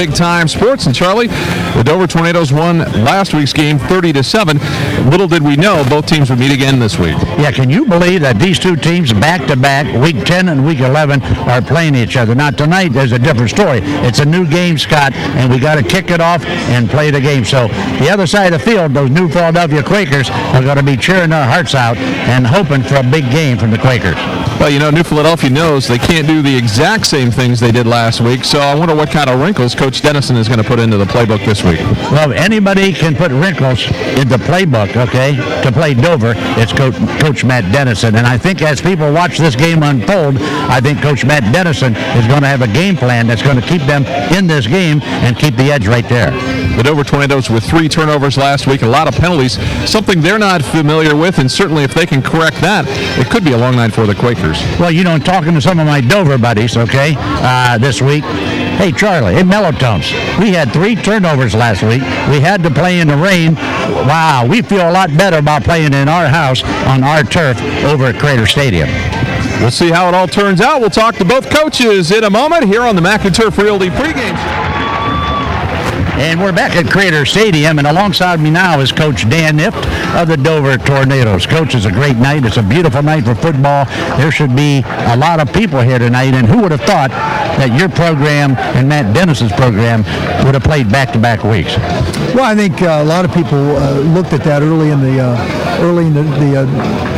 Big time sports, and Charlie, the Dover Tornadoes won last week's game 30-7. Little did we know both teams would meet again this week. Yeah, can you believe that these two teams back-to-back, week 10 and week 11, are playing each other? Now, tonight, there's a different story. It's a new game, Scott, and we got to kick it off and play the game. So the other side of the field, those new Philadelphia Quakers are going to be cheering their hearts out and hoping for a big game from the Quakers. Well, you know, New Philadelphia knows they can't do the exact same things they did last week, so I wonder what kind of wrinkles Coach Dennison is going to put into the playbook this week. Well, if anybody can put wrinkles in the playbook, okay, to play Dover, it's Coach Matt Dennison. And I think as people watch this game unfold, I think Coach Matt Dennison is going to have a game plan that's going to keep them in this game and keep the edge right there. The Dover Tornadoes with 3 turnovers last week, a lot of penalties, something they're not familiar with, and certainly if they can correct that, it could be a long night for the Quakers. Well, you know, talking to some of my Dover buddies, okay, this week, hey, Charlie, hey, Mellotones, we had 3 turnovers last week. We had to play in the rain. Wow, we feel a lot better about playing in our house on our turf over at Crater Stadium. We'll see how it all turns out. We'll talk to both coaches in a moment here on the Mac and Turf Realty pregame show. And we're back at Crater Stadium, and alongside me now is Coach Dan Nift of the Dover Tornadoes. Coach, it's a great night. It's a beautiful night for football. There should be a lot of people here tonight, and who would have thought that your program and Matt Dennis's program would have played back-to-back weeks? Well, I think a lot of people looked at that early in the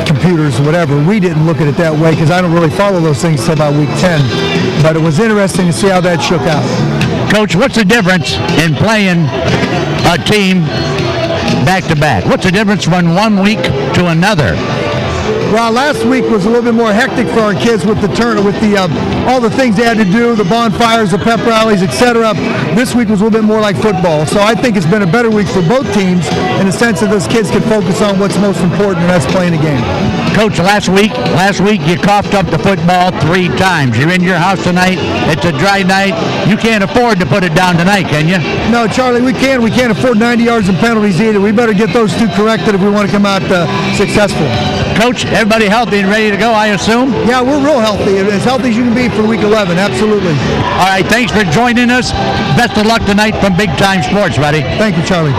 computers or whatever. We didn't look at it that way because I don't really follow those things until about week 10. But it was interesting to see how that shook out. Coach, what's the difference in playing a team back-to-back? What's the difference from one week to another? Well, last week was a little bit more hectic for our kids with all the things they had to do, the bonfires, the pep rallies, etc. This week was a little bit more like football. So I think it's been a better week for both teams in the sense that those kids can focus on what's most important, and that's playing a game. Coach, last week you coughed up the football 3 times. You're in your house tonight. It's a dry night. You can't afford to put it down tonight, can you? No, Charlie, we can't. We can't afford 90 yards and penalties either. We better get those 2 corrected if we want to come out successful. Coach, everybody healthy and ready to go, I assume? Yeah, we're real healthy. As healthy as you can be for week 11, absolutely. All right, thanks for joining us. Best of luck tonight from Big Time Sports, buddy. Thank you, Charlie.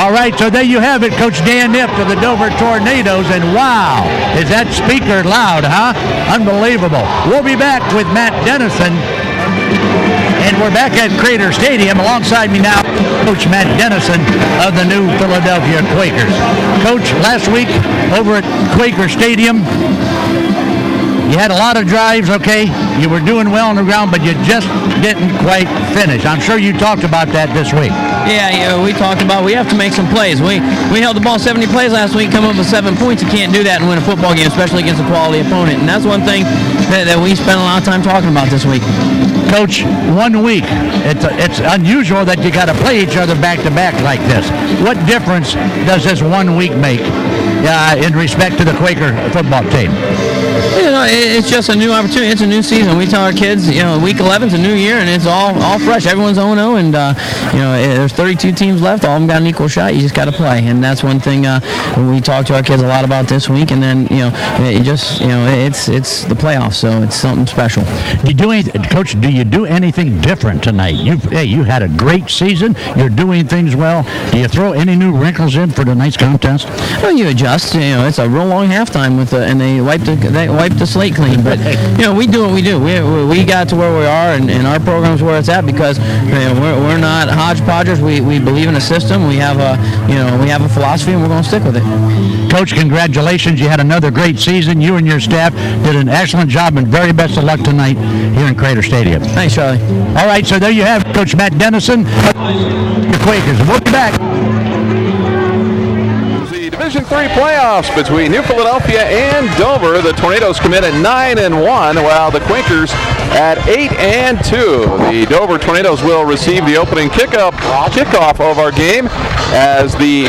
All right, so there you have it, Coach Dan Nift of the Dover Tornadoes, and wow, is that speaker loud, huh? Unbelievable. We'll be back with Matt Dennison, and we're back at Crater Stadium. Alongside me now, Coach Matt Dennison of the new Philadelphia Quakers. Coach, last week over at Quaker Stadium, you had a lot of drives, okay? You were doing well on the ground, but you just didn't quite finish. I'm sure you talked about that this week. Yeah, we talked about we have to make some plays. We held the ball 70 plays last week, come up with 7 points. You can't do that and win a football game, especially against a quality opponent. And that's one thing that we spent a lot of time talking about this week. Coach, 1 week. It's unusual that you got to play each other back-to-back like this. What difference does this 1 week make in respect to the Quaker football team? You know, it's just a new opportunity. It's a new season. We tell our kids, you know, week 11's a new year, and it's all fresh. Everyone's 0-0, and you know, there's 32 teams left. All of them got an equal shot. You just got to play, and that's one thing we talk to our kids a lot about this week. And then, you know, it's the playoffs, so it's something special. Coach, do you do anything different tonight? You had a great season. You're doing things well. Do you throw any new wrinkles in for tonight's contest? Well, you adjust. You know, it's a real long halftime and they wipe the slate clean. But you know, we do what we do. We got to where we are, and our program's where it's at because we're not hodgepodgers. We believe in a system. We have a philosophy, and we're going to stick with it. Coach, congratulations. You had another great season. You and your staff did an excellent job, and very best of luck tonight here in Crater Stadium. Thanks, Charlie. All right, so there you have Coach Matt Dennison, the Quakers. We'll be back. Division III playoffs between New Philadelphia and Dover. The Tornadoes come in at 9-1, while the Quakers at 8-2. The Dover Tornadoes will receive the opening kickoff of our game as the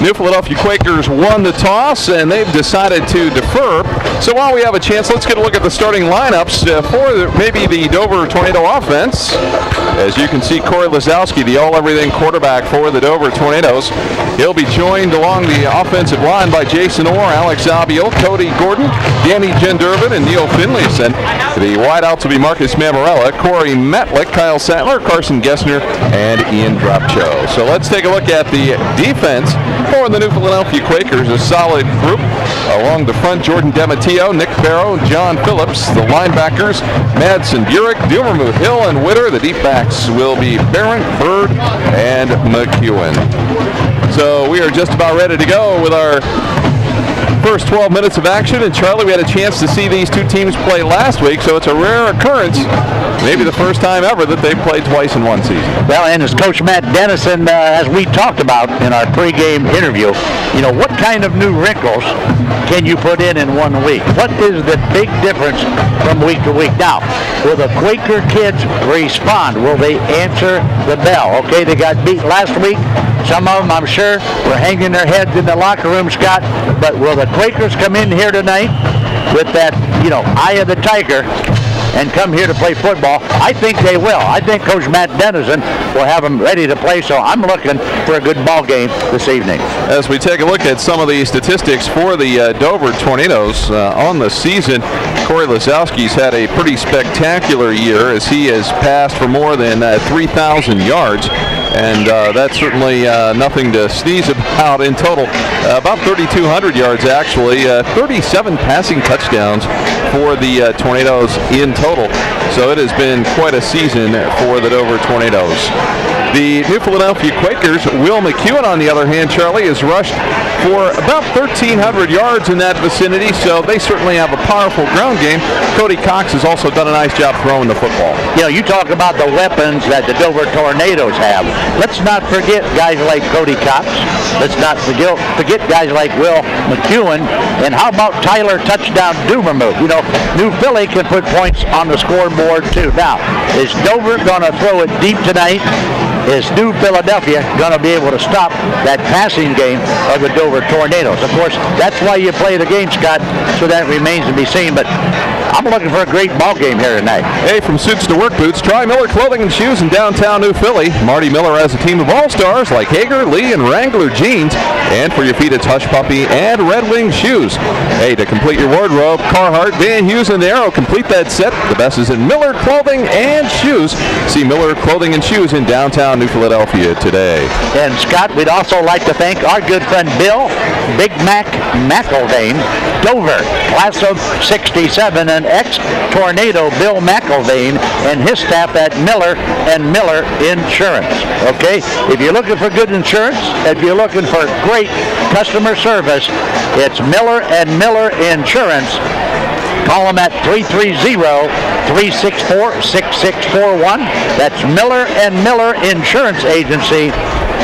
New Philadelphia Quakers won the toss, and they've decided to defer. So while we have a chance, let's get a look at the starting lineups for maybe the Dover Tornado offense. As you can see, Corey Lazowski, the all-everything quarterback for the Dover Tornadoes. He'll be joined along the offensive line by Jason Orr, Alex Abiel, Cody Gordon, Danny Jendervin, and Neil Finlayson. The wideouts will be Marcus Mamarella, Corey Metlick, Kyle Sattler, Carson Gessner, and Ian Dropcho. So let's take a look at the defense for the New Philadelphia Quakers. A solid group. Along the front, Jordan Demateo, Nick Barrow, John Phillips. The linebackers, Madsen Burek, Dilmermuth, Hill, and Witter. The deep backs will be Barrett, Bird, and McEwen. So we are just about ready to go with our first 12 minutes of action. And Charlie, we had a chance to see these two teams play last week, so it's a rare occurrence, maybe the first time ever, that they've played twice in one season. Well, and as Coach Matt Dennison, as we talked about in our pregame interview, you know, what kind of new wrinkles can you put in 1 week? What is the big difference from week to week? Now, will the Quaker kids respond? Will they answer the bell? Okay, they got beat last week. Some of them, I'm sure, were hanging their heads in the locker room, Scott. But will the Quakers come in here tonight with that, you know, eye of the tiger and come here to play football? I think they will. I think Coach Matt Dennison will have them ready to play, so I'm looking for a good ball game this evening. As we take a look at some of the statistics for the Dover Tornadoes on the season, Corey Lazowski's had a pretty spectacular year as he has passed for more than 3,000 yards. And that's certainly nothing to sneeze about in total. About 3,200 yards, actually. 37 passing touchdowns for the Tornadoes in total. So it has been quite a season for the Dover Tornadoes. The New Philadelphia Quakers, Will McEwen, on the other hand, Charlie, has rushed for about 1,300 yards in that vicinity, so they certainly have a powerful ground game. Cody Cox has also done a nice job throwing the football. You know, you talk about the weapons that the Dover Tornadoes have. Let's not forget guys like Cody Cox. Let's not forget guys like Will McEwen. And how about Tyler Touchdown Duvermuth? You know, New Philly can put points on the scoreboard too. Now, is Dover going to throw it deep tonight? Is New Philadelphia going to be able to stop that passing game of the Dover Tornadoes? Of course, that's why you play the game, Scott, so that remains to be seen. But I'm looking for a great ball game here tonight. Hey, from suits to work boots, try Miller Clothing and Shoes in downtown New Philly. Marty Miller has a team of all-stars like Hager, Lee, and Wrangler jeans. And for your feet, it's Hush Puppy and Red Wing shoes. Hey, to complete your wardrobe, Carhartt, Van Heusen, and Arrow complete that set. The best is in Miller Clothing and Shoes. See Miller Clothing and Shoes in downtown New Philadelphia today. And Scott, we'd also like to thank our good friend Bill Big Mac McElvain, Dover, class of 67, and ex-Tornado Bill McElvain and his staff at Miller and Miller Insurance. Okay, if you're looking for good insurance, if you're looking for great customer service, it's Miller and Miller Insurance. Call them at 330-364-6641. That's Miller and Miller Insurance Agency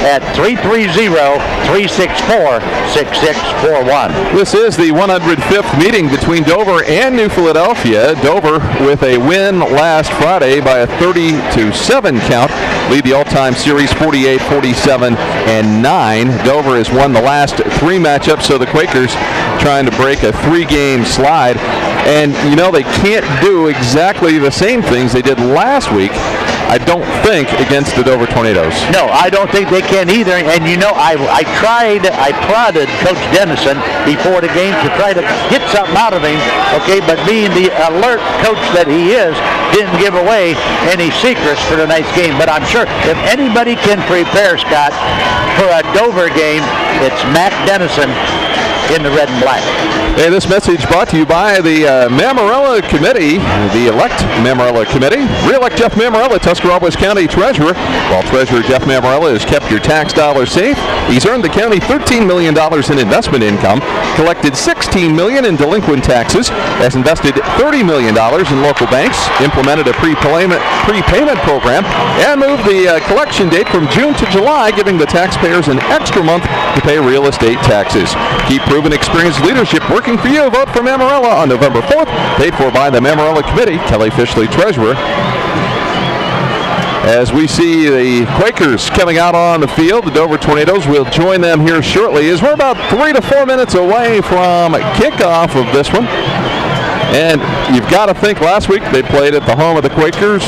at 330-364-6641. This is the 105th meeting between Dover and New Philadelphia. Dover, with a win last Friday by a 30-7 count, lead the all-time series 48, 47, and 9. Dover has won the last 3 matchups, so the Quakers trying to break a 3-game slide. And, you know, they can't do exactly the same things they did last week, I don't think, against the Dover Tornadoes. No, I don't think they can either. And, you know, I prodded Coach Dennison before the game to try to get something out of him, okay, but being the alert coach that he is, didn't give away any secrets for tonight's game. But I'm sure if anybody can prepare, Scott, for a Dover game, it's Matt Dennison in the red and black. Hey, this message brought to you by the Mamarella Committee, the elect Mamarella Committee. Re-elect Jeff Mamarella, Tuscarawas County Treasurer. While Treasurer Jeff Mamarella has kept your tax dollars safe, he's earned the county $13 million in investment income, collected $16 million in delinquent taxes, has invested $30 million in local banks, implemented a prepayment program, and moved the collection date from June to July, giving the taxpayers an extra month to pay real estate taxes. Keep proven experienced leadership working for you. Vote for Mamarella on November 4th. Paid for by the Mamarella Committee. Kelly Fishley, Treasurer. As we see the Quakers coming out on the field, the Dover Tornadoes will join them here shortly as we're about 3 to 4 minutes away from kickoff of this one. And you've got to think last week they played at the home of the Quakers.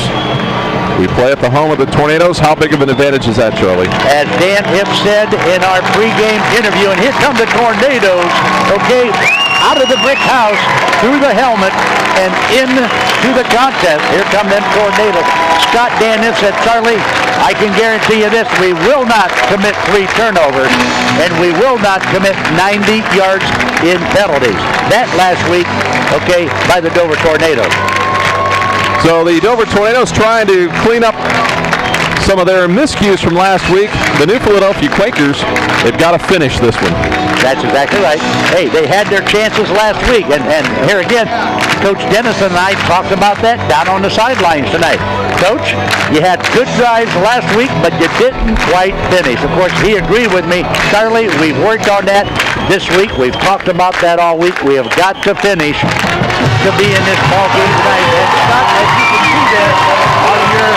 We play at the home of the Tornadoes. How big of an advantage is that, Charlie? As Dan Hipp said in our pregame interview, and here come the Tornadoes, okay, out of the brick house, through the helmet, and into the contest. Here come them Tornadoes. Scott, Dan Hipp said, Charlie, I can guarantee you this, we will not commit 3 turnovers, and we will not commit 90 yards in penalties. That last week, okay, by the Dover Tornadoes. So the Dover Tornadoes trying to clean up some of their miscues from last week. The New Philadelphia Quakers, they've got to finish this one. That's exactly right. Hey, they had their chances last week, and here again, Coach Dennison and I talked about that down on the sidelines tonight. Coach, you had good drives last week, but you didn't quite finish. Of course, he agreed with me. Charlie, we've worked on that this week. We've talked about that all week. We have got to finish to be in this ball game tonight. And Scott, as you can see there on your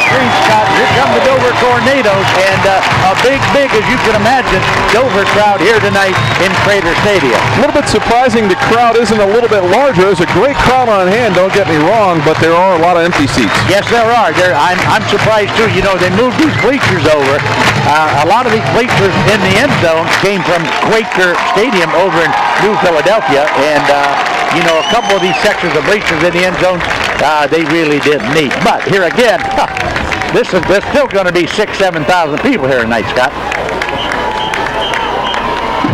screen, Scott, here come the Dover Tornadoes, and a big, as you can imagine, Dover crowd here tonight in Crater Stadium. A little bit surprising the crowd isn't a little bit larger. There's a great crowd on hand, don't get me wrong, but there are a lot of empty seats. Yes, there are. I'm surprised, too. You know, they moved these bleachers over. A lot of these bleachers in the end zone came from Quaker Stadium over in New Philadelphia, and you know, a couple of these sections of bleachers in the end zones, they really didn't need. But here again, there's still going to be 6,000-7,000 people here tonight, Scott.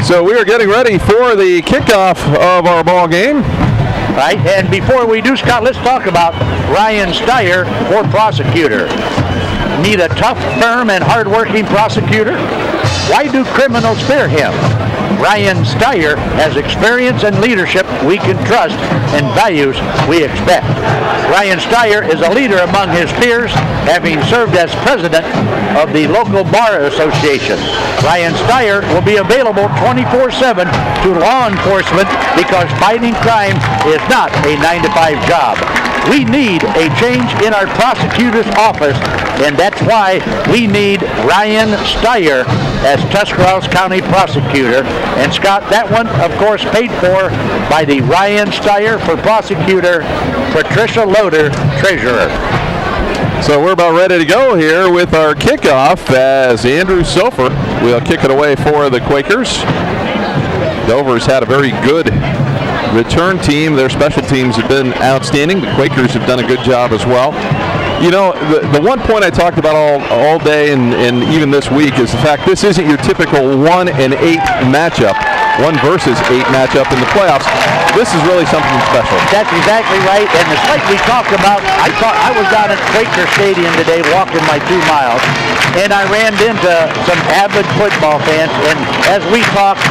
So we are getting ready for the kickoff of our ball game. Right, and before we do, Scott, let's talk about Ryan Steyer for prosecutor. Need a tough, firm, and hard-working prosecutor? Why do criminals fear him? Ryan Steyer has experience and leadership we can trust and values we expect. Ryan Steyer is a leader among his peers, having served as president of the local bar association. Ryan Steyer will be available 24/7 to law enforcement because fighting crime is not a 9-to-5 job. We need a change in our prosecutor's office, and that's why we need Ryan Steyer as Tuscarawas County prosecutor. And Scott, that one, of course, paid for by the Ryan Steyer for prosecutor, Patricia Loader, treasurer. So we're about ready to go here with our kickoff as Andrew Sofer will kick it away for the Quakers. Dover's had a very good return team. Their special teams have been outstanding. The Quakers have done a good job as well. You know, the one point I talked about all day and even this week is the fact this isn't your typical 1 and 8 matchup, 1 versus 8 matchup in the playoffs. This is really something special. That's exactly right. And it's like we talked about, I was down at Quaker Stadium today walking my 2 miles, and I ran into some avid football fans, and as we talked,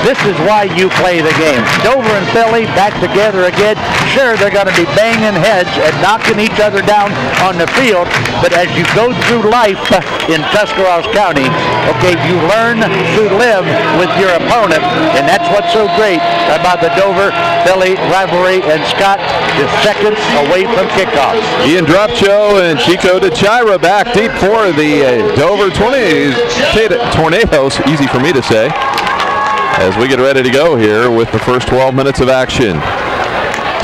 this is why you play the game. Dover and Philly back together again. Sure, they're going to be banging heads and knocking each other down on the field, but as you go through life in Tuscarawas County, okay, you learn to live with your opponent, and that's what's so great about the Dover-Philly rivalry. And Scott is seconds away from kickoff. Ian Dropcho and Chico DeChira back deep for the Dover Tornadoes, easy for me to say, as we get ready to go here with the first 12 minutes of action.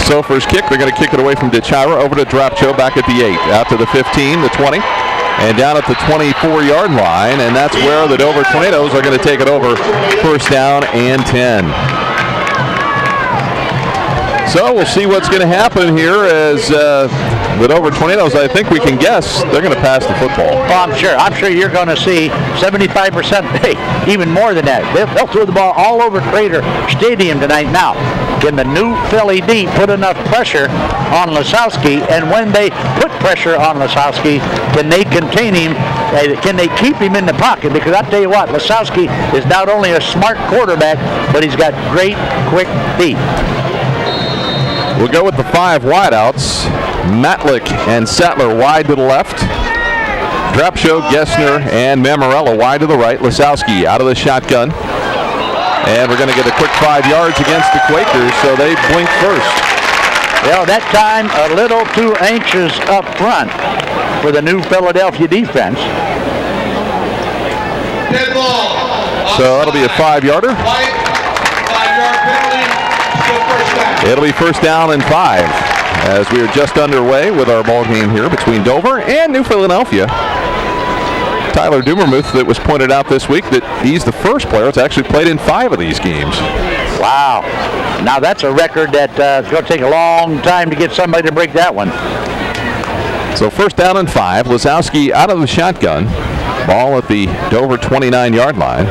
Sofer's kick, they're going to kick it away from DeChira over to Dropcho back at the 8, out to the 15, the 20, and down at the 24-yard line, and that's where the Dover Tornadoes are going to take it over, first down and 10. So we'll see what's going to happen here as the Dover Tornadoes, I think we can guess, they're going to pass the football. Oh, I'm sure you're going to see 75%, hey, even more than that. They'll throw the ball all over Crater Stadium tonight. Now, can the new Philly D put enough pressure on Lasowski? And when they put pressure on Lasowski, can they contain him? Can they keep him in the pocket? Because I'll tell you what, Lasowski is not only a smart quarterback, but he's got great, quick feet. We'll go with the 5 wideouts. Matlick and Sattler wide to the left. Dropcho, Gessner, and Mammarella wide to the right. Lasowski out of the shotgun. And we're going to get a quick 5 yards against the Quakers, so they blink first. Well, that time a little too anxious up front for the new Philadelphia defense. Dead ball. So that'll be a 5-yarder. 5-yard penalty. Still first down. It'll be first down and 5. as we are just underway with our ball game here between Dover and New Philadelphia. Tyler Dumermuth, that was pointed out this week that he's the first player that's actually played in 5 of these games. Wow. Now that's a record that's going to take a long time to get somebody to break that one. So first down and 5. Lisowski out of the shotgun. Ball at the Dover 29-yard line.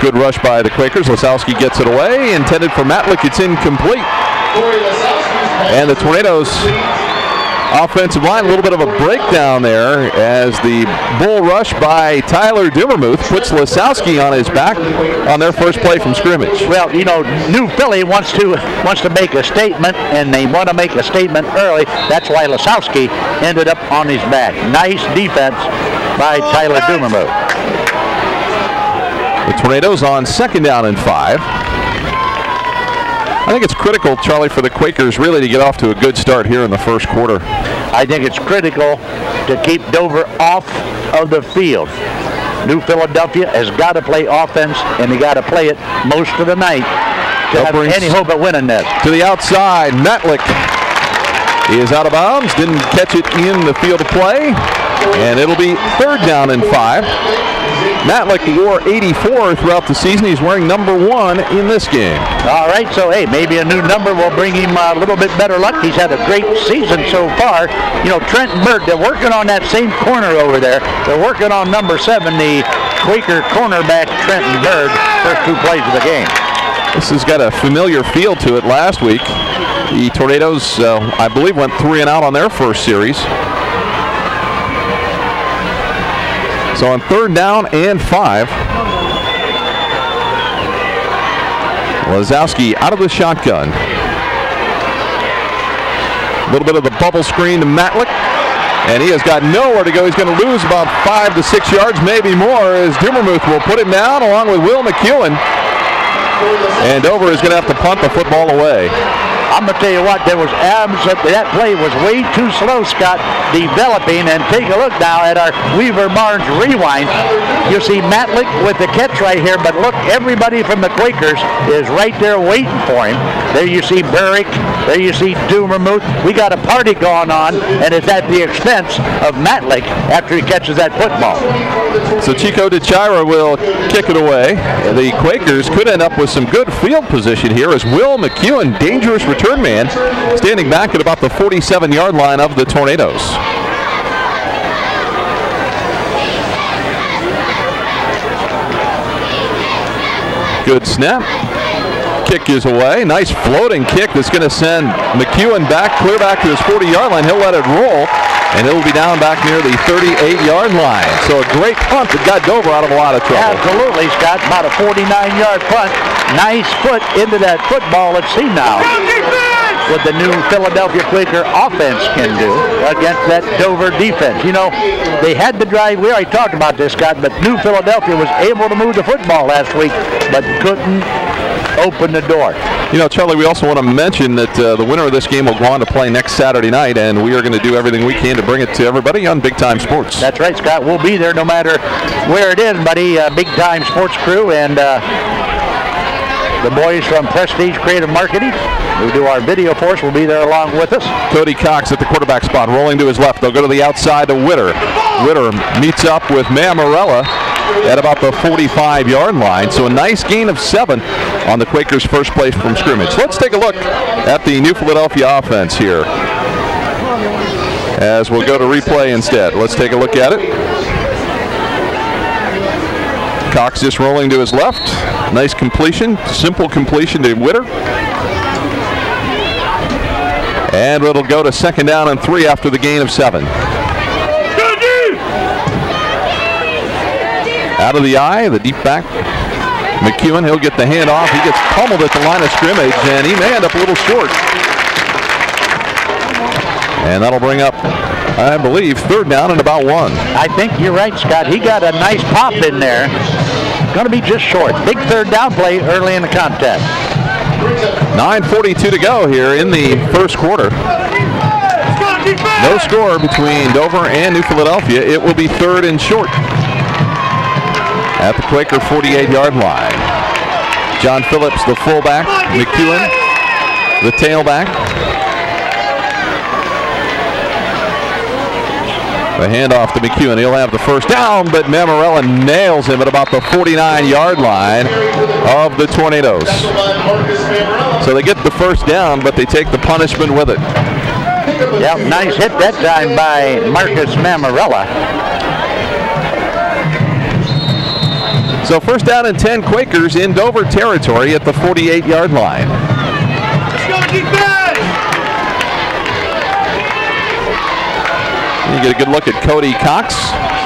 Good rush by the Quakers. Lisowski gets it away. Intended for Matlick. It's incomplete. And the Tornadoes offensive line, a little bit of a breakdown there as the bull rush by Tyler Dumermuth puts Lisowski on his back on their first play from scrimmage. Well, you know, New Philly wants to make a statement, and they want to make a statement early. That's why Lisowski ended up on his back. Nice defense by Tyler Dumermuth. The Tornadoes on second down and 5. I think it's critical, Charlie, for the Quakers really to get off to a good start here in the first quarter. I think it's critical to keep Dover off of the field. New Philadelphia has got to play offense, and they got to play it most of the night to have any hope of winning this. To the outside, Matlick is out of bounds, didn't catch it in the field of play, and it'll be third down and 5. Matlick wore 84 throughout the season. He's wearing number 1 in this game. All right, so hey, maybe a new number will bring him a little bit better luck. He's had a great season so far. You know, Trenton Bird, they're working on that same corner over there. They're working on number 7, the Quaker cornerback, Trenton Bird, first 2 plays of the game. This has got a familiar feel to it. Last week, the Tornadoes, I believe, went 3 and out on their first series. So on third down and 5, Lisowski out of the shotgun. A little bit of the bubble screen to Matlick, and he has got nowhere to go. He's going to lose about 5 to 6 yards, maybe more, as Dumermuth will put him down along with Will McEwen. And Dover is going to have to punt the football away. I'm going to tell you what, that play was way too slow, Scott, developing. And take a look now at our Weaver Barnes rewind. You see Matlick with the catch right here, but look, everybody from the Quakers is right there waiting for him. There you see Burrick, there you see Dumermuth. We got a party going on, and it's at the expense of Matlick after he catches that football. So Chico DeChira will kick it away. The Quakers could end up with some good field position here as Will McEwen, dangerous return man, standing back at about the 47-yard line of the Tornadoes. Good snap. Kick is away. Nice floating kick that's going to send McEwen back, clear back to his 40-yard line. He'll let it roll, and it'll be down back near the 38-yard line. So a great punt that got Dover out of a lot of trouble. Absolutely, Scott. About a 49-yard punt. Nice foot into that football. Let's see now what the new Philadelphia Quaker offense can do against that Dover defense. You know, they had the drive. We already talked about this, Scott, but New Philadelphia was able to move the football last week, but couldn't open the door. You know, Charlie, we also want to mention that the winner of this game will go on to play next Saturday night, and we are going to do everything we can to bring it to everybody on Big Time Sports. That's right, Scott. We'll be there no matter where it is, buddy. Big Time Sports crew and the boys from Prestige Creative Marketing, who do our video for us, will be there along with us. Cody Cox at the quarterback spot, rolling to his left. They'll go to the outside to Witter. Witter meets up with Mammarella at about the 45-yard line. So a nice gain of 7 on the Quakers' first play from scrimmage. Let's take a look at the New Philadelphia offense here, as we'll go to replay instead. Let's take a look at it. Cox just rolling to his left. Nice completion, simple completion to Witter. And it'll go to second down and 3 after the gain of 7. Out of the eye, the deep back. McEwen, he'll get the handoff. He gets pummeled at the line of scrimmage, and he may end up a little short. And that'll bring up, I believe, third down and about 1. I think you're right, Scott. He got a nice pop in there. Going to be just short. Big third down play early in the contest. 9:42 to go here in the first quarter. No score between Dover and New Philadelphia. It will be third and short at the Quaker 48-yard line. John Phillips, the fullback. McEwen the tailback. The handoff to McEwen. He'll have the first down, but Mamarella nails him at about the 49-yard line of the Tornadoes. So they get the first down, but they take the punishment with it. Yep, nice hit that time by Marcus Mamarella. So first down and 10, Quakers in Dover territory at the 48-yard line. Let's go, defense! You get a good look at Cody Cox.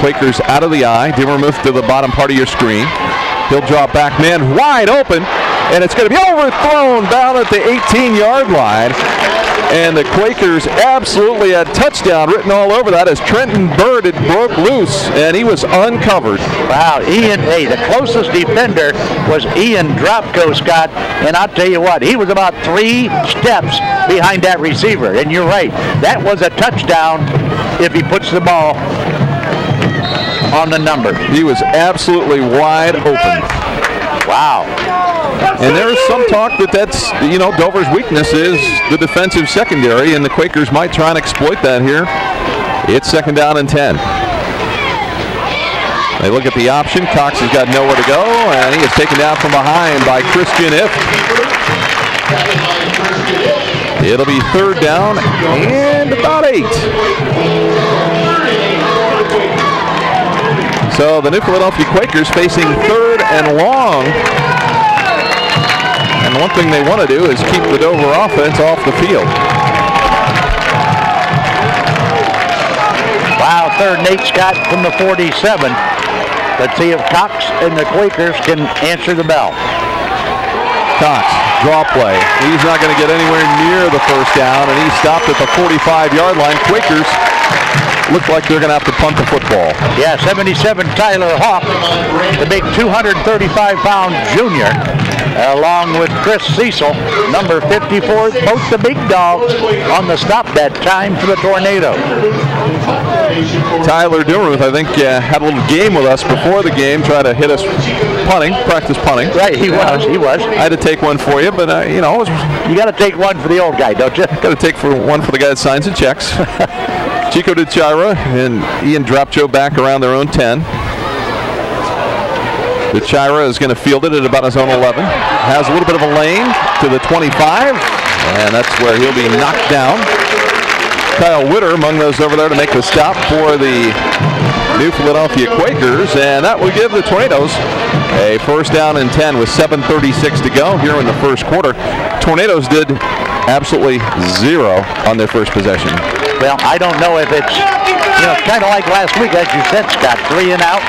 Quakers out of the eye. Dimmermuth to the bottom part of your screen. He'll drop back, man wide open, and it's going to be overthrown down at the 18-yard line. And the Quakers absolutely had touchdown written all over that as Trenton Bird had broke loose, and he was uncovered. Wow, Ian, hey, the closest defender was Ian Dropko, Scott, and I'll tell you what, he was about 3 steps behind that receiver, and you're right, that was a touchdown if he puts the ball on the number. He was absolutely wide open. Wow. And there's some talk that that's, Dover's weakness is the defensive secondary, and the Quakers might try and exploit that here. It's second down and 10. They look at the option. Cox has got nowhere to go, and he is taken down from behind by Christian If. It'll be third down and about 8. So the New Philadelphia Quakers facing third and long. And one thing they want to do is keep the Dover offense off the field. Wow, third and 8, Scott, from the 47. Let's see if Cox and the Quakers can answer the bell. Cox, draw play. He's not going to get anywhere near the first down, and he stopped at the 45-yard line. Quakers look like they're going to have to punt the football. Yeah, 77 Tyler Hawk, the big 235-pound junior, along with Chris Cecil, number 54, both the big dogs on the stop that time for the Tornado. Tyler Dimmermuth, I think, had a little game with us before the game, try to hit us punting, practice punting. Right, he was. I had to take one for you, but, you got to take one for the old guy, don't you? Got to take one for the guy that signs and checks. Chico DeChira and Ian Dropcho back around their own 10. DeChira is going to field it at about his own 11. Has a little bit of a lane to the 25, and that's where he'll be knocked down. Kyle Witter among those over there to make the stop for the New Philadelphia Quakers, and that will give the Tornadoes a first down and 10 with 7:36 to go here in the first quarter. Tornadoes did absolutely 0 on their first possession. Well, I don't know if it's, kind of like last week, as you said, Scott, 3 and out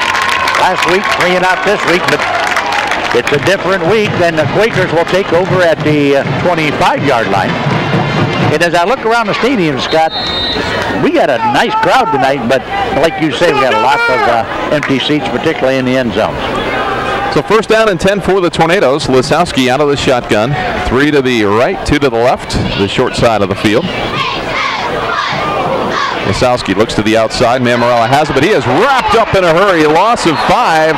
last week, 3 and out this week, but it's a different week, and the Quakers will take over at the 25-yard line. And as I look around the stadium, Scott, we got a nice crowd tonight, but like you say, we got a lot of empty seats, particularly in the end zones. So first down and 10 for the Tornadoes. Lisowski out of the shotgun. 3 to the right, 2 to the left, the short side of the field. Lisowski looks to the outside. Mamarella has it, but he is wrapped up in a hurry. Loss of 5.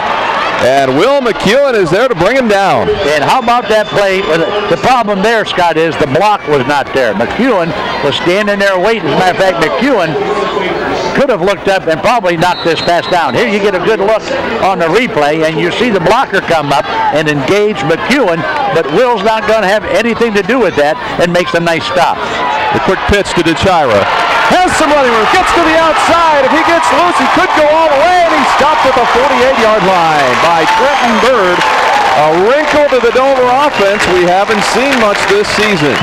And Will McEwen is there to bring him down. And how about that play? The problem there, Scott, is the block was not there. McEwen was standing there waiting. As a matter of fact, McEwen could have looked up and probably knocked this pass down. Here you get a good look on the replay, and you see the blocker come up and engage McEwen, but Will's not going to have anything to do with that and makes a nice stop. The quick pitch to DeChira. Has some running room, gets to the outside. If he gets loose, he could go all the way, and he stopped at the 48-yard line by Trenton Bird. A wrinkle to the Dover offense we haven't seen much this season.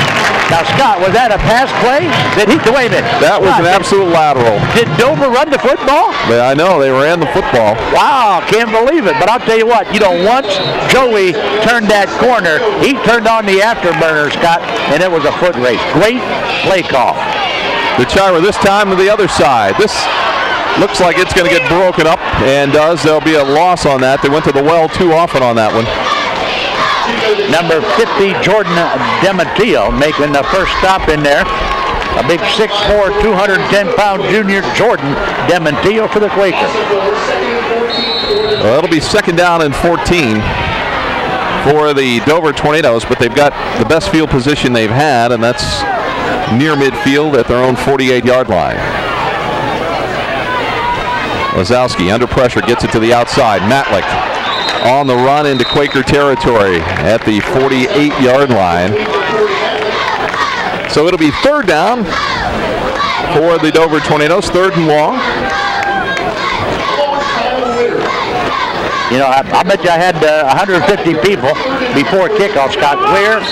Now, Scott, was that a pass play? Wait a minute. That was an absolute lateral. Did Dover run the football? I know, they ran the football. Wow, can't believe it. But I'll tell you what, once Joey turned that corner, he turned on the afterburner, Scott, and it was a foot race. Great play call. DeChira this time to the other side. This looks like it's going to get broken up, and there'll be a loss on that. They went to the well too often on that one. Number 50, Jordan Demetrio, making the first stop in there. A big 6'4", 210-pound junior, Jordan Demetrio for the Quakers. Well, it'll be second down and 14 for the Dover Tornadoes, but they've got the best field position they've had, and that's near midfield at their own 48-yard line. Lazowski under pressure gets it to the outside. Matlick on the run into Quaker territory at the 48-yard line. So it'll be third down for the Dover Tornadoes, third and long. You know, I bet you I had 150 people before kickoff, Scott. Where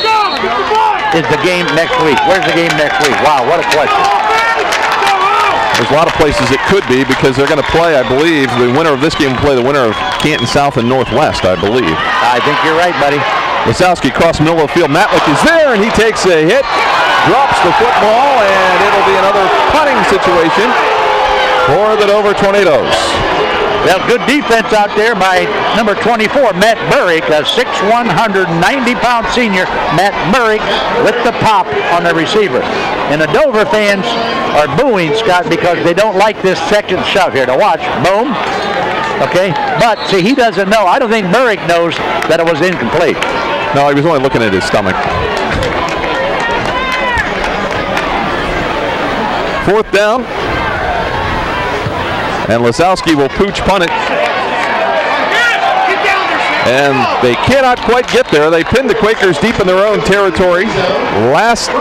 is the game next week? Where's the game next week? Wow, what a question. There's a lot of places it could be because they're going to play, I believe, the winner of this game will play the winner of Canton South and Northwest, I believe. I think you're right, buddy. Lazowski across the middle of the field. Matlick is there, and he takes a hit, drops the football, and it'll be another punting situation for the Dover Tornadoes. Well, good defense out there by number 24, Matt Burrick, a 6'1", 190-pound senior. Matt Burrick with the pop on the receiver. And the Dover fans are booing, Scott, because they don't like this second shove here. To watch, boom, okay? But, see, he doesn't know. I don't think Burrick knows that it was incomplete. No, he was only looking at his stomach. Fourth down. And Lazowski will pooch punt it. And they cannot quite get there. They pinned the Quakers deep in their own territory last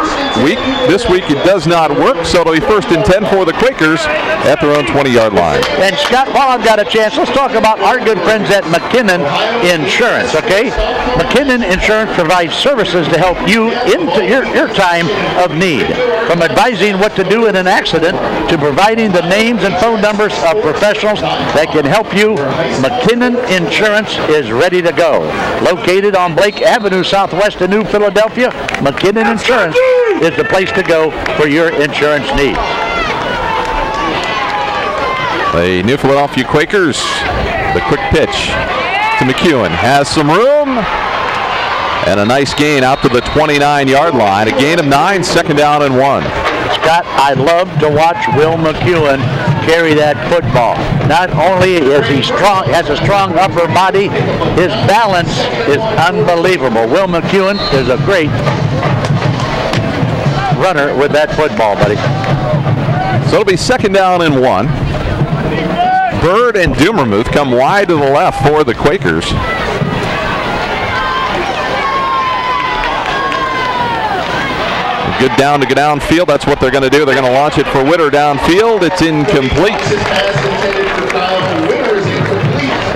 week. This week it does not work, so it'll be first and 10 for the Quakers at their own 20-yard line. And Scott, while I've got a chance, let's talk about our good friends at McKinnon Insurance, okay? McKinnon Insurance provides services to help you into your time of need. From advising what to do in an accident to providing the names and phone numbers of professionals that can help you, McKinnon Insurance is ready to go. Located on Blake Avenue Southwest in New Philadelphia, McKinnon Insurance is the place to go for your insurance needs. The New Philadelphia Quakers, the quick pitch to McEwen, has some room, and a nice gain out to the 29-yard line. A gain of 9, second down and 1. Scott, I love to watch Will McEwen carry that football. Not only is he strong, has a strong upper body, his balance is unbelievable. Will McEwen is a great runner with that football, buddy. So it'll be second down and 1. Bird and Dumermuth come wide to the left for the Quakers. Good down to go downfield. That's what they're going to do. They're going to launch it for Witter downfield. It's incomplete.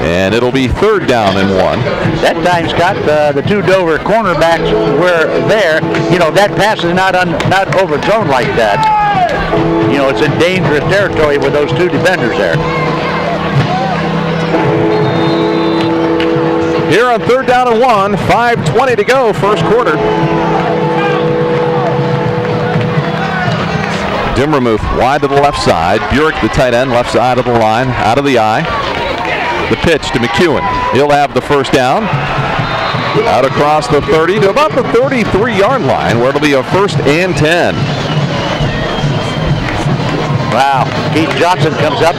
And it'll be third down and 1. That time, Scott, the two Dover cornerbacks were there. You know, that pass is not overthrown like that. You know, it's in dangerous territory with those two defenders there. Here on third down and 1, 5:20 to go, first quarter. Dimmermuth wide to the left side. Burek, the tight end, left side of the line, out of the eye. The pitch to McEwen. He'll have the first down. Out across the 30 to about the 33-yard line, where it'll be a first and 10. Wow. Keith Johnson comes up.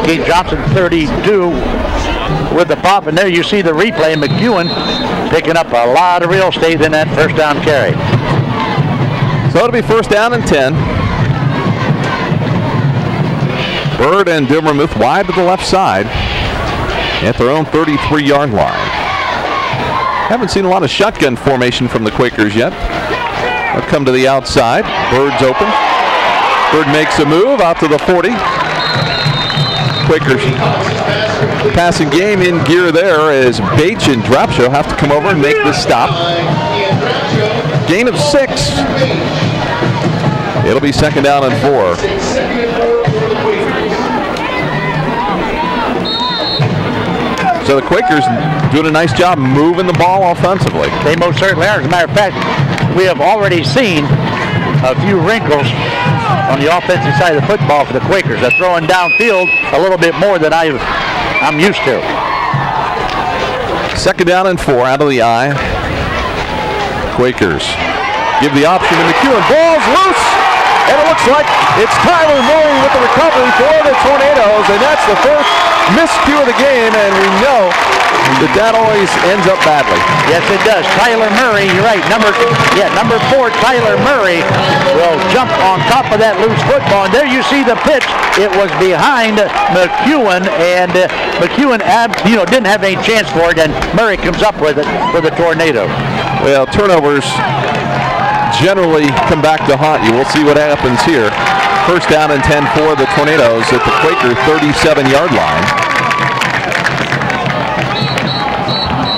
Keith Johnson, 32, with the pop. And there you see the replay. McEwen picking up a lot of real estate in that first down carry. So it'll be first down and 10. Bird and Dilmermuth wide to the left side at their own 33-yard line. Haven't seen a lot of shotgun formation from the Quakers yet. They'll come to the outside. Bird's open. Bird makes a move out to the 40. Quakers passing game in gear there as Bates and Dropshow have to come over and make this stop. Gain of 6. It'll be second down and 4. So the Quakers doing a nice job moving the ball offensively. They most certainly are. As a matter of fact, we have already seen a few wrinkles on the offensive side of the football for the Quakers. They're throwing downfield a little bit more than I'm used to. Second down and 4 out of the eye. Quakers give the option to McEwen. Ball's loose, and it looks like it's Tyler Murray with the recovery for the Tornadoes, and that's the first miscue of the game, and we know that always ends up badly. Yes, it does. Tyler Murray, you're right. Number 4, Tyler Murray will jump on top of that loose football. And there you see the pitch. It was behind McEwen, and McEwen didn't have any chance for it, and Murray comes up with it for the Tornadoes. Well, turnovers generally come back to haunt you. We'll see what happens here. First down and 10 for the Tornadoes at the Quaker 37-yard line.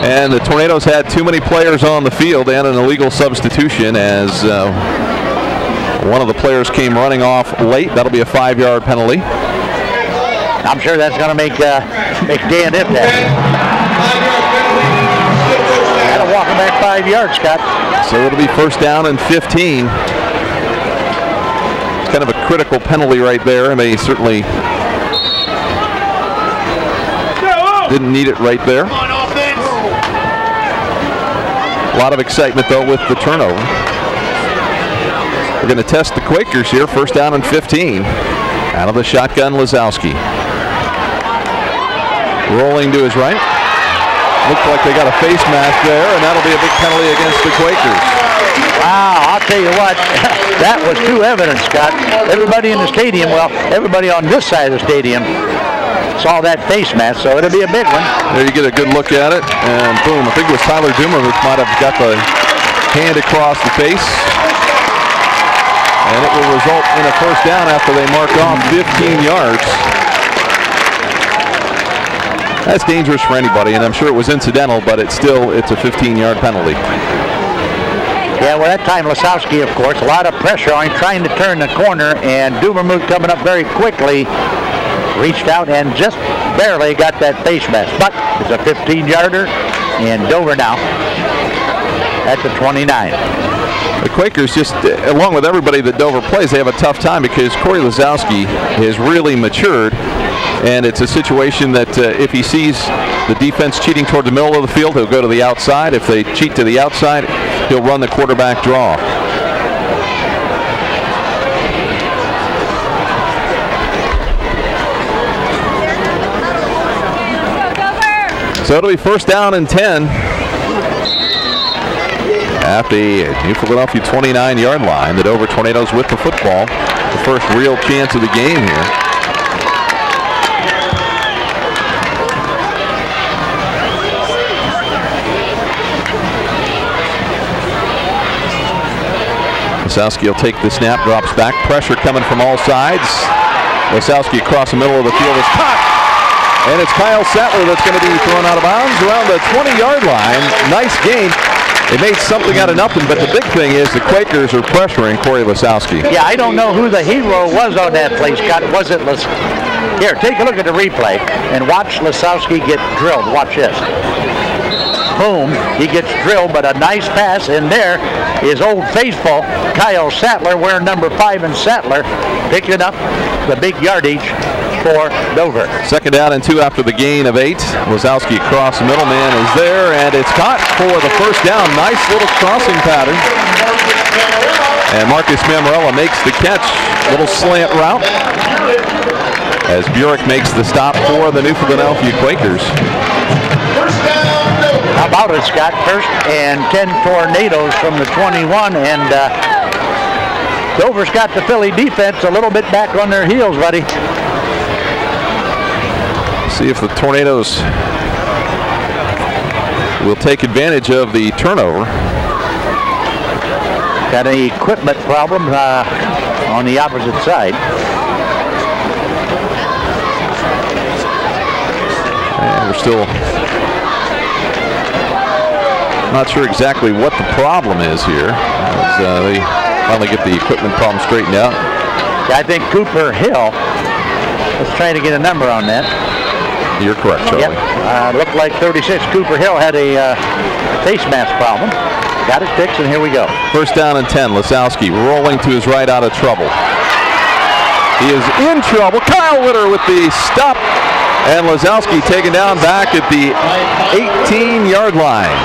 And the Tornadoes had too many players on the field and an illegal substitution as one of the players came running off late. That'll be a 5-yard penalty. I'm sure that's going to make Dan Ift happy. That'll walk him back 5 yards, Scott. So it'll be first down and 15. It's kind of a critical penalty right there, and they certainly didn't need it right there. A lot of excitement, though, with the turnover. We're going to test the Quakers here. First down and 15. Out of the shotgun, Lazowski. Rolling to his right. Looks like they got a face mask there, and that'll be a big penalty against the Quakers. Wow, I'll tell you what, that was too evident, Scott. Everybody in the stadium, everybody on this side of the stadium saw that face mask, so it'll be a big one. There you get a good look at it, and boom, I think it was Tyler Doomer who might have got the hand across the face. And it will result in a first down after they mark off 15 yards. That's dangerous for anybody, and I'm sure it was incidental, but it's a 15-yard penalty. Yeah, well, that time Lasowski, of course, a lot of pressure on him trying to turn the corner, and Dubermuth coming up very quickly, reached out and just barely got that face mask. But it's a 15-yarder, and Dover now at the 29. The Quakers just, along with everybody that Dover plays, they have a tough time because Corey Lazowski has really matured, and it's a situation that if he sees the defense cheating toward the middle of the field, he'll go to the outside. If they cheat to the outside, he'll run the quarterback draw. So it'll be first down and 10 at the New Philadelphia 29-yard line. The Dover Tornadoes with the football. The first real chance of the game here. Lasowski will take the snap, drops back. Pressure coming from all sides. Lasowski across the middle of the field is caught. And it's Kyle Sattler that's going to be thrown out of bounds around the 20-yard line. Nice gain. They made something out of nothing, but the big thing is the Quakers are pressuring Corey Lasowski. Yeah, I don't know who the hero was on that play, Scott. Was it Here, take a look at the replay and watch Lasowski get drilled. Watch this. Boom, he gets drilled, but a nice pass, and there is Old Faithful Kyle Sattler, wearing number 5 in Sattler, picking up the big yardage for Dover. Second down and 2 after the gain of 8. Lazowski across the middle, man is there, and it's caught for the first down. Nice little crossing pattern. And Marcus Mammarella makes the catch. Little slant route as Burek makes the stop for the New Philadelphia Quakers. How about it, Scott? First and 10 Tornadoes from the 21, and Dover's got the Philly defense a little bit back on their heels, buddy. See if the Tornadoes will take advantage of the turnover. Got an equipment problem on the opposite side. And we're still not sure exactly what the problem is here. As they finally get the equipment problem straightened out. I think Cooper Hill was trying to get a number on that. You're correct, Charlie. Yep. Looked like 36. Cooper Hill had a face mask problem. Got it fixed, and here we go. First down and 10. Lasowski rolling to his right, out of trouble. He is in trouble. Kyle Witter with the stop. And Lasowski taken down back at the 18-yard line.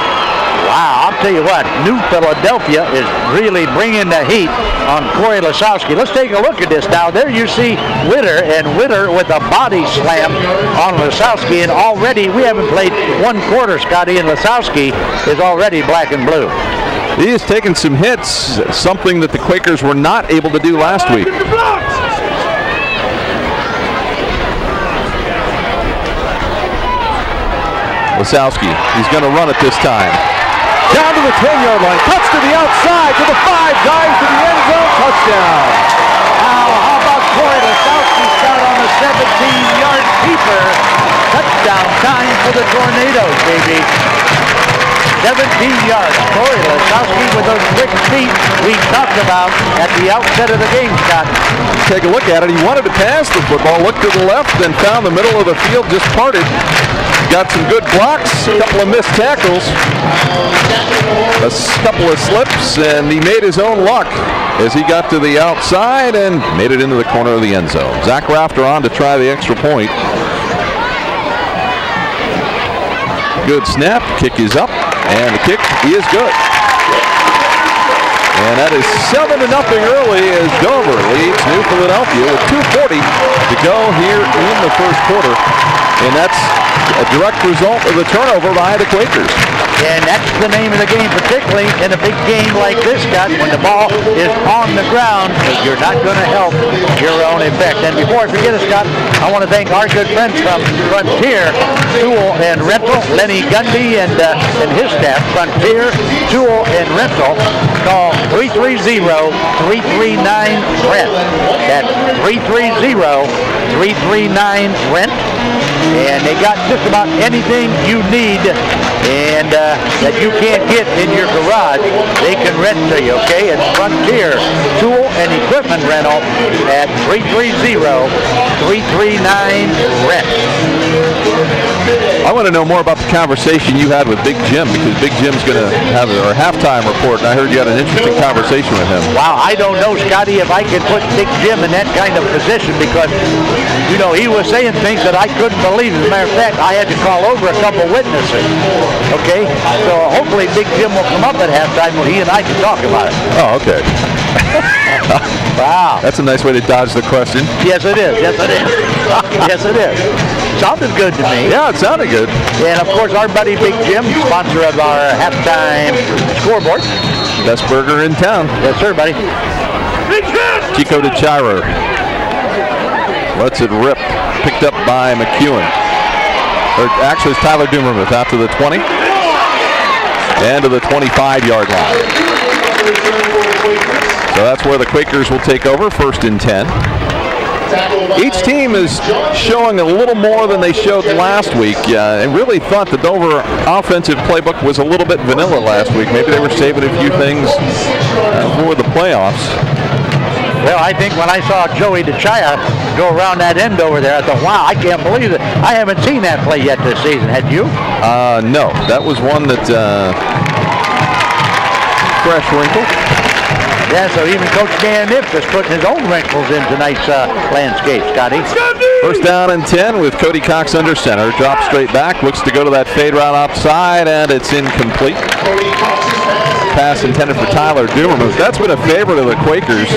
Wow, I'll tell you what, New Philadelphia is really bringing the heat on Corey Lasowski. Let's take a look at this now. There you see Witter, and Witter with a body slam on Lasowski, and already we haven't played one quarter, Scotty, and Lasowski is already black and blue. He has taken some hits, something that the Quakers were not able to do last week. Lasowski, he's going to run it this time. Down to the 10-yard line, cuts to the outside, to the 5, dives to the end zone, touchdown. Wow, how about Corey Lasowski shot on a 17-yard keeper. Touchdown time for the Tornadoes, baby. 17 yards. Corey Lasowski with those quick feet we talked about at the outset of the game, Scott. Take a look at it. He wanted to pass the football, looked to the left, then found the middle of the field just parted. Got some good blocks, a couple of missed tackles, a couple of slips, and he made his own luck as he got to the outside and made it into the corner of the end zone. Zach Rafter on to try the extra point. Good snap, kick is up, and the kick is good. And that is 7-0 early as Dover leads New Philadelphia with 2:40 to go here in the first quarter. And that's a direct result of the turnover by the Quakers. And that's the name of the game, particularly in a big game like this, Scott, when the ball is on the ground, you're not going to help your own effect. And before I forget it, Scott, I want to thank our good friends from Frontier Tool and Rental, Lenny Gundy and his staff, Frontier Tool and Rental. Call 330-339-RENT. That's 330-339-RENT. And they got just about anything you need and that you can't get in your garage, they can rent to you, okay? It's Frontier Tool and Equipment Rental at 330-339-RENT. I want to know more about the conversation you had with Big Jim, because Big Jim's going to have our halftime report, and I heard you had an interesting conversation with him. Wow, I don't know, Scotty, if I could put Big Jim in that kind of position, because, you know, he was saying things that I couldn't believe. As a matter of fact, I had to call over a couple witnesses, okay? So hopefully Big Jim will come up at halftime where he and I can talk about it. Oh, okay. Wow. That's a nice way to dodge the question. Yes, it is. Yes, it is. Yes, it is. Sounded good to me. Yeah, it sounded good. And, of course, our buddy Big Jim, sponsor of our halftime scoreboard. Best burger in town. Yes, sir, buddy. Chico DeChiro lets it rip. Picked up by McEwen. Or actually, it's Tyler Dumermuth out to the 20 and to the 25-yard line. So that's where the Quakers will take over, 1st and 10. Each team is showing a little more than they showed last week. I really thought the Dover offensive playbook was a little bit vanilla last week. Maybe they were saving a few things for the playoffs. Well, I think when I saw Joey DeChaya go around that end over there, I thought, wow, I can't believe it. I haven't seen that play yet this season. Had you? No. That was one that fresh wrinkle. Yeah, so even Coach Dan Nips is putting his own wrinkles in tonight's landscape, Scotty. 1st down and 10 with Cody Cox under center. Drops straight back, looks to go to that fade route outside, and it's incomplete. Pass intended for Tyler Dumermuth. That's been a favorite of the Quakers.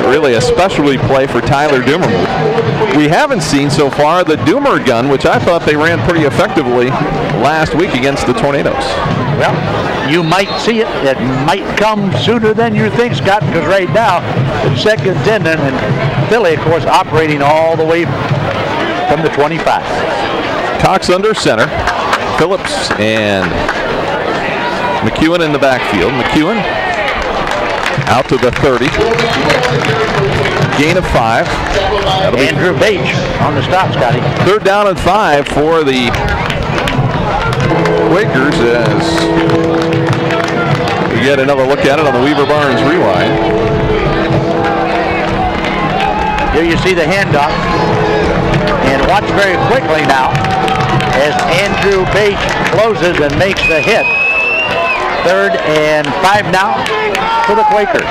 Really a specialty play for Tyler Dumermuth. We haven't seen so far the Doomer gun, which I thought they ran pretty effectively last week against the Tornadoes. Well, you might see it. It might come sooner than you think, Scott, because right now it's 2nd and 10, and Philly, of course, operating all the way from the 25. Cox under center. Phillips and McEwen in the backfield. McEwen out to the 30. Gain of 5. Andrew Bache on the stop, Scotty. 3rd down and 5 for the Quakers as we get another look at it on the Weaver Barnes rewind. Here you see the handoff. And watch very quickly now as Andrew Bache closes and makes the hit. 3rd and 5 now for the Quakers.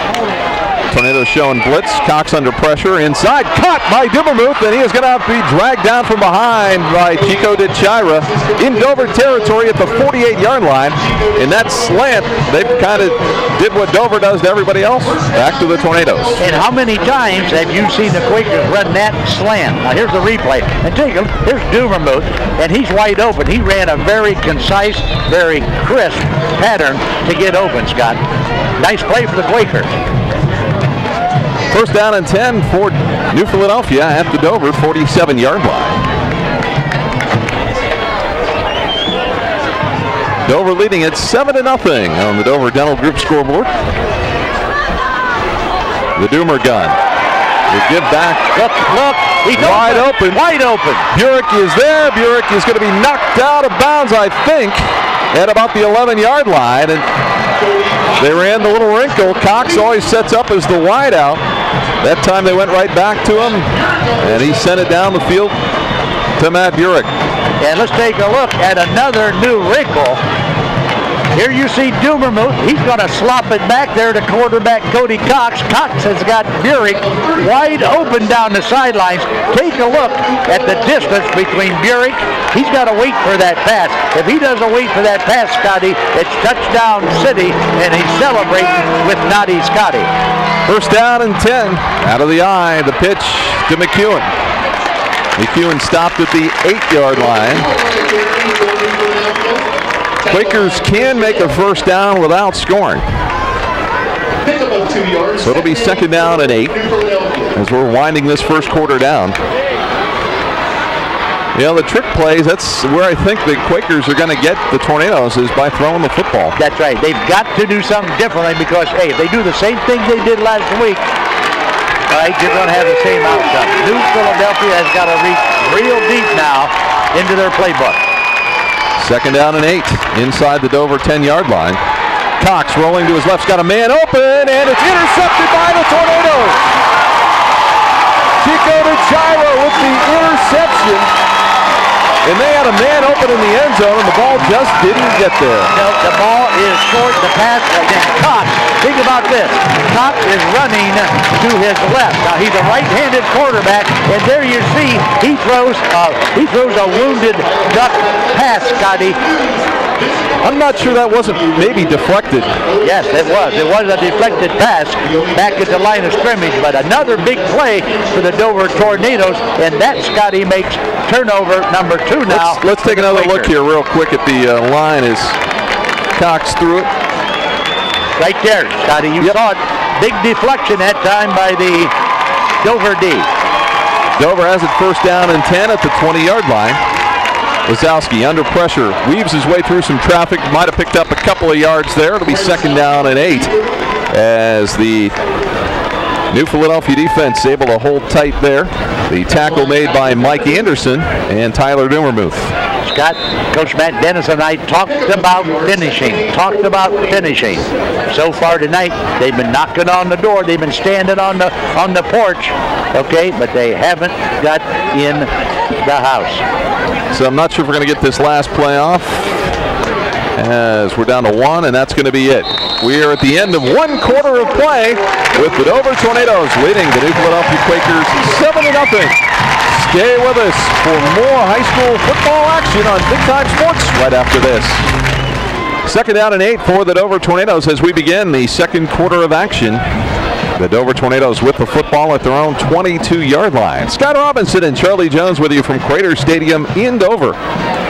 Tornadoes showing blitz. Cox under pressure. Inside. Caught by Dubermuth, and he is going to have to be dragged down from behind by Chico DeChira in Dover territory at the 48-yard line. In that slant, they kind of did what Dover does to everybody else. Back to the Tornadoes. And how many times have you seen the Quakers run that slant? Now here's the replay. And take a look. Here's Dubermuth, and he's wide open. He ran a very concise, very crisp pattern to get open, Scott. Nice play for the Quakers. First down and 10 for New Philadelphia at the Dover 47-yard line. Dover leading at 7-0 on the Dover Dental Group scoreboard. The Doomer gun. They give back. Look. He's wide open. Wide open. Burek is there. Burek is going to be knocked out of bounds, I think, at about the 11-yard line. And they ran the little wrinkle. Cox always sets up as the wideout. That time they went right back to him, and he sent it down the field to Matt Burek. And let's take a look at another new wrinkle. Here you see Dubermuth. He's going to slop it back there to quarterback Cody Cox. Cox has got Burek wide open down the sidelines. Take a look at the distance between Burek. He's got to wait for that pass. If he doesn't wait for that pass, Scotty, it's touchdown city, and he's celebrating with Naughty Scotty. First down and 10. Out of the eye, the pitch to McEwen. McEwen stopped at the 8-yard line. Quakers can make a first down without scoring. So it'll be second down and 8 as we're winding this first quarter down. You know, the trick plays, that's where I think the Quakers are going to get the Tornadoes, is by throwing the football. That's right. They've got to do something differently because, hey, if they do the same thing they did last week, all right, you're going to have the same outcome. New Philadelphia has got to reach real deep now into their playbook. Second down and 8 inside the Dover 10-yard line. Cox rolling to his left's got a man open, and it's intercepted by the Tornadoes. Chico DeChira with the interception, and they had a man open in the end zone, and the ball just didn't get there. No, the ball is short. The pass again. Cox, think about this. Cox is running to his left. Now he's a right-handed quarterback, and there you see he throws a wounded duck pass, Scotty. I'm not sure that wasn't maybe deflected. Yes, it was. It was a deflected pass back at the line of scrimmage, but another big play for the Dover Tornadoes, and that, Scotty, makes turnover number 2 now. Let's take another look here real quick at the line as Cox threw it. Right there, Scotty. You saw it. Big deflection that time by the Dover D. Dover has it first down and 10 at the 20-yard line. Wazowski under pressure, weaves his way through some traffic, might have picked up a couple of yards there. It'll be second down and 8 as the New Philadelphia defense able to hold tight there. The tackle made by Mike Anderson and Tyler Dubermuth. Scott, Coach Matt Dennis and I talked about finishing. So far tonight, they've been knocking on the door. They've been standing on the porch, okay, but they haven't got in the house. So I'm not sure if we're going to get this last play off as we're down to 1, and that's going to be it. We are at the end of 1 quarter of play with the Dover Tornadoes leading the New Philadelphia Quakers 7-0. Stay with us for more high school football action on Big Time Sports right after this. Second down and 8 for the Dover Tornadoes as we begin the second quarter of action. The Dover Tornadoes with the football at their own 22-yard line. Scott Robinson and Charlie Jones with you from Crater Stadium in Dover.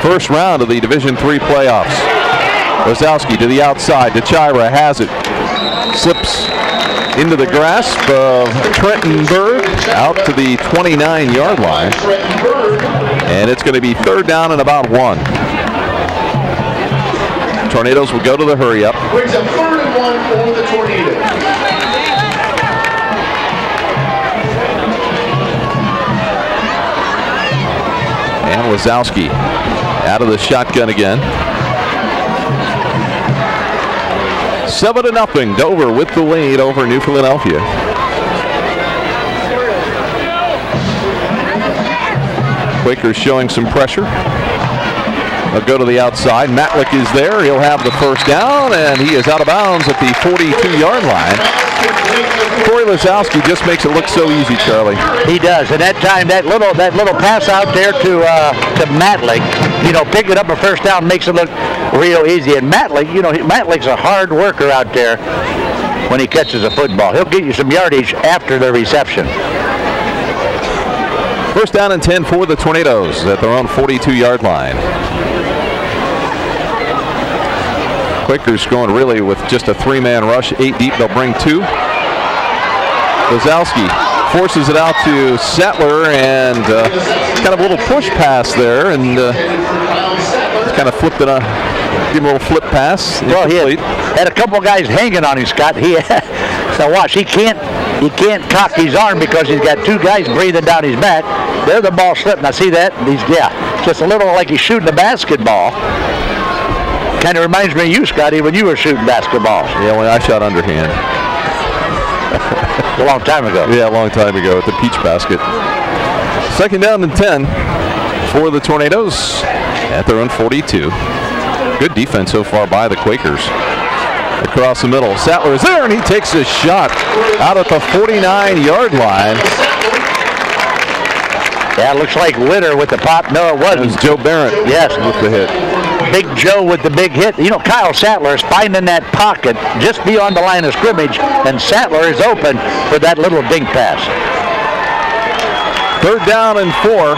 First round of the Division III playoffs. Wazowski to the outside. DeChira has it. Slips into the grasp of Trenton Bird out to the 29-yard line. And it's going to be third down and about 1. Tornadoes will go to the hurry up. Brings up 3rd and 1 for the Tornadoes. And Wazowski out of the shotgun again. 7-0, Dover with the lead over New Philadelphia. Quakers showing some pressure. They'll go to the outside. Matlick is there. He'll have the first down, and he is out of bounds at the 42-yard line. Corey Lazowski just makes it look so easy, Charlie. He does, and that time that little pass out there to Matlick, pick it up a first down makes it look real easy. And Matlick, Matlick's a hard worker out there when he catches a football. He'll get you some yardage after the reception. First down and 10 for the Tornadoes at their own 42-yard line. Quakers going really with just a 3-man rush, 8 deep. They'll bring 2. Lazowski forces it out to Sattler, and kind of a little push pass there, and kind of flipped it on. Give him a little flip pass. Well, he had a couple of guys hanging on him, Scott. So watch, he can't cock his arm because he's got 2 guys breathing down his back. There the ball slipped. Now see that? Just a little like he's shooting a basketball. Kind of reminds me of you, Scotty, when you were shooting basketballs. Yeah, when I shot underhand. A long time ago. Yeah, a long time ago at the Peach Basket. Second down and 10 for the Tornadoes at their own 42. Good defense so far by the Quakers. Across the middle, Sattler is there, and he takes a shot out at the 49-yard line. Yeah, it looks like Witter with the pop. No, it wasn't. It was Joe Barrett. Yes, with the hit. Big Joe with the big hit. Kyle Sattler is finding that pocket just beyond the line of scrimmage, and Sattler is open for that little dink pass. Third down and 4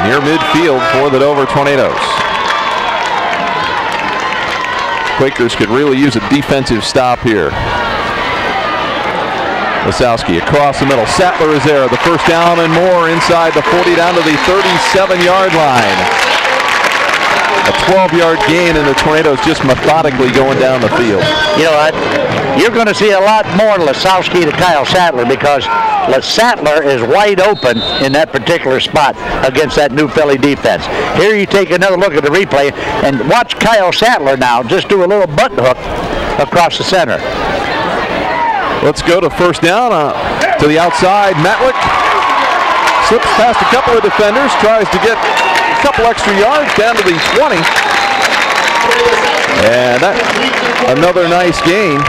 near midfield for the Dover Tornadoes. Quakers could really use a defensive stop here. Lazowski across the middle. Sattler is there. The first down and more inside the 40 down to the 37-yard line. A 12-yard gain, and the Tornadoes just methodically going down the field. You know what? You're going to see a lot more Lazowski to Kyle Sattler because Sattler is wide open in that particular spot against that new Philly defense. Here you take another look at the replay and watch Kyle Sattler now just do a little butt hook across the center. Let's go to first down to the outside. Matlick slips past a couple of defenders, tries to get a couple extra yards down to the 20. And that another nice gain.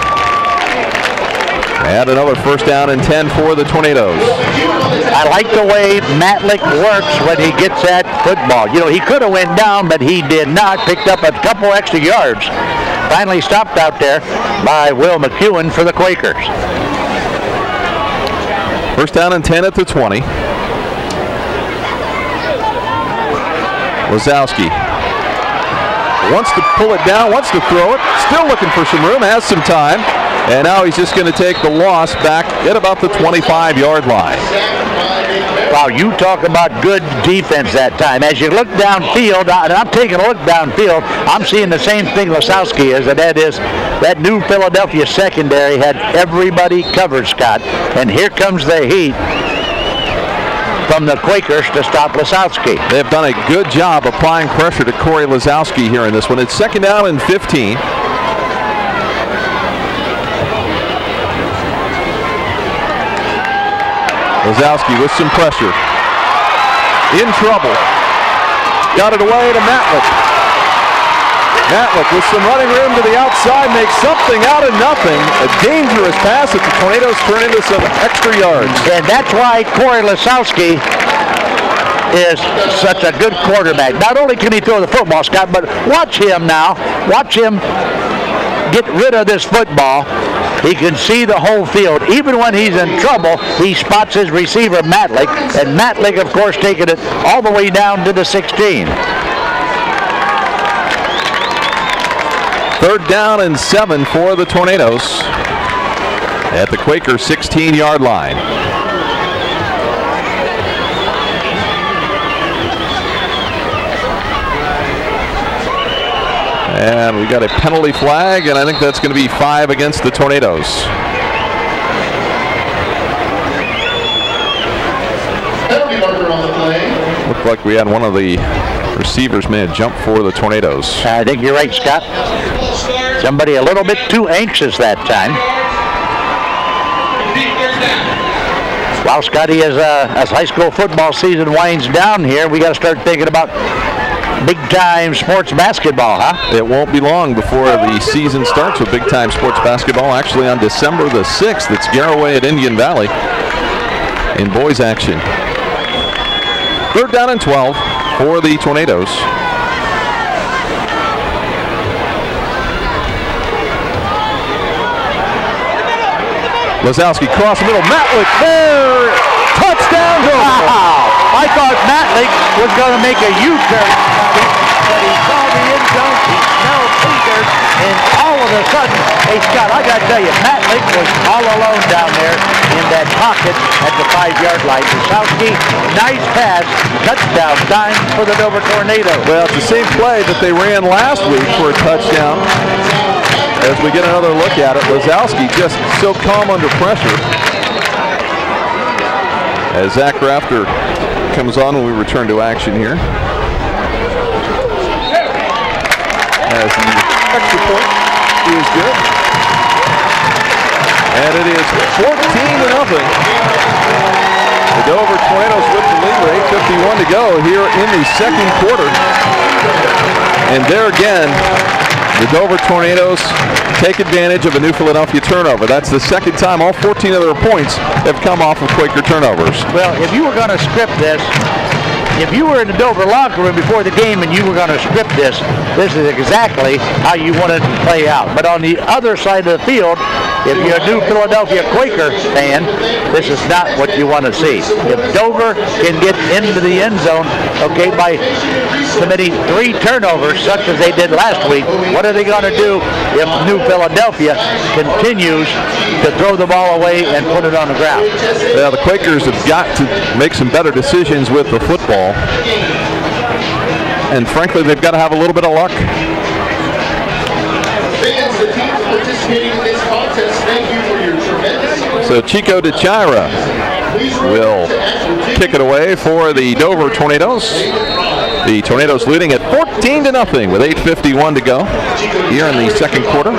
And another first down and 10 for the Tornadoes. I like the way Matlick works when he gets that football. He could have went down, but he did not. Picked up a couple extra yards. Finally stopped out there by Will McEwen for the Quakers. First down and 10 at the 20. Lazowski wants to pull it down, wants to throw it, still looking for some room, has some time, and now he's just going to take the loss back at about the 25-yard line. Wow, you talk about good defense that time. As you look downfield, and I'm taking a look downfield, I'm seeing the same thing Lazowski is, and that is that new Philadelphia secondary had everybody covered, Scott, and here comes the heat from the Quakers to stop Lazowski. They've done a good job applying pressure to Corey Lazowski here in this one. It's second down and 15. Lazowski with some pressure. In trouble. Got it away to Matlick. Matlick with some running room to the outside makes something out of nothing. A dangerous pass that the Tornadoes turn into some extra yards. And that's why Corey Lazowski is such a good quarterback. Not only can he throw the football, Scott, but watch him now. Watch him get rid of this football. He can see the whole field. Even when he's in trouble, he spots his receiver, Matlick. And Matlick, of course, taking it all the way down to the 16. Third down and 7 for the Tornadoes at the Quaker 16-yard line. And we got a penalty flag, and I think that's going to be 5 against the Tornadoes. Penalty marker on the play. Looked like we had one of the receivers may have jumped for the Tornadoes. I think you're right, Scott. Somebody a little bit too anxious that time. Well, Scotty, as high school football season winds down here, we got to start thinking about big-time sports basketball, huh? It won't be long before the season starts with big-time sports basketball. Actually, on December the 6th, it's Garraway at Indian Valley in boys action. 3rd down and 12 for the Tornadoes. Lazowski cross the middle. Matlick there. Touchdown. Wow. I thought Matlick was going to make a U-turn, but he saw the end zone. He smelled Peter, and all of a sudden, hey, Scott, I got to tell you, Matlick was all alone down there in that pocket at the 5-yard line. Lazowski, nice pass. Touchdown time for the Dover Tornadoes. Well, it's the same play that they ran last week for a touchdown. As we get another look at it, Lazowski just so calm under pressure. As Zach Rafter comes on when we return to action here. As the extra point is good. And it is 14-0. The Dover Tornadoes with the lead with 8:51 to go here in the second quarter. And there again, the Dover Tornadoes take advantage of a New Philadelphia turnover. That's the second time all 14 of their points have come off of Quaker turnovers. Well, if you were going to script this, if you were in the Dover locker room before the game and you were going to script this is exactly how you want it to play out. But on the other side of the field, if you're a New Philadelphia Quaker fan, this is not what you want to see. If Dover can get into the end zone, okay, by committing 3 turnovers such as they did last week, what are they going to do if New Philadelphia continues to throw the ball away and put it on the ground? Yeah, the Quakers have got to make some better decisions with the football. And frankly, they've got to have a little bit of luck. Fans, the teams participating in this contest, thank you for your tremendous support. So Chico DeChira will kick it away for the Dover Tornadoes. The Tornadoes leading at 14-0 with 8:51 to go here in the second quarter.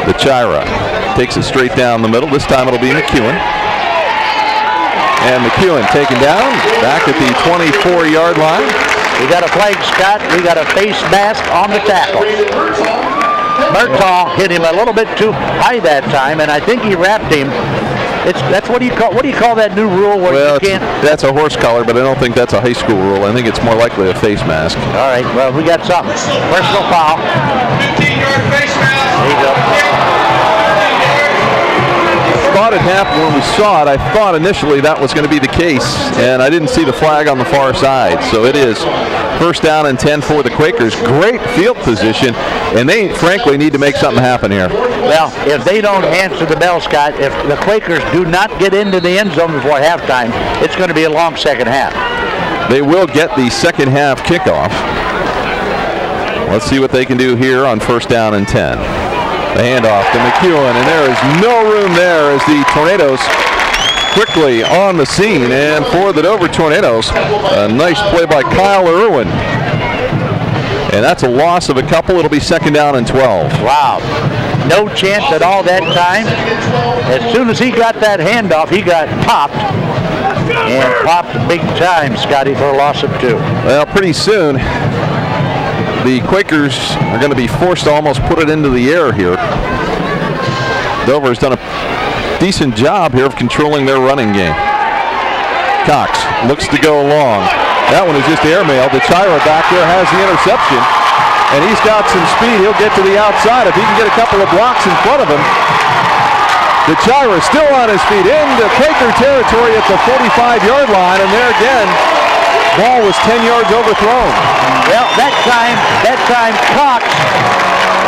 DeChira takes it straight down the middle. This time it'll be McEwen. And McEwen taken down back at the 24-yard line. We got a flag, Scott. We got a face mask on the tackle. Murtaugh hit him a little bit too high that time, and I think he wrapped him. That's what do you call that new rule where well, you can't? That's a horse collar, but I don't think that's a high school rule. I think it's more likely a face mask. All right. Well, we got something. Personal foul. 15-yard face mask. There you go. I thought it happened when we saw it. I thought initially that was going to be the case, and I didn't see the flag on the far side. So it is 1st down and 10 for the Quakers. Great field position, and they frankly need to make something happen here. Well, if they don't answer the bell, Scott, if the Quakers do not get into the end zone before halftime, it's going to be a long second half. They will get the second half kickoff. Let's see what they can do here on 1st down and 10. The handoff to McEwen, and there is no room there as the Tornadoes quickly on the scene. And for the Dover Tornadoes, a nice play by Kyle Irwin. And that's a loss of a couple. It'll be 2nd down and 12. Wow. No chance at all that time. As soon as he got that handoff, he got popped. And popped big time, Scotty, for a loss of 2. Well, pretty soon, the Quakers are going to be forced to almost put it into the air here. Dover has done a decent job here of controlling their running game. Cox looks to go long. That one is just airmail. DeChira back there has the interception, and he's got some speed. He'll get to the outside if he can get a couple of blocks in front of him. DeChira still on his feet into Quaker territory at the 45-yard line, and there again, ball was 10 yards overthrown. Well, that time Cox,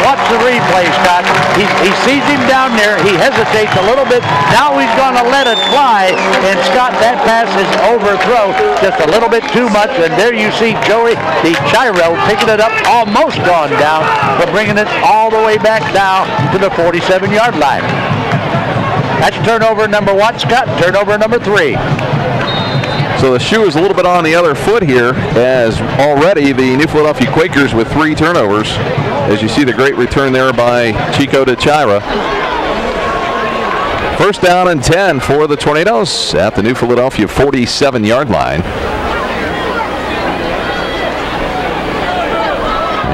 watch the replay, Scott. He sees him down there. He hesitates a little bit. Now he's going to let it fly. And, Scott, that pass is overthrown just a little bit too much. And there you see Joey DeChira picking it up, almost gone down, but bringing it all the way back down to the 47-yard line. That's turnover number 1, Scott. Turnover number 3. So the shoe is a little bit on the other foot here, as already the New Philadelphia Quakers with 3 turnovers. As you see the great return there by Chico DeChira. 1st down and 10 for the Tornadoes at the New Philadelphia 47-yard line.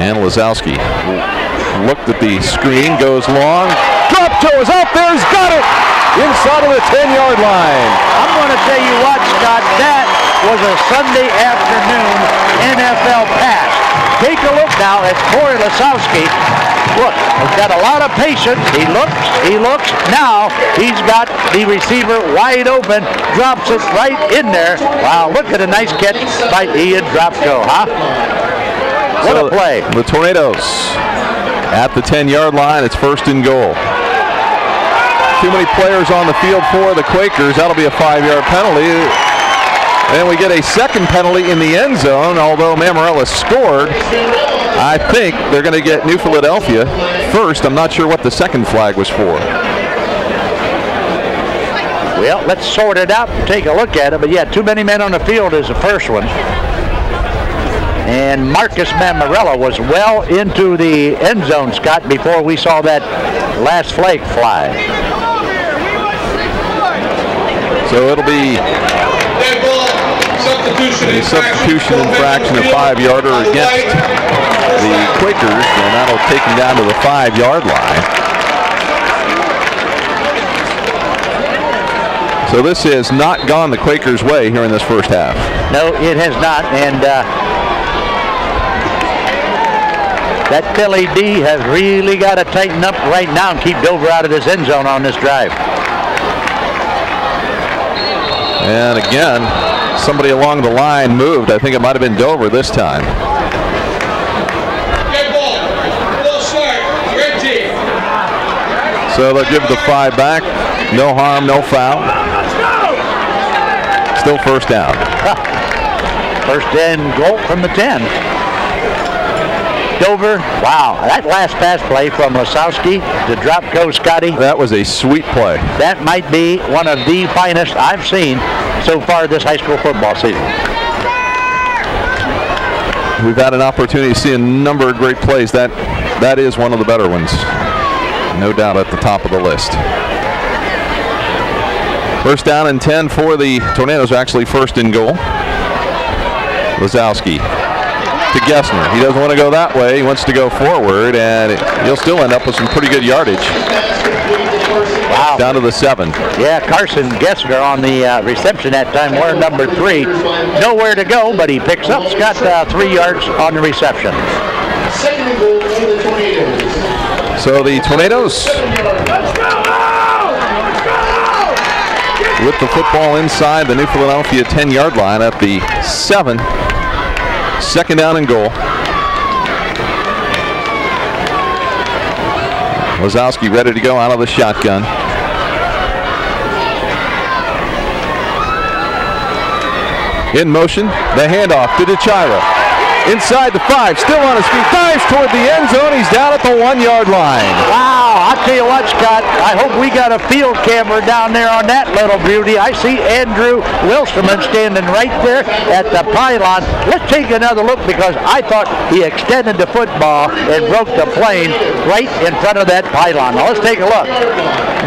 And Lazowski looked at the screen, goes long. Drop toe is out there, he's got it! Inside of the 10-yard line. I'm going to tell you what, Scott, that was a Sunday afternoon NFL pass. Take a look now at Corey Lazowski. Look, he's got a lot of patience. He looks. Now he's got the receiver wide open, drops it right in there. Wow, look at a nice catch by Ian Dropko, huh? What a play. The Tornadoes at the 10-yard line. It's 1st and goal. Too many players on the field for the Quakers. That'll be a 5-yard penalty. And we get a second penalty in the end zone, although Mammarella scored. I think they're going to get New Philadelphia first. I'm not sure what the second flag was for. Well, let's sort it out and take a look at it. But yeah, too many men on the field is the first one. And Marcus Mammarella was well into the end zone, Scott, before we saw that last flag fly. So it'll be a substitution infraction, a 5-yarder against the Quakers, and that'll take them down to the 5-yard line. So this has not gone the Quakers' way here in this first half. No, it has not, and that Philly D has really got to tighten up right now and keep Dover out of this end zone on this drive. And again, somebody along the line moved. I think it might have been Dover this time. Good ball. Full start. Red team. So they'll give the 5 back. No harm, no foul. Still first down. First and goal from the 10. Dover, wow, that last pass play from Lazowski to Dropko, Scotty. That was a sweet play. That might be one of the finest I've seen so far this high school football season. We've had an opportunity to see a number of great plays. That is one of the better ones. No doubt at the top of the list. First down and 10 for the Tornadoes, actually 1st and goal. Lazowski to Gessner. He doesn't want to go that way. He wants to go forward, and he'll still end up with some pretty good yardage. Wow. Down to the 7. Yeah, Carson Gessner on the reception that time, wearing number 3. Nowhere to go, but he picks up. Scott 3 yards on the reception. Second and goal for the Tornadoes. So the Tornadoes with the football inside the New Philadelphia 10-yard line at the 7. 2nd down and goal. Lazowski ready to go out of the shotgun. In motion, the handoff to DeChira. Inside the 5, still on his feet, dives toward the end zone. He's down at the 1-yard line. Wow, I'll tell you what, Scott, I hope we got a field camera down there on that little beauty. I see Andrew Wilsterman standing right there at the pylon. Let's take another look, because I thought he extended the football and broke the plane right in front of that pylon. Now let's take a look.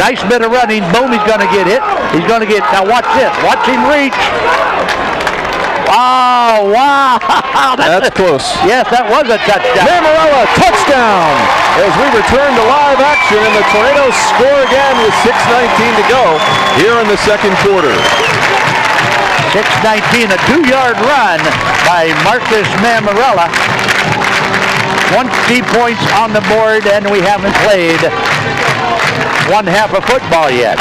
Nice bit of running. Boom, he's going to get hit. He's going to get, now watch this. Watch him reach. Oh, wow. That's close. Yes, that was a touchdown. Mammarella, touchdown! As we return to live action, and the Tornadoes score again with 6:19 to go here in the second quarter. 6:19, a 2-yard run by Marcus Mammarella. 20 points on the board, and we haven't played one half of football yet.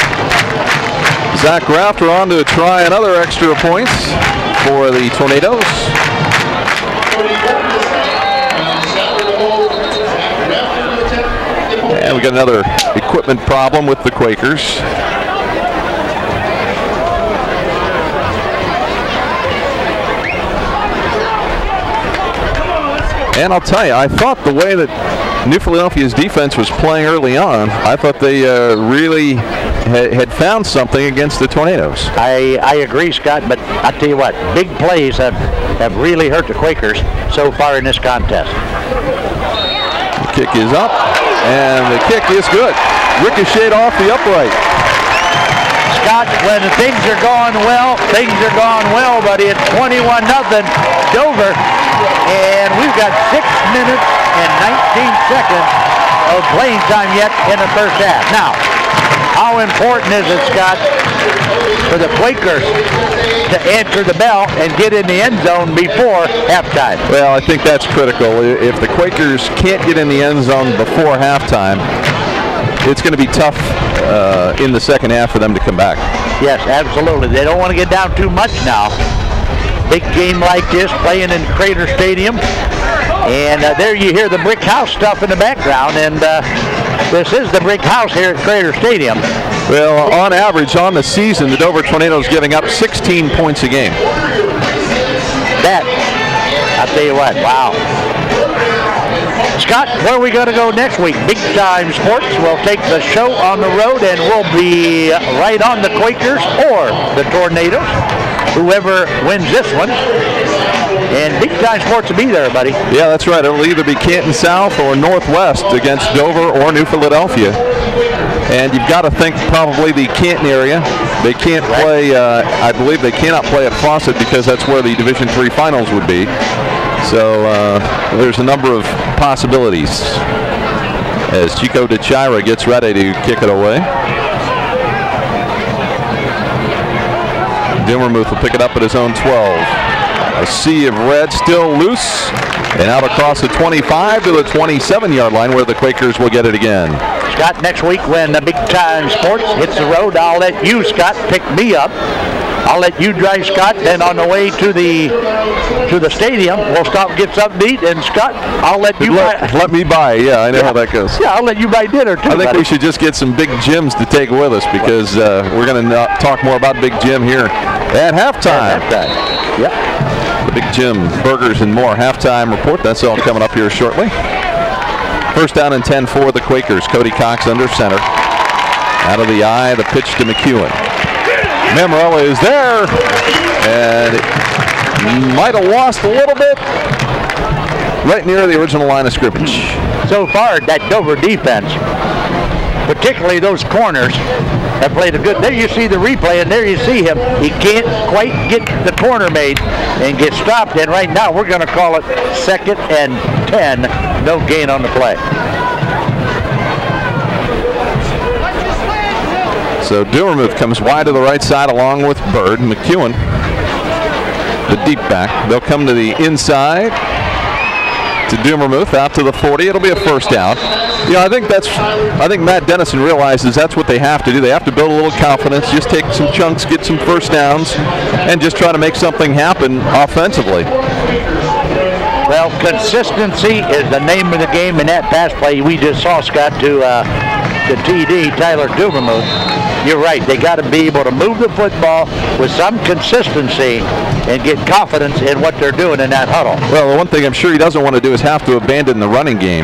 Zach Rafter on to try another extra points for the Tornadoes. And we got another equipment problem with the Quakers. And I'll tell you, I thought the way that New Philadelphia's defense was playing early on, I thought they really had found something against the Tornadoes. I agree, Scott, but I'll tell you what, big plays have really hurt the Quakers so far in this contest. The kick is up, and the kick is good. Ricocheted off the upright. Scott, when things are going well, buddy. It's 21-0 Dover, and we've got 6 minutes and 19 seconds of playing time yet in the first half. Now, how important is it, Scott, for the Quakers to answer the bell and get in the end zone before halftime? Well, I think that's critical. If the Quakers can't get in the end zone before halftime, it's going to be tough in the second half for them to come back. Yes, absolutely. They don't want to get down too much now. Big game like this, playing in Crater Stadium. And there you hear the brick house stuff in the background, and this is the brick house here at Crater Stadium. Well, on average, on the season, the Dover Tornadoes giving up 16 points a game. That, I'll tell you what, wow. Scott, where are we going to go next week? Big Time Sports will take the show on the road, and we'll be right on the Quakers or the Tornadoes, whoever wins this one. And Big Time Sports will be there, buddy. Yeah, that's right. It'll either be Canton South or Northwest against Dover or New Philadelphia. And you've got to think probably the Canton area. They can't play, I believe they cannot play at Fawcett because that's where the Division III finals would be. So there's a number of possibilities as Chico DeChira gets ready to kick it away. Dimmermuth will pick it up at his own 12. A sea of red still loose, and out across the 25 to the 27-yard line where the Quakers will get it again. Scott, next week when the Big Time Sports hits the road, I'll let you, Scott, pick me up. I'll let you drive, Scott, and on the way to the stadium, we'll stop and get something to eat. And Scott, I'll let you let me buy. Yeah, I know how that goes. Yeah, I'll let you buy dinner too. I think we should just get some Big Jims to take with us because we're going to talk more about Big Jim here at halftime. Yep. The Big Jim Burgers and More halftime report. That's all coming up here shortly. First down and 10 for the Quakers. Cody Cox under center. Out of the eye, the pitch to McEwen. Mammarella is there, and might have lost a little bit right near the original line of scrimmage. So far, that Dover defense, particularly those corners, have played a good. There you see the replay, and there you see him. He can't quite get the corner made and get stopped. And right now, we're going to call it 2nd and 10. No gain on the play. So Dimmermuth comes wide to the right side along with Bird. McEwen, the deep back. They'll come to the inside to Dimmermuth, out to the 40. It'll be a first down. You know, I think Matt Dennison realizes that's what they have to do. They have to build a little confidence, just take some chunks, get some first downs, and just try to make something happen offensively. Well, consistency is the name of the game in that pass play we just saw, Scott, to TD, Tyler Dimmermuth. You're right. They got to be able to move the football with some consistency and get confidence in what they're doing in that huddle. Well, the one thing I'm sure he doesn't want to do is have to abandon the running game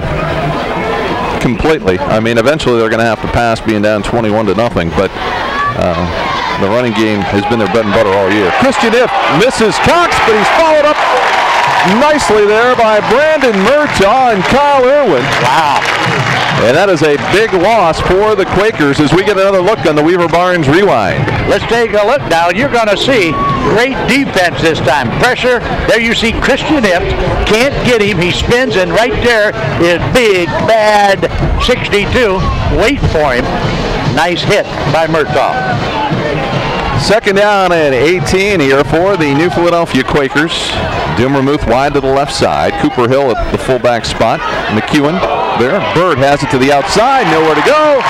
completely. I mean, eventually they're going to have to pass being down 21-0, but the running game has been their bread and butter all year. Christian If misses Cox, but he's followed up nicely there by Brandon Murtaugh and Kyle Irwin. Wow. And that is a big loss for the Quakers as we get another look on the Weaver Barnes Rewind. Let's take a look now. You're going to see great defense this time. Pressure. There you see Christian Ipt. Can't get him. He spins, and right there is big, bad 62. Wait for him. Nice hit by Murtaugh. Second down and 18 here for the New Philadelphia Quakers. Dimmermuth wide to the left side. Cooper Hill at the fullback spot. McEwen there. Bird has it to the outside. Nowhere to go.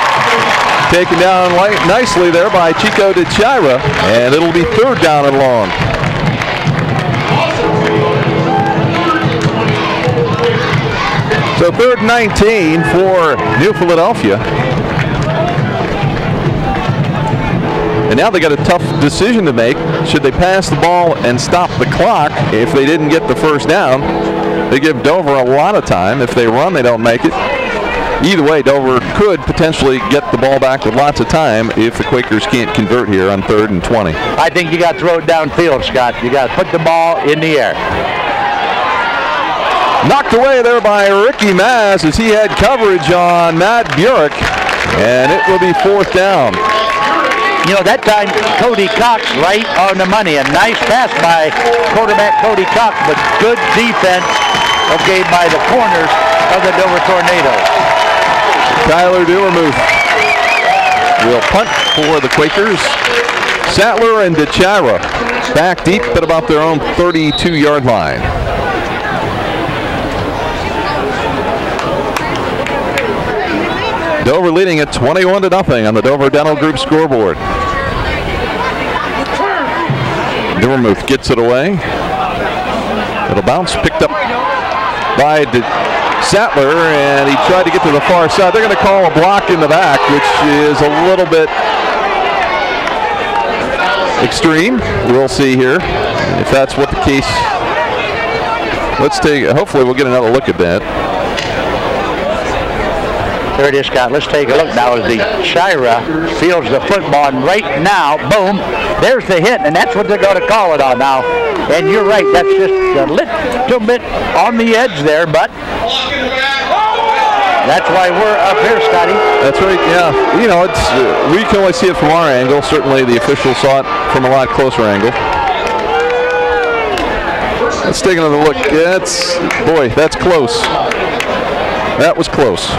Taken down nicely there by Chico DeChira. And it'll be third down and long. So third and 19 for New Philadelphia. And now they got a tough decision to make. Should they pass the ball and stop the clock if they didn't get the first down? They give Dover a lot of time. If they run, they don't make it. Either way, Dover could potentially get the ball back with lots of time if the Quakers can't convert here on 3rd and 20. I think you got to throw it downfield, Scott. You got to put the ball in the air. Knocked away there by Ricky Maz as he had coverage on Matt Burek. And it will be 4th down. You know, that time Cody Cox right on the money. A nice pass by quarterback Cody Cox, but good defense, okay, by the corners of the Dover Tornadoes. Tyler Dewermuth will punt for the Quakers. Sattler and DeChira back deep at about their own 32-yard line. Dover leading at 21-0 on the Dover Dental Group scoreboard. Dewermuth gets it away. It'll bounce, picked up by Sattler, and he tried to get to the far side. They're going to call a block in the back, which is a little bit extreme. We'll see here if that's what the case. Hopefully we'll get another look at that. There it is, Scott. Let's take a look now as the Shira fields the football, and right now, boom, there's the hit, and that's what they're going to call it on now. And you're right, that's just a little bit on the edge there, but that's why we're up here, Scotty. That's right, yeah. You know, it's we can only see it from our angle. Certainly the officials saw it from a lot closer angle. Let's take another look. That's close. That was close.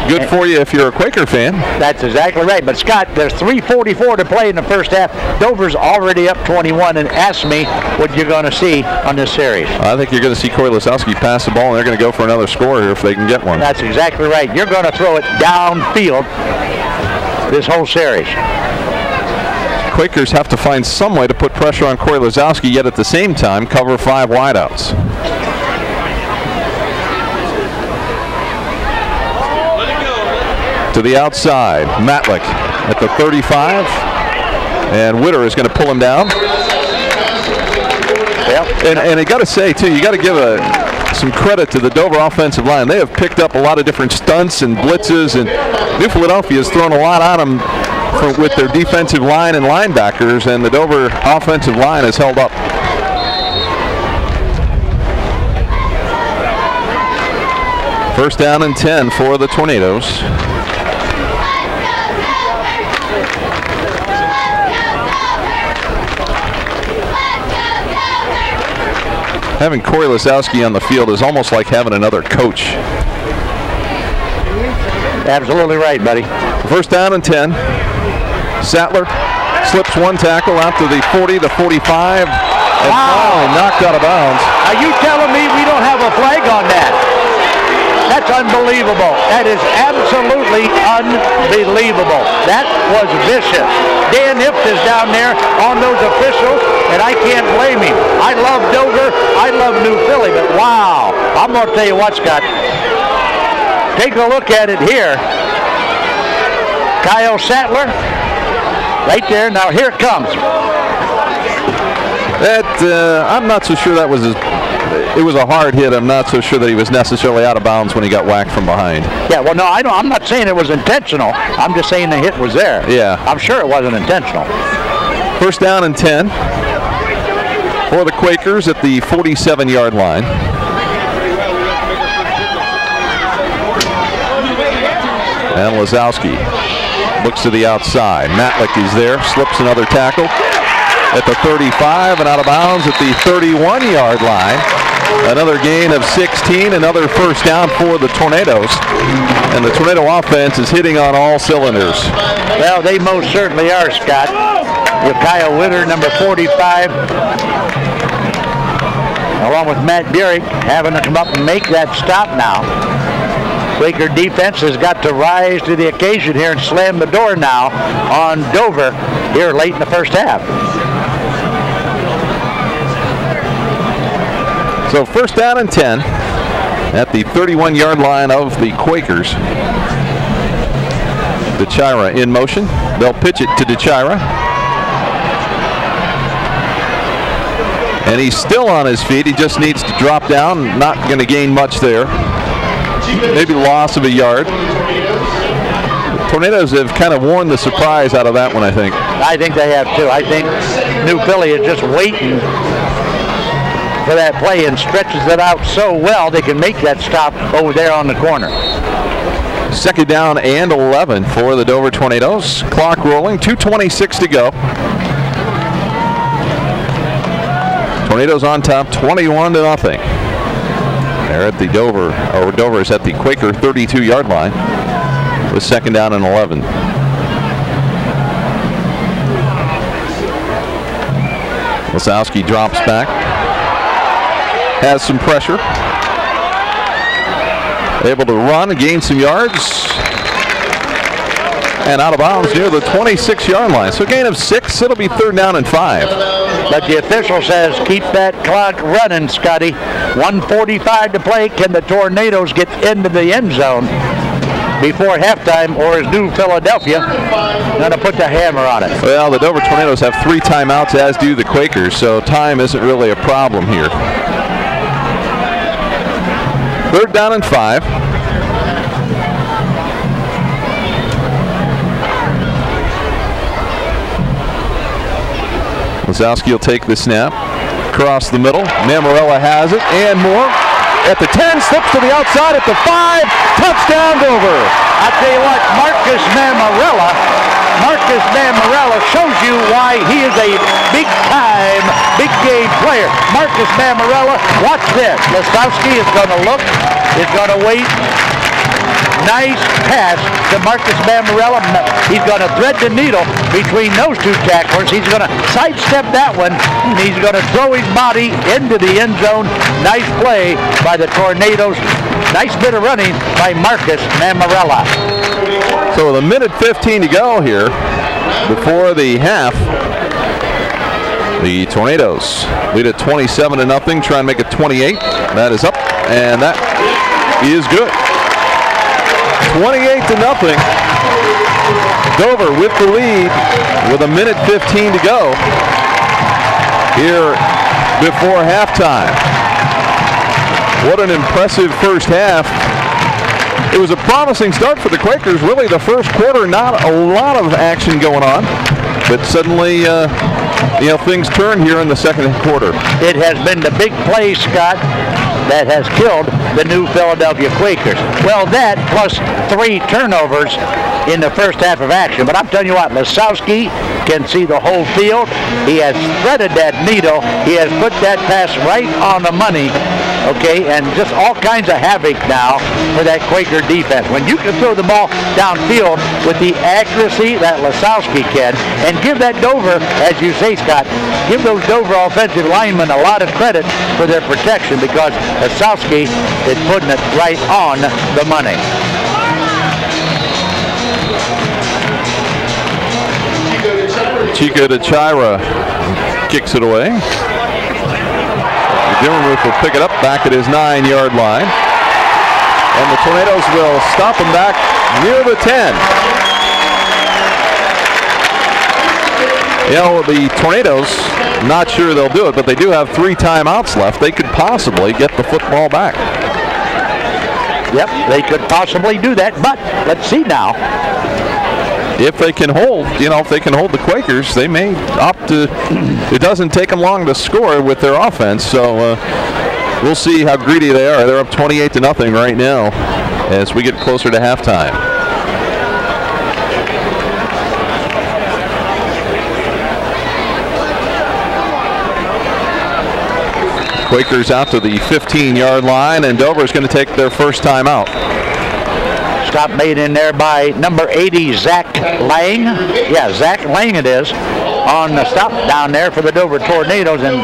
Good for you if you're a Quaker fan. That's exactly right. But, Scott, there's 3:44 to play in the first half. Dover's already up 21, and ask me what you're going to see on this series. I think you're going to see Corey Lisowski pass the ball, and they're going to go for another score here if they can get one. That's exactly right. You're going to throw it downfield this whole series. Quakers have to find some way to put pressure on Corey Lisowski, yet at the same time cover 5 wideouts. To the outside, Matlick at the 35, and Witter is going to pull him down. And I got to say, too, you got to give some credit to the Dover offensive line. They have picked up a lot of different stunts and blitzes, and New Philadelphia has thrown a lot on them with their defensive line and linebackers, and the Dover offensive line has held up. First down and 10 for the Tornadoes. Having Corey Lisowski on the field is almost like having another coach. Absolutely right, buddy. First down and 10. Sattler slips one tackle out to the 40, the 45, and finally knocked out of bounds. Are you telling me we don't have a flag on that? That's unbelievable. That is absolutely unbelievable. That was vicious. Dan Ift is down there on those officials, and I can't blame him. I love Dover. I love New Philly, but wow. I'm going to tell you what, Scott. Take a look at it here. Kyle Sattler, right there. Now here it comes. I'm not so sure that was it was a hard hit. I'm not so sure that he was necessarily out of bounds when he got whacked from behind. Yeah, well, no, I'm not saying it was intentional. I'm just saying the hit was there. Yeah. I'm sure it wasn't intentional. First down and 10 for the Quakers at the 47-yard line. And Lisowski looks to the outside. Matlick is there, slips another tackle at the 35 and out of bounds at the 31-yard line. Another gain of 16, another first down for the Tornadoes. And the Tornado offense is hitting on all cylinders. Well, they most certainly are, Scott. With Kyle Witter, number 45, along with Matt Burek, having to come up and make that stop now. Quaker defense has got to rise to the occasion here and slam the door now on Dover here late in the first half. So first down and 10 at the 31-yard line of the Quakers. DeChira in motion. They'll pitch it to DeChira. And he's still on his feet. He just needs to drop down. Not going to gain much there. Maybe loss of a yard. The Tornadoes have kind of worn the surprise out of that one, I think. I think they have too. I think New Philly is just waiting for that play and stretches it out so well they can make that stop over there on the corner. Second down and 11 for the Dover Tornadoes. Clock rolling, 2:26 to go. Tornadoes on top, 21-0. They're at the Dover's at the Quaker 32-yard line with second down and 11. Lisowski drops back, has some pressure, able to run and gain some yards, and out of bounds near the 26-yard line. So a gain of 6, it'll be third down and 5. But the official says keep that clock running, Scotty. 1:45 to play. Can the Tornadoes get into the end zone before halftime, or is New Philadelphia going to put the hammer on it? Well, the Dover Tornadoes have 3 timeouts, as do the Quakers, so time isn't really a problem here. Third down and 5. Lisowski will take the snap. Across the middle. Mammarella has it, and more. At the 10, slips to the outside at the 5. Touchdown, Dover. I tell you what, Marcus Mammarella shows you why he is a big-time, big-game player. Marcus Mammarella, watch this. Lisowski is going to look, is going to wait. Nice pass to Marcus Mammarella. He's going to thread the needle between those two tacklers. He's going to sidestep that one, and he's going to throw his body into the end zone. Nice play by the Tornadoes. Nice bit of running by Marcus Mammarella. So with a minute 15 to go here before the half, the Tornadoes lead at 27-0, try and make it 28. That is up, and that is good. 28-0. Dover with the lead with a minute 15 to go here before halftime. What an impressive first half. It was a promising start for the Quakers. Really, the first quarter, not a lot of action going on, but suddenly, things turn here in the second quarter. It has been the big play, Scott, that has killed the New Philadelphia Quakers. Well, that plus 3 turnovers in the first half of action. But I'm telling you what, Lisowski can see the whole field. He has threaded that needle. He has put that pass right on the money. Okay, and just all kinds of havoc now for that Quaker defense. When you can throw the ball downfield with the accuracy that Lisowski can, and give that Dover, as you say, Scott, give those Dover offensive linemen a lot of credit for their protection, because Lisowski is putting it right on the money. Chico DeChira kicks it away. Dillenruth will pick it up back at his 9-yard line. And the Tornadoes will stop him back near the 10. The Tornadoes, not sure they'll do it, but they do have 3 timeouts left. They could possibly get the football back. Yep, they could possibly do that, but let's see now. If they can hold, if they can hold the Quakers, they may opt to. It doesn't take them long to score with their offense, so we'll see how greedy they are. They're up 28-0 right now as we get closer to halftime. Quakers out to the 15-yard line, and Dover is going to take their first time out. Stop made in there by number 80, Zach Lang. Yeah, Zach Lang it is on the stop down there for the Dover Tornadoes. And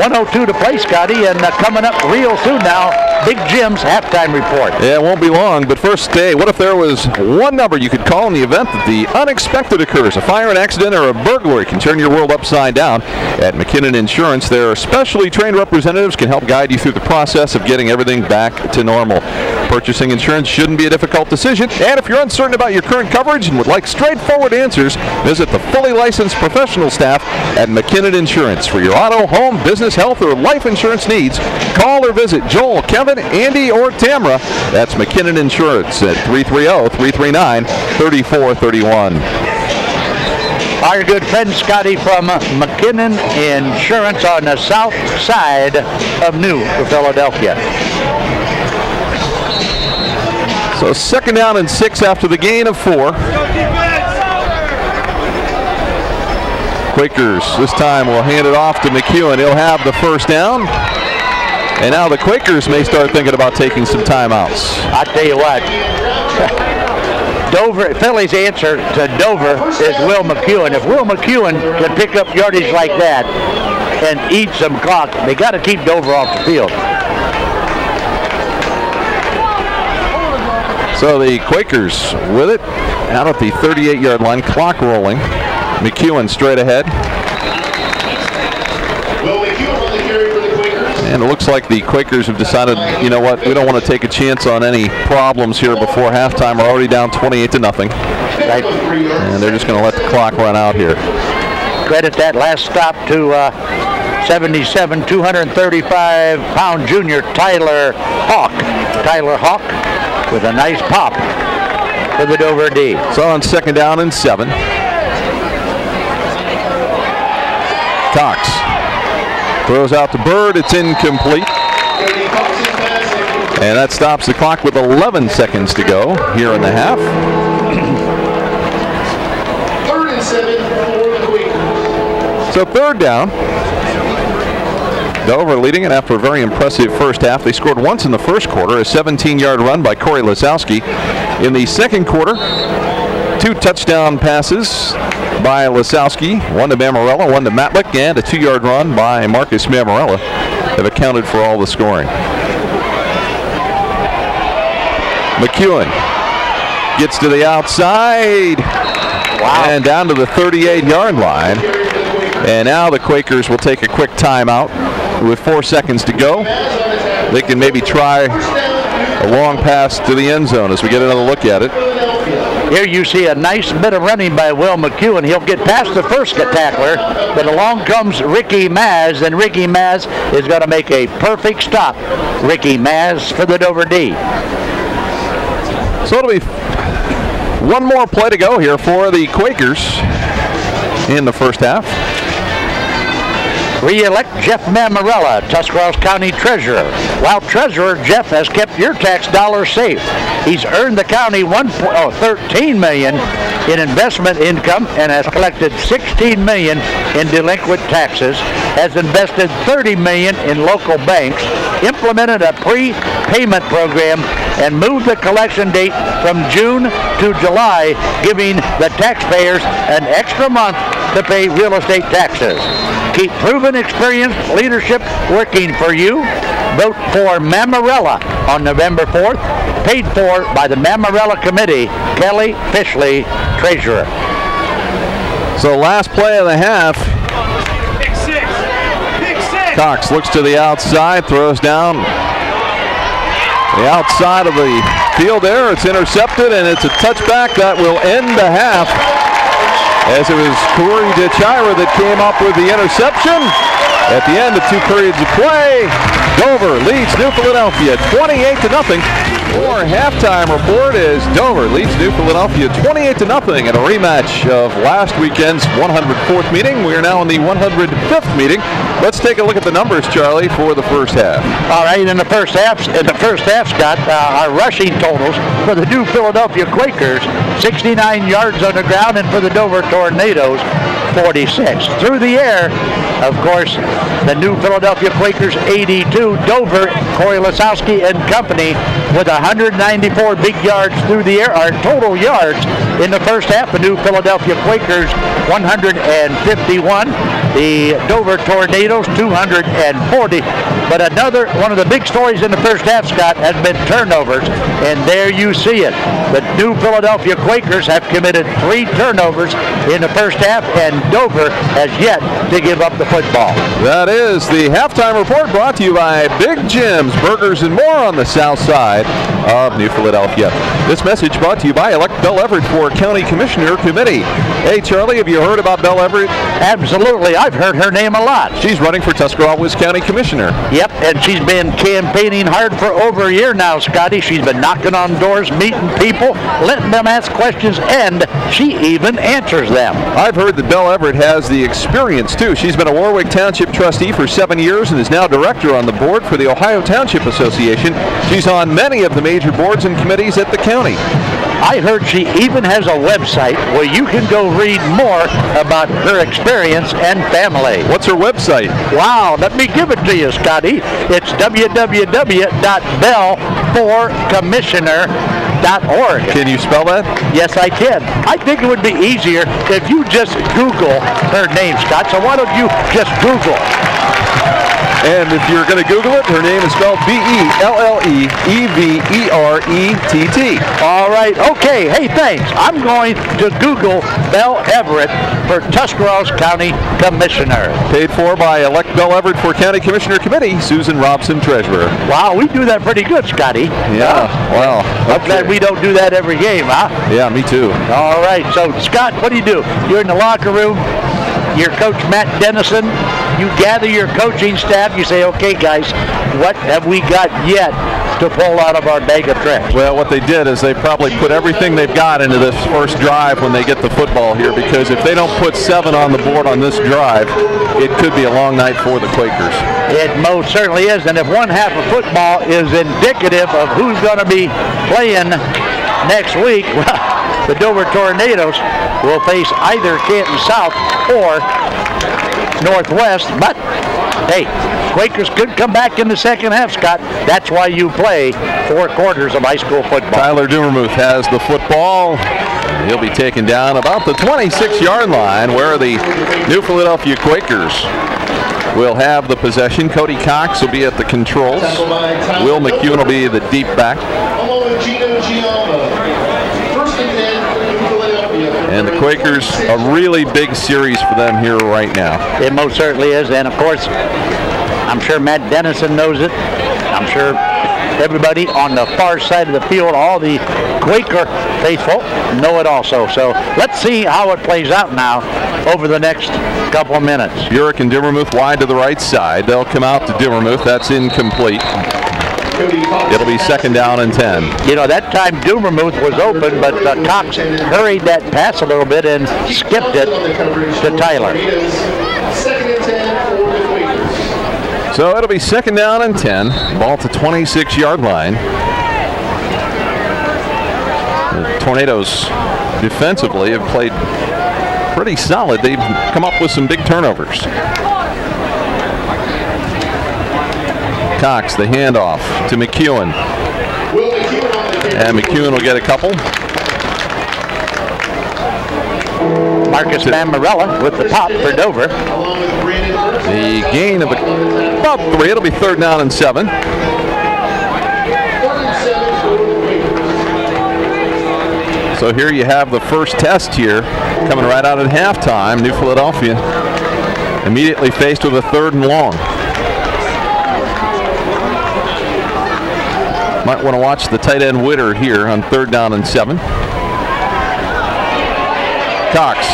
1:02 to play, Scotty, and coming up real soon now, Big Jim's halftime report. Yeah, it won't be long, but first, what if there was one number you could call in the event that the unexpected occurs? A fire, an accident, or a burglary can turn your world upside down. At McKinnon Insurance, their specially trained representatives can help guide you through the process of getting everything back to normal. Purchasing insurance shouldn't be a difficult decision, and if you're uncertain about your current coverage and would like straightforward answers, visit the fully licensed professional staff at McKinnon Insurance. For your auto, home, business, health, or life insurance needs, call or visit Joel, Kevin, Andy, or Tamara. That's McKinnon Insurance at 330-339-3431. our good friend Scotty from McKinnon Insurance on the south side of New Philadelphia. So 2nd down and 6 after the gain of 4. Quakers this time will hand it off to McEwen. He'll have the 1st down. And now the Quakers may start thinking about taking some timeouts. I tell you what, Dover, Philly's answer to Dover is Will McEwen. If Will McEwen can pick up yardage like that and eat some clock, they got to keep Dover off the field. So the Quakers with it out at the 38-yard line, clock rolling. McEwen straight ahead. Will McEwen on the carry for the Quakers. And it looks like the Quakers have decided, you know what, we don't want to take a chance on any problems here before halftime. We're already down 28-0. Right. And they're just going to let the clock run out here. Credit that last stop to 77, 235-pound junior Tyler Hawk. Tyler Hawk with a nice pop for the Dover D. So on 2nd down and 7. Cox throws out the Bird. It's incomplete. And that stops the clock with 11 seconds to go here in the half. 3rd and 7 for the Quakers. So 3rd down. Dover leading it after a very impressive first half. They scored once in the first quarter, a 17-yard run by Corey Lisowski. In the second quarter, 2 touchdown passes by Lisowski, one to Mamarella, one to Matlick, and a 2-yard run by Marcus Mamarella have accounted for all the scoring. McEwen gets to the outside. Wow. And down to the 38-yard line. And now the Quakers will take a quick timeout with 4 seconds to go. They can maybe try a long pass to the end zone as we get another look at it. Here you see a nice bit of running by Will McEwen. He'll get past the first tackler, but along comes Ricky Maz, and Ricky Maz is going to make a perfect stop. Ricky Maz for the Dover D. So it'll be one more play to go here for the Quakers in the first half. Re-elect Jeff Mamarella, Tuscarawas County Treasurer. While Treasurer, Jeff has kept your tax dollars safe. He's earned the county $13 million in investment income and has collected $16 million in delinquent taxes, has invested $30 million in local banks, implemented a prepayment program, and moved the collection date from June to July, giving the taxpayers an extra month to pay real estate taxes. Keep proven experience, leadership working for you. Vote for Mamarella on November 4th. Paid for by the Mamarella Committee. Kelly Fishley, Treasurer. So last play of the half. Pick six. Cox looks to the outside, throws down the outside of the field there. It's intercepted, and it's a touchback that will end the half. As it was Corey DeChira that came up with the interception. At the end of 2 periods of play, Dover leads New Philadelphia 28-0. Our halftime report is Dover leads New Philadelphia 28-0 in a rematch of last weekend's 104th meeting. We are now in the 105th meeting. Let's take a look at the numbers, Charlie, for the first half. All right, in the first half, Scott, our rushing totals for the New Philadelphia Quakers, 69 yards on the ground, and for the Dover Tornadoes, 46. Through the air, of course, the New Philadelphia Quakers 82, Dover, Corey Lisowski and company with 194 big yards through the air. Our total yards in the first half, the New Philadelphia Quakers 151, the Dover Tornadoes 240. But another one of the big stories in the first half, Scott, has been turnovers, and there you see it. The New Philadelphia Quakers have committed 3 turnovers in the first half, and Dover has yet to give up the football. That is the halftime report brought to you by Big Jim's Burgers and More on the south side of New Philadelphia. This message brought to you by Elect Belle Everett for County Commissioner Committee. Hey, Charlie, have you heard about Belle Everett? Absolutely. I've heard her name a lot. She's running for Tuscarawas County Commissioner. Yep, and she's been campaigning hard for over a year now, Scotty. She's been knocking on doors, meeting people, letting them ask questions, and she even answers them. I've heard that Belle Everett has the experience, too. She's been a Warwick Township trustee for 7 years and is now director on the board for the Ohio Township Association. She's on many of the major boards and committees at the county. I heard she even has a website where you can go read more about her experience and family. What's her website? Wow, let me give it to you, Scotty. It's www.belleforcommissioner.org. Can you spell that? Yes, I can. I think it would be easier if you just Google her name, Scott. So why don't you just Google? And if you're going to Google it, her name is spelled Belleverett. All right. Okay. Hey, thanks. I'm going to Google Belle Everett for Tuscarawas County Commissioner. Paid for by Elect Belle Everett for County Commissioner Committee, Susan Robson, Treasurer. Wow, we do that pretty good, Scotty. Yeah. Well, I'm glad we don't do that every game, huh? Yeah, me too. All right. So, Scott, what do? You're in the locker room. Your coach, Matt Dennison. You gather your coaching staff. You say, okay, guys, what have we got yet to pull out of our bag of tricks? Well, what they did is they probably put everything they've got into this first drive when they get the football here, because if they don't put 7 on the board on this drive, it could be a long night for the Quakers. It most certainly is, and if one half of football is indicative of who's going to be playing next week, well, the Dover Tornadoes will face either Canton South or Northwest, but hey, Quakers could come back in the second half, Scott. That's why you play 4 quarters of high school football. Tyler Dumermuth has the football. He'll be taken down about the 26-yard line, where the New Philadelphia Quakers will have the possession. Cody Cox will be at the controls. Will McEwen will be the deep back. And the Quakers, a really big series for them here right now. It most certainly is, and of course, I'm sure Matt Dennison knows it. I'm sure everybody on the far side of the field, all the Quaker faithful, know it also. So let's see how it plays out now over the next couple of minutes. Burek and Dumermuth wide to the right side. They'll come out to Dumermuth. That's incomplete. It'll be 2nd down and 10. You know, that time Dumermuth was open, but Cox hurried that pass a little bit and skipped it to Tyler. So it'll be 2nd down and 10. Ball at the 26-yard line. The Tornadoes defensively have played pretty solid. They've come up with some big turnovers. Cox, the handoff to McEwen. And McEwen will get a couple. Marcus Mammarella with the pop for Dover. The gain of about 3. It'll be 3rd down and 7. So here you have the first test here coming right out at halftime. New Philadelphia immediately faced with a 3rd and long. Might want to watch the tight end Witter here on 3rd down and 7. Cox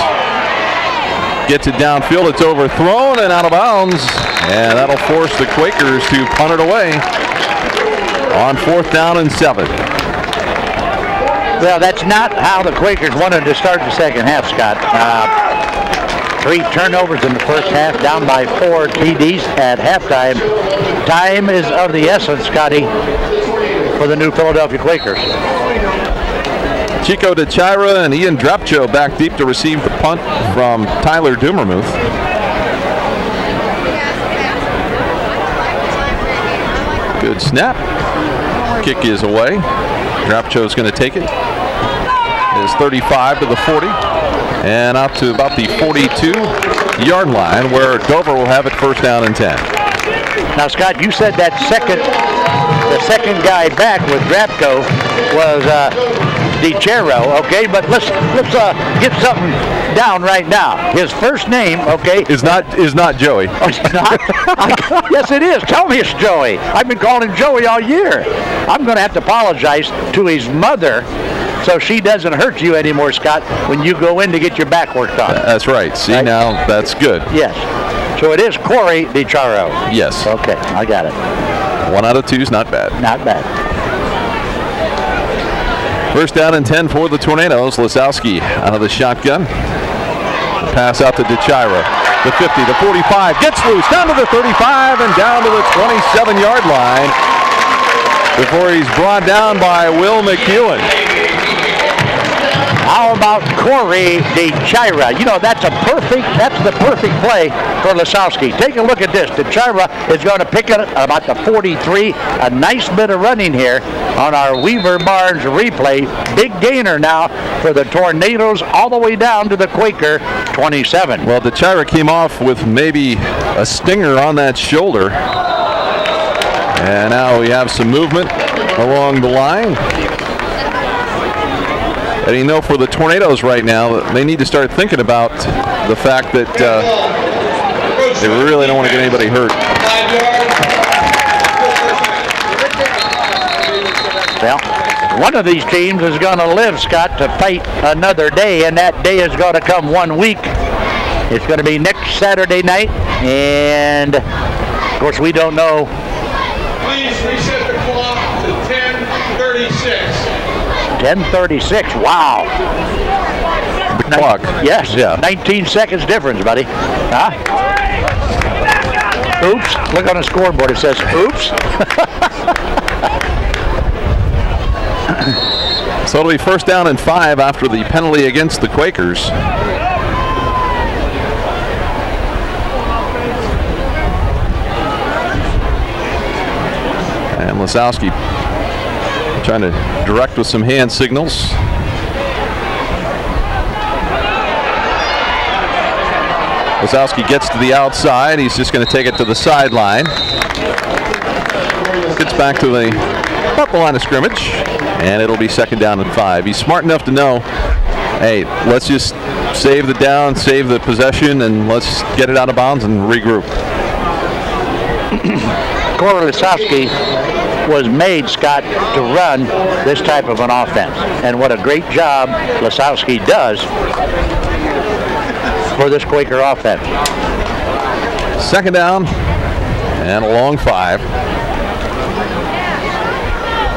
gets it downfield. It's overthrown and out of bounds. And that'll force the Quakers to punt it away on 4th down and 7. Well, that's not how the Quakers wanted to start the second half, Scott. 3 turnovers in the first half, down by 4 TDs at halftime. Time is of the essence, Scotty, for the New Philadelphia Quakers. Chico DeChira and Ian Drapcho back deep to receive the punt from Tyler Dumermuth. Good snap. Kick is away. Drapcho's going to take it. It's 35 to the 40 and out to about the 42-yard line, where Dover will have it 1st down and 10. Now, Scott, you said that the second guy back with Drapko was DiCero, okay? But let's get something down right now. His first name, okay, Is not Joey. Oh, it's not? Yes, it is. Tell me it's Joey. I've been calling him Joey all year. I'm going to have to apologize to his mother so she doesn't hurt you anymore, Scott, when you go in to get your back worked on. That's right. See, Right? now that's good. Yes. So it is Corey DiCaro. Yes. Okay, I got it. 1 out of 2 is not bad. Not bad. First down and 10 for the Tornadoes. Lisowski out of the shotgun. Pass out to DiCiro. The 50, the 45, gets loose, down to the 35 and down to the 27-yard line before he's brought down by Will McEwen. How about Corey DiCiro? You know, that's the perfect play for Lisowski. Take a look at this. DiCiro is going to pick it about the 43. A nice bit of running here on our Weaver Barnes replay. Big gainer now for the Tornadoes all the way down to the Quaker 27. Well, DiCiro came off with maybe a stinger on that shoulder. And now we have some movement along the line. And you know, for the Tornadoes right now, they need to start thinking about the fact that they really don't want to get anybody hurt. Well, one of these teams is going to live, Scott, to fight another day, and that day is going to come 1 week. It's going to be next Saturday night, and of course we don't know. Please reset the clock to 10:36. 10:36. Wow. The clock. Yes. Yeah. 19 seconds difference, buddy. Huh? Oops. Look on the scoreboard. It says oops. So it'll be first down and 5 after the penalty against the Quakers. And Lisowski trying to direct with some hand signals. Lisowski gets to the outside. He's just going to take it to the sideline. Gets back to the line of scrimmage, and it'll be second down and 5. He's smart enough to know, hey, let's just save the down, save the possession, and let's get it out of bounds and regroup. Corey Lisowski was made, Scott, to run this type of an offense. And what a great job Lisowski does for this Quaker offense. Second down and a long 5.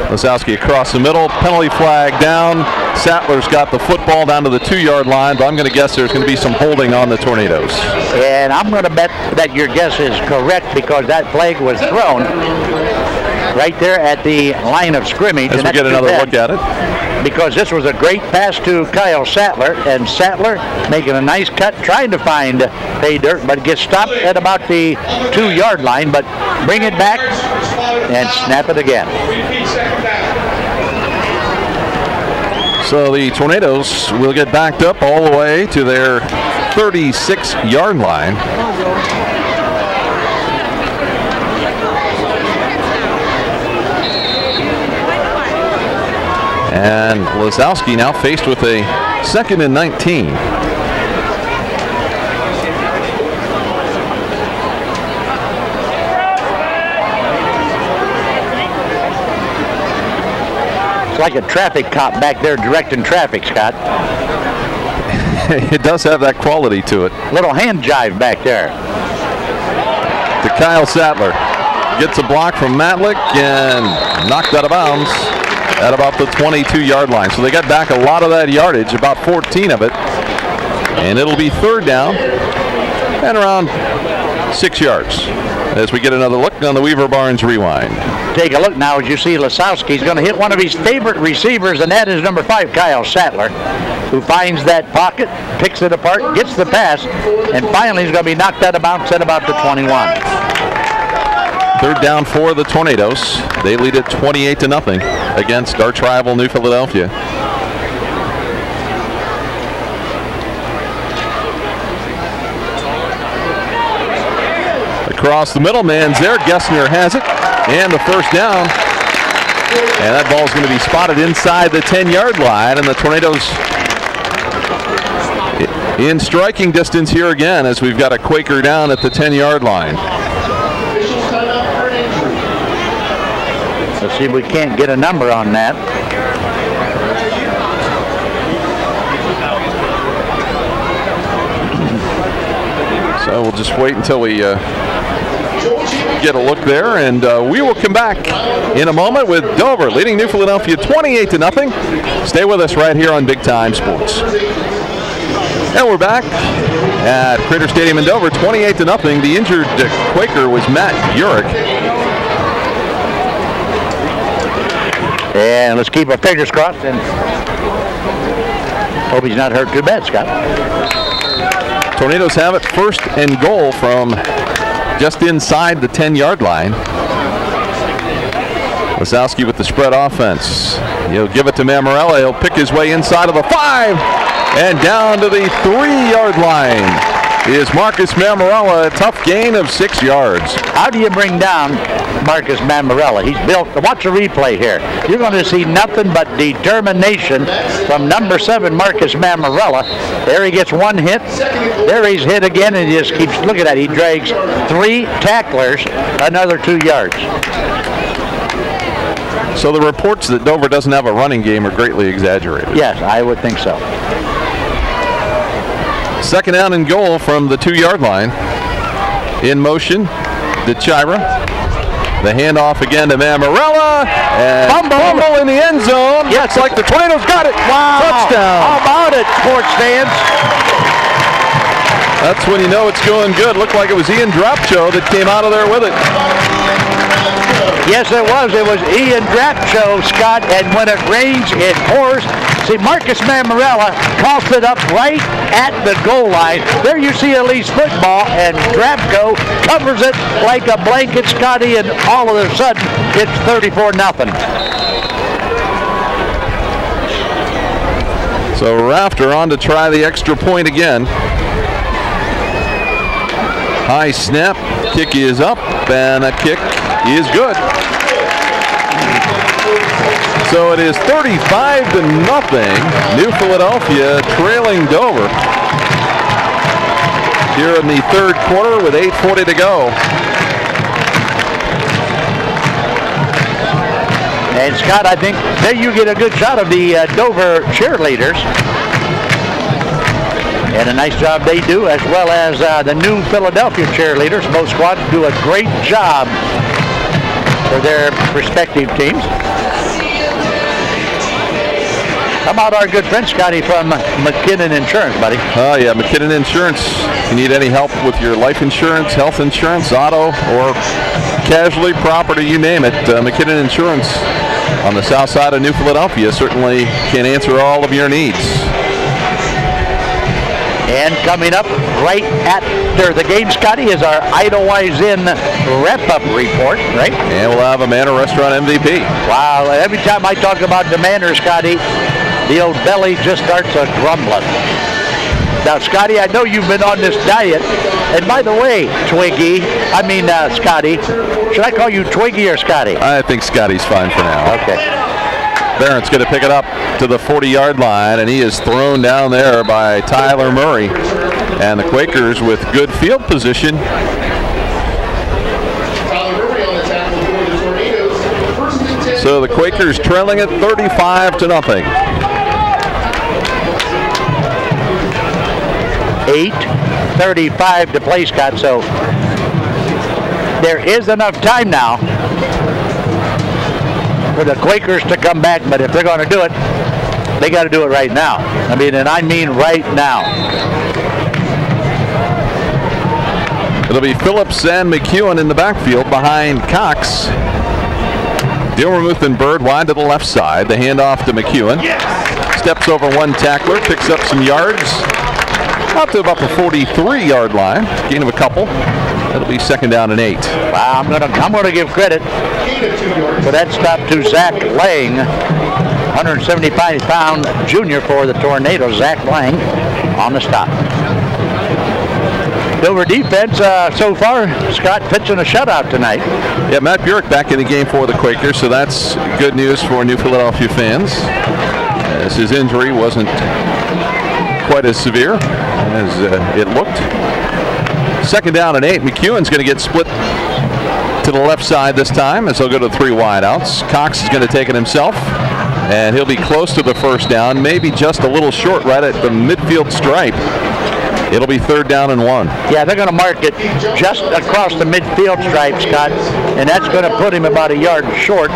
Lisowski across the middle, penalty flag down. Sattler's got the football down to the 2-yard line, but I'm going to guess there's going to be some holding on the Tornadoes. And I'm going to bet that your guess is correct because that flag was thrown right there at the line of scrimmage. As we get another look at it. Because this was a great pass to Kyle Sattler, and Sattler making a nice cut, trying to find pay dirt, but gets stopped at about the 2-yard line, but bring it back and snap it again. So the Tornadoes will get backed up all the way to their 36-yard line. And Lisowski now faced with a 2nd and 19. It's like a traffic cop back there directing traffic, Scott. It does have that quality to it. Little hand jive back there. To Kyle Sattler. Gets a block from Matlick and knocked out of bounds at about the 22-yard line. So they got back a lot of that yardage, about 14 of it. And it'll be third down and around 6 yards as we get another look on the Weaver Barnes Rewind. Take a look now as you see Lisowski's going to hit one of his favorite receivers, and that is number 5, Kyle Sattler, who finds that pocket, picks it apart, gets the pass, and finally he's going to be knocked out of bounds at about the 21. Third down for the Tornadoes. They lead it 28-0 against arch rival New Philadelphia. Across the middle, man's there. Gessner has it, and the first down And that ball's going to be spotted inside the 10-yard line, and the Tornadoes in striking distance here again as we've got a Quaker down at the 10-yard line. Let's see if we can't get a number on that. So we'll just wait until we get a look there, and we will come back in a moment with Dover leading New Philadelphia 28-0. Stay with us right here on Big Time Sports. And we're back at Crater Stadium in Dover, 28-0. The injured Quaker was Matt Urick. And let's keep our fingers crossed and hope he's not hurt too bad, Scott. Tornadoes have it first and goal from just inside the 10-yard line. Wasowski with the spread offense. He'll give it to Mammarella. He'll pick his way inside of the 5 and down to the 3-yard line is Marcus Mammarella. A tough gain of 6 yards. How do you bring down Marcus Mammarella? He's built. Watch the replay here. You're going to see nothing but determination from number 7, Marcus Mammarella. There he gets one hit. There he's hit again, and he just keeps. Look at that. He drags 3 tacklers, another 2 yards. So the reports that Dover doesn't have a running game are greatly exaggerated. Yes, I would think so. Second down and goal from the 2-yard line. In motion, DeChira. The handoff again to Mammarella. And fumble in the end zone. Yes, like the Tornadoes got it. Wow. Touchdown. How about it, sports fans? That's when you know it's going good. Looked like it was Ian Drapcho that came out of there with it. Yes, it was. It was Ian Drapcho, Scott, and when it rains, it pours. See, Marcus Mammarella tossed it up right at the goal line. There you see Elise football, and Drapcho covers it like a blanket, Scotty, and all of a sudden, it's 34-0. So Rafter on to try the extra point again. High snap, kick is up, and a kick is good. So it is 35-0. New Philadelphia trailing Dover here in the third quarter with 8:40 to go. And Scott, I think there you get a good shot of the Dover cheerleaders. And a nice job they do, as well as the New Philadelphia cheerleaders. Both squads do a great job for their respective teams. How about our good friend Scotty from McKinnon Insurance, buddy? Oh yeah, McKinnon Insurance. If you need any help with your life insurance, health insurance, auto, or casualty, property, you name it, McKinnon Insurance on the south side of New Philadelphia certainly can answer all of your needs. And coming up right after the game, Scotty, is our Idlewiser Inn wrap-up report, right? And we'll have a Manor Restaurant MVP. Wow, every time I talk about the Manor, Scotty, the old belly just starts a grumbling. Now, Scotty, I know you've been on this diet. And by the way, Scotty, should I call you Twiggy or Scotty? I think Scotty's fine for now. Okay. Barrett's going to pick it up to the 40-yard line, and he is thrown down there by Tyler Murray. And the Quakers with good field position. So the Quakers trailing it 35-0. 8:35 to play, Scott. So there is enough time now for the Quakers to come back, but if they're going to do it, they got to do it right now. I mean right now. It'll be Phillips and McEwen in the backfield behind Cox. Dilmermuth and Bird wide to the left side. The handoff to McEwen. Steps over one tackler, picks up some yards. Up to about the 43-yard line. Gain of a couple. That'll be second down and 8. Wow, I'm gonna give credit for that stop to Zach Lang, 175-pound junior for the Tornadoes. Zach Lang on the stop. Dover defense so far, Scott, pitching a shutout tonight. Yeah, Matt Burek back in the game for the Quakers, so that's good news for New Philadelphia fans, as his injury wasn't quite as severe as it looked. Second down and 8. McEwen's going to get split to the left side this time, as he'll go to 3 wideouts. Cox is going to take it himself, and he'll be close to the first down, maybe just a little short right at the midfield stripe. It'll be 3rd down and 1. Yeah, they're going to mark it just across the midfield stripe, Scott, and that's going to put him about a yard short.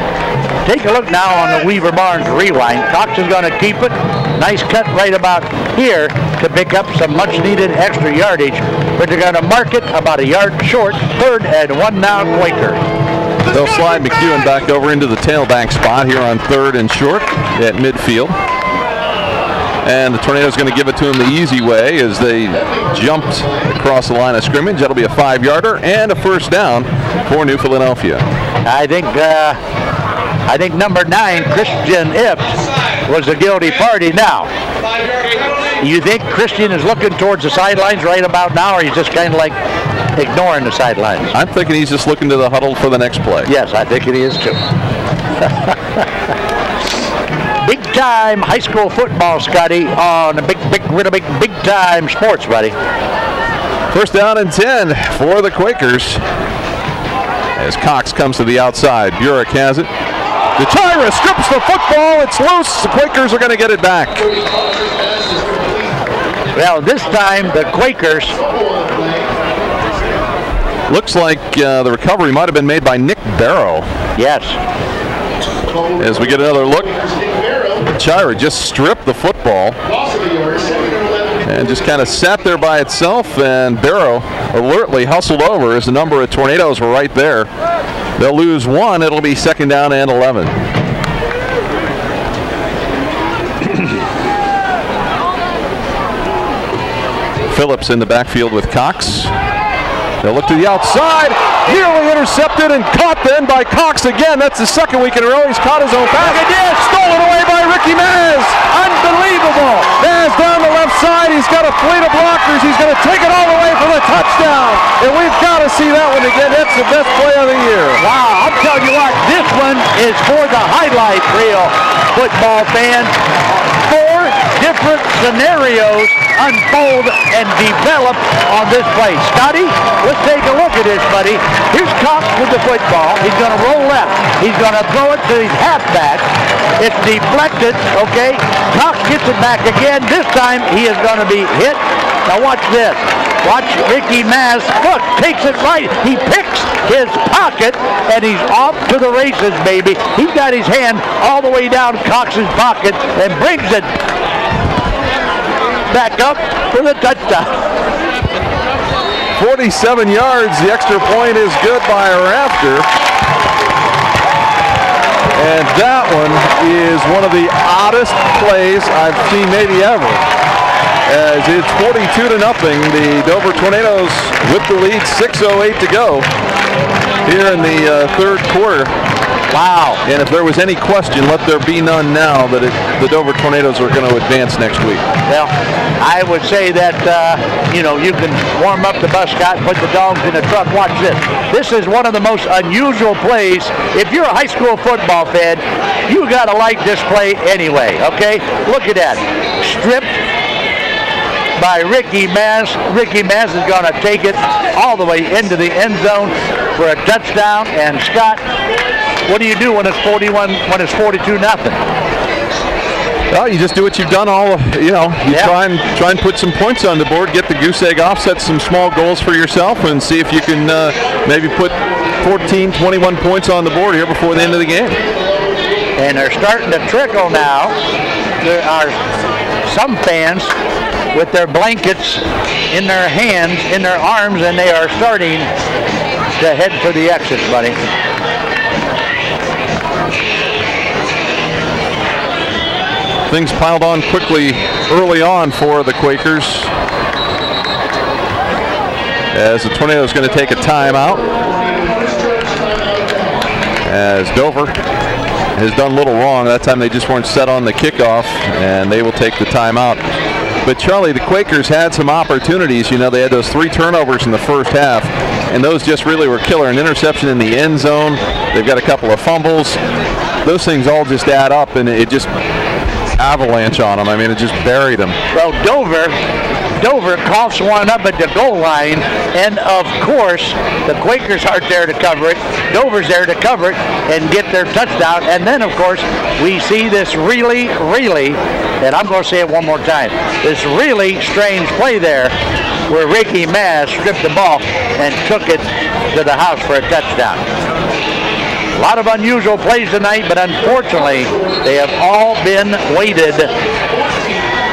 Take a look now on the Weaver Barnes rewind. Cox is going to keep it. Nice cut right about here to pick up some much-needed extra yardage, but they're going to mark it about a yard short. 3rd and 1 now, Quaker. They'll slide McEwen back over into the tailback spot here on 3rd and short at midfield. And the Tornadoes going to give it to him the easy way as they jumped across the line of scrimmage. That'll be a 5-yarder and a first down for New Philadelphia. I think number 9, Christian Ips, was the guilty party. Now, you think Christian is looking towards the sidelines right about now, or he's just kind of like ignoring the sidelines? I'm thinking he's just looking to the huddle for the next play. Yes, I think it is too. Big time high school football, Scotty, on a big time sports, buddy. First down and 10 for the Quakers as Cox comes to the outside. Burek has it. DeChira strips the football. It's loose. The Quakers are going to get it back. Well, this time the Quakers. Looks like the recovery might have been made by Nick Barrow. Yes. As we get another look, DeChira just stripped the football and just kind of sat there by itself, and Barrow alertly hustled over as the number of Tornadoes were right there. They'll lose 1. It'll be 2nd down and 11. Phillips in the backfield with Cox. They'll look to the outside. Nearly intercepted and caught then by Cox again. That's the second week in a row he's caught his own pass. He did. Stolen away by Ricky Maz. Unbelievable. Maz down the left side. He's got a fleet of blockers. He's going to take it all the way for the touchdown. And we've got to see that one again. That's the best play of the year. Wow, I'll tell you what, this one is for the highlight reel, football fans. 4 different scenarios unfold and develop on this play. Scotty, let's take a look at this, buddy. Here's Cox with the football. He's going to roll left. He's going to throw it to his halfback. It's deflected, okay? Cox gets it back again. This time he is going to be hit. Now watch this. Watch Ricky Maz. Look, takes it right. He picks his pocket, and he's off to the races, baby. He's got his hand all the way down Cox's pocket and brings it back up for the touchdown. 47 yards. The extra point is good by Rafter. And that one is one of the oddest plays I've seen maybe ever. As it's 42-0. The Dover Tornadoes with the lead, 6:08 to go here in the 3rd quarter. Wow. And if there was any question, let there be none now that the Dover Tornadoes are going to advance next week. Well, I would say that, you can warm up the bus, Scott, put the dogs in the truck. Watch this. This is one of the most unusual plays. If you're a high school football fan, you got to like this play anyway, okay? Look at that. Stripped by Ricky Maz. Ricky Maz is going to take it all the way into the end zone for a touchdown. And Scott, what do you do when it's 42-0? Well, you just do what you've done all, try and put some points on the board, get the goose egg off, set some small goals for yourself, and see if you can maybe put 14, 21 points on the board here before the end of the game. And they're starting to trickle now. There are some fans with their blankets in their hands, in their arms, and they are starting to head for the exit, buddy. Things piled on quickly early on for the Quakers, as the Tornadoes going to take a timeout, as Dover has done little wrong. That time they just weren't set on the kickoff, and they will take the timeout. But Charlie, the Quakers had some opportunities. You know, they had those 3 turnovers in the first half, and those just really were killer. An interception in the end zone. They've got a couple of fumbles. Those things all just add up, and it just avalanche on them. I mean, it just buried them. Well, Dover coughs one up at the goal line, and of course, the Quakers aren't there to cover it. Dover's there to cover it and get their touchdown. And then, of course, we see this really, and I'm going to say it one more time, this really strange play there where Ricky Mass stripped the ball and took it to the house for a touchdown. A lot of unusual plays tonight, but unfortunately, they have all been weighted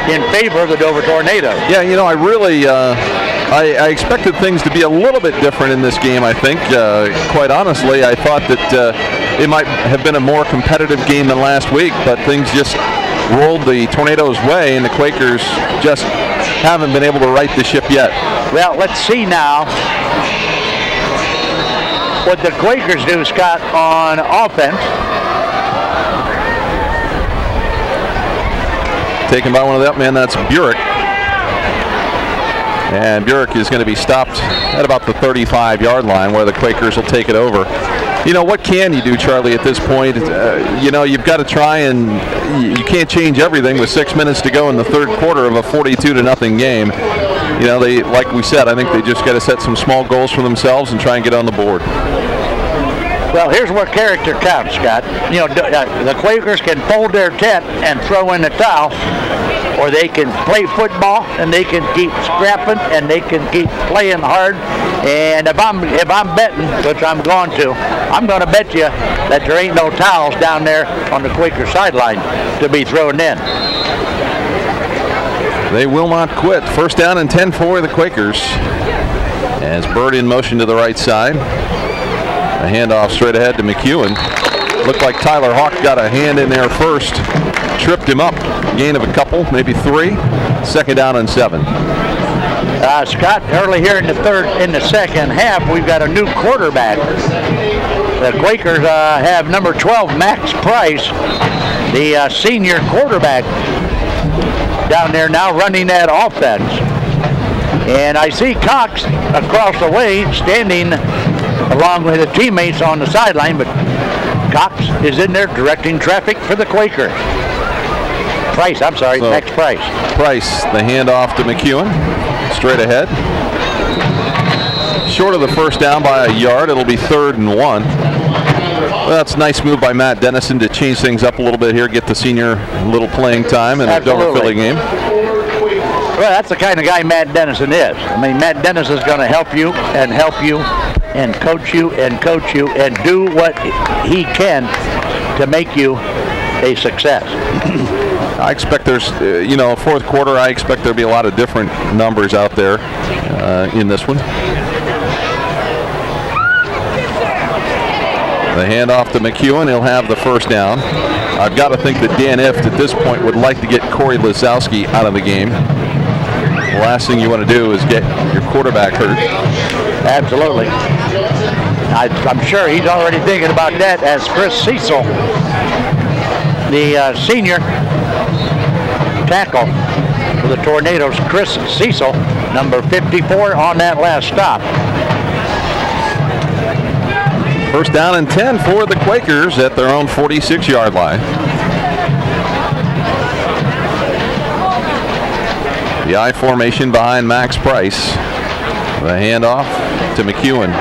in favor of the Dover Tornadoes. Yeah, you know, I really, I expected things to be a little bit different in this game, I think. Quite honestly, I thought that it might have been a more competitive game than last week, but things just rolled the Tornadoes' way, and the Quakers just haven't been able to right the ship yet. Well, let's see now what the Quakers do, Scott, on offense. Taken by one of the up men, that's Burek. And Burek is going to be stopped at about the 35-yard line where the Quakers will take it over. You know, what can you do, Charlie, at this point? You know, you've got to try, and you can't change everything with 6 minutes to go in the third quarter of a 42-0 game. You know, they, like we said, I think they just got to set some small goals for themselves and try and get on the board. Well, here's where character counts, Scott. You know, the Quakers can fold their tent and throw in the towel, or they can play football and they can keep scrapping and they can keep playing hard. And if I'm betting, which I'm going to bet you that there ain't no towels down there on the Quaker sideline to be thrown in. They will not quit. First down and 10 for the Quakers. As Bird in motion to the right side. A handoff straight ahead to McEwen. Looked like Tyler Hawk got a hand in there first. Tripped him up. Gain of a couple, maybe 3. Second down and 7. Scott, early here in the second half, we've got a new quarterback. The Quakers have number 12, Max Price, the senior quarterback down there now running that offense. And I see Cox across the way standing along with the teammates on the sideline, but Cox is in there directing traffic for the Quakers. Max Price. Price, the handoff to McEwen, straight ahead. Short of the first down by a yard, it'll be 3rd and 1. Well, that's a nice move by Matt Dennison to change things up a little bit here, get the senior a little playing time in the Dover Philly game. Well, that's the kind of guy Matt Dennison is. I mean, Matt Dennison is going to help you and coach you and do what he can to make you a success. I expect there's, fourth quarter, I expect there'll be a lot of different numbers out there in this one. The handoff to McEwen, he'll have the first down. I've got to think that Dan Ift at this point would like to get Corey Lisowski out of the game. The last thing you want to do is get your quarterback hurt. Absolutely. I'm sure he's already thinking about that as Chris Cecil, the senior tackle for the Tornadoes, Chris Cecil, number 54 on that last stop. First down and 10 for the Quakers at their own 46-yard line. The I formation behind Max Price. The handoff to McEwen.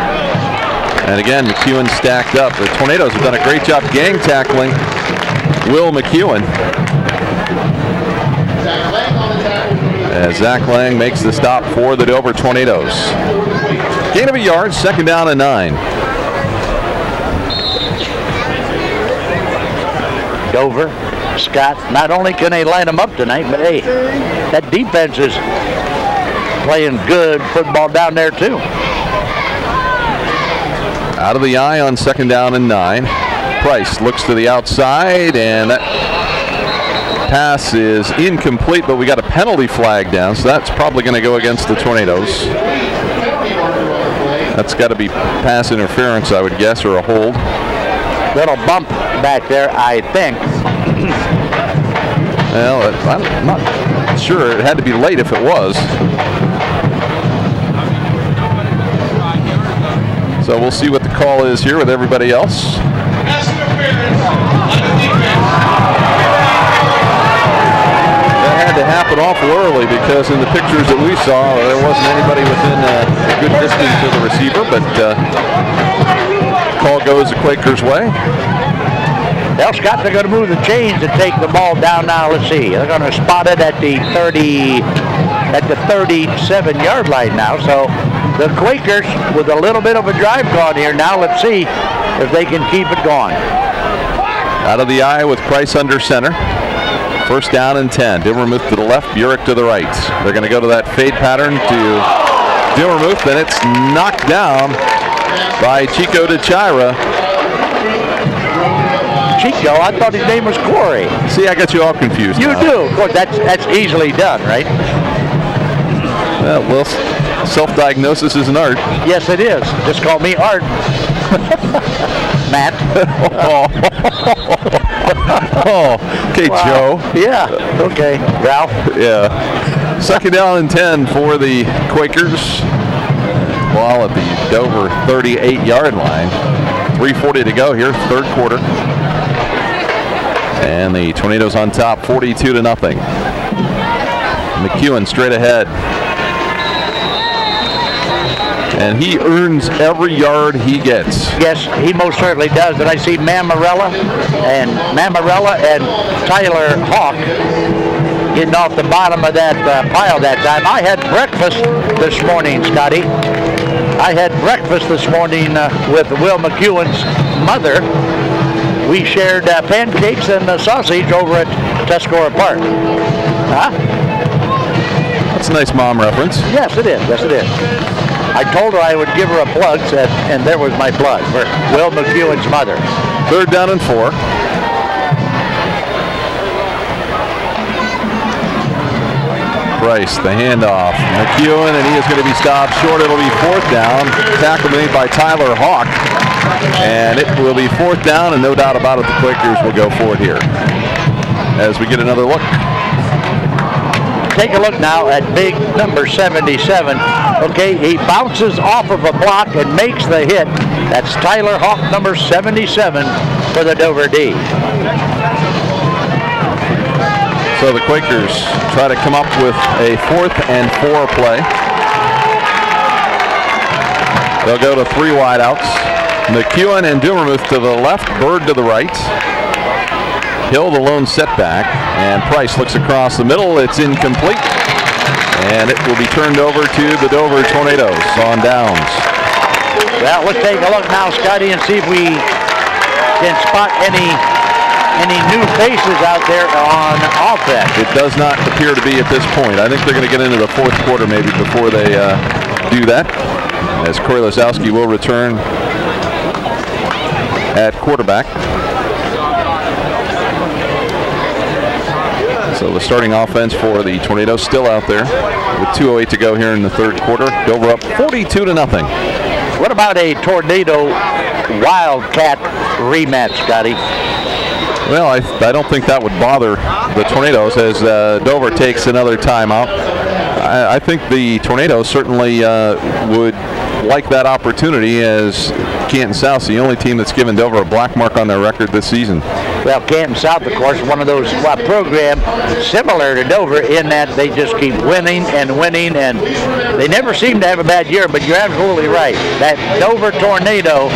And again, McEwen stacked up. The Tornadoes have done a great job gang tackling Will McEwen. As Zach Lang makes the stop for the Dover Tornadoes. Gain of a yard, second down and 9. Dover, Scott, not only can they line them up tonight, but hey, that defense is playing good football down there too. Out of the eye on second down and 9. Price looks to the outside, and that pass is incomplete, but we got a penalty flag down, so that's probably going to go against the Tornadoes. That's got to be pass interference, I would guess, or a hold. Little bump back there, I think. Well, I'm not sure. It had to be late if it was. So we'll see what the call is here with everybody else. Pass interference on the defense. That had to happen awful early because in the pictures that we saw, there wasn't anybody within a good distance of the receiver, but call goes the Quakers' way. Well, Scott, they're going to move the chains and take the ball down now. Let's see. They're going to spot it at the 37-yard line now. So the Quakers with a little bit of a drive gone here. Now let's see if they can keep it going. Out of the eye with Price under center. First down and 10. Dilmermuth to the left, Burek to the right. They're going to go to that fade pattern to Dilmermuth, and it's knocked down by Chico DeChira. Chico, I thought his name was Corey. See, I got you all confused. You now. do. Of course, that's easily done, right? Well, self-diagnosis is an art. Yes, it is. Just call me Art. Matt. Okay, Wow. Joe. Yeah. Okay. Ralph. Yeah. Second down and 10 for the Quakers. Ball at the Dover 38-yard line. 3:40 to go here, third quarter. And the Tornadoes on top, 42-0. McEwen straight ahead. And he earns every yard he gets. Yes, he most certainly does. And I see Mamarella and Tyler Hawk getting off the bottom of that pile that time. I had breakfast this morning, Scotty. I had breakfast this morning with Will McEwen's mother. We shared pancakes and sausage over at Tuscarora Park. Huh? That's a nice mom reference. Yes, it is. Yes, it is. I told her I would give her a plug, and there was my plug for Will McEwen's mother. Third down and 4. Price, the handoff. McEwen, and he is going to be stopped short. It'll be fourth down. Tackle made by Tyler Hawk. And it will be fourth down, and no doubt about it, the Quakers will go for it here. As we get another look. Take a look now at big number 77. Okay, he bounces off of a block and makes the hit. That's Tyler Hawk, number 77 for the Dover D. So the Quakers try to come up with a 4th and 4 play. They'll go to 3 wideouts. McEwen and Dilmermuth to the left, Bird to the right. Hill the lone setback, and Price looks across the middle. It's incomplete, and it will be turned over to the Dover Tornadoes on downs. Well, let's take a look now, Scotty, and see if we can spot any new faces out there on offense. It does not appear to be at this point. I think they're going to get into the fourth quarter maybe before they do that, as Corey Lesowski will return at quarterback. So the starting offense for the Tornadoes still out there with 2:08 to go here in the third quarter. Dover up 42-0. What about a Tornado Wildcat rematch, Scotty? Well, I don't think that would bother the Tornadoes as Dover takes another timeout. I think the Tornadoes certainly would like that opportunity, as Canton South's the only team that's given Dover a black mark on their record this season. Well, Canton South, of course, one of those program similar to Dover in that they just keep winning, and they never seem to have a bad year, but you're absolutely right. That Dover Tornado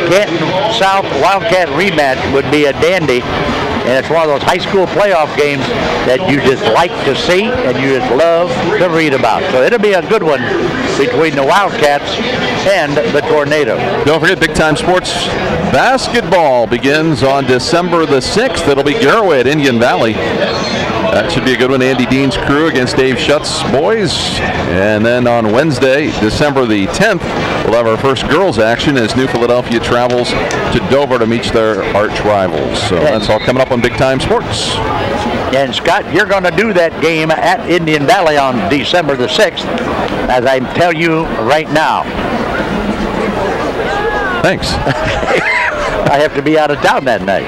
Canton South Wildcat rematch would be a dandy, and it's one of those high school playoff games that you just like to see and you just love to read about. So it'll be a good one between the Wildcats and the Tornadoes. Don't forget, Big Time Sports basketball begins on December the 6th. It'll be Garaway at Indian Valley. That should be a good one. Andy Dean's crew against Dave Schutt's boys. And then on Wednesday, December the 10th, we'll have our first girls action as New Philadelphia travels to Dover to meet their arch rivals. So that's all coming up on Big Time Sports. And Scott, you're going to do that game at Indian Valley on December the 6th, as I tell you right now. Thanks. I have to be out of town that night.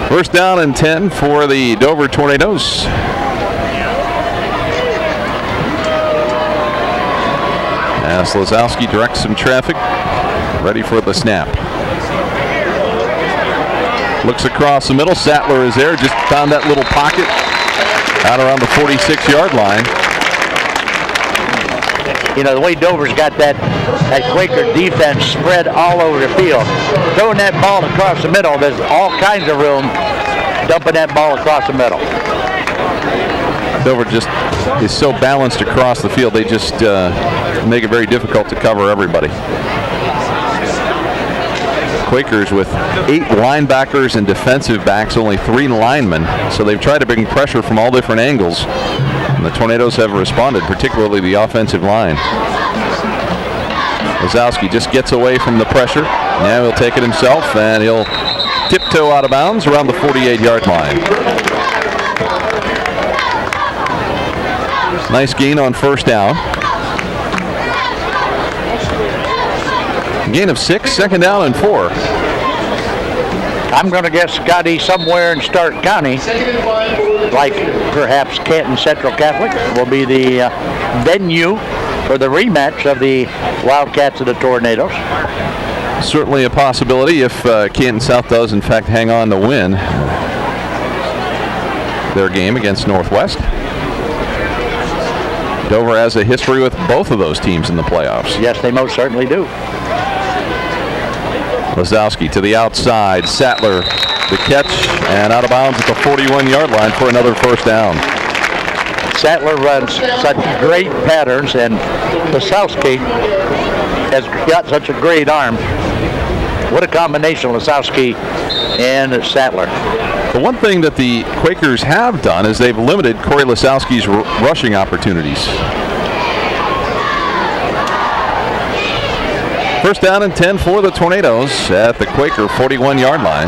First down and 10 for the Dover Tornadoes. As Lazowski directs some traffic, ready for the snap. Looks across the middle. Sattler is there. Just found that little pocket out around the 46-yard line. You know, the way Dover's got that Quaker defense spread all over the field. Throwing that ball across the middle, there's all kinds of room dumping that ball across the middle. Dover just is so balanced across the field, they just make it very difficult to cover everybody. Quakers with 8 linebackers and defensive backs, only 3 linemen, so they've tried to bring pressure from all different angles. And the Tornadoes have responded, particularly the offensive line. Lazowski just gets away from the pressure. Now he'll take it himself, and he'll tiptoe out of bounds around the 48-yard line. Nice gain on first down. Gain of 6, second down and 4. I'm going to guess Scotty somewhere in Stark County, like perhaps Canton Central Catholic, will be the venue for the rematch of the Wildcats and the Tornadoes. Certainly a possibility if Canton South does in fact hang on to win their game against Northwest. Dover has a history with both of those teams in the playoffs. Yes, they most certainly do. Lazowski to the outside. Sattler, the catch, and out of bounds at the 41-yard line for another first down. Sattler runs such great patterns, and Lazowski has got such a great arm. What a combination, Lazowski and Sattler. The one thing that the Quakers have done is they've limited Corey Lazowski's rushing opportunities. First down and 10 for the Tornadoes at the Quaker 41-yard line.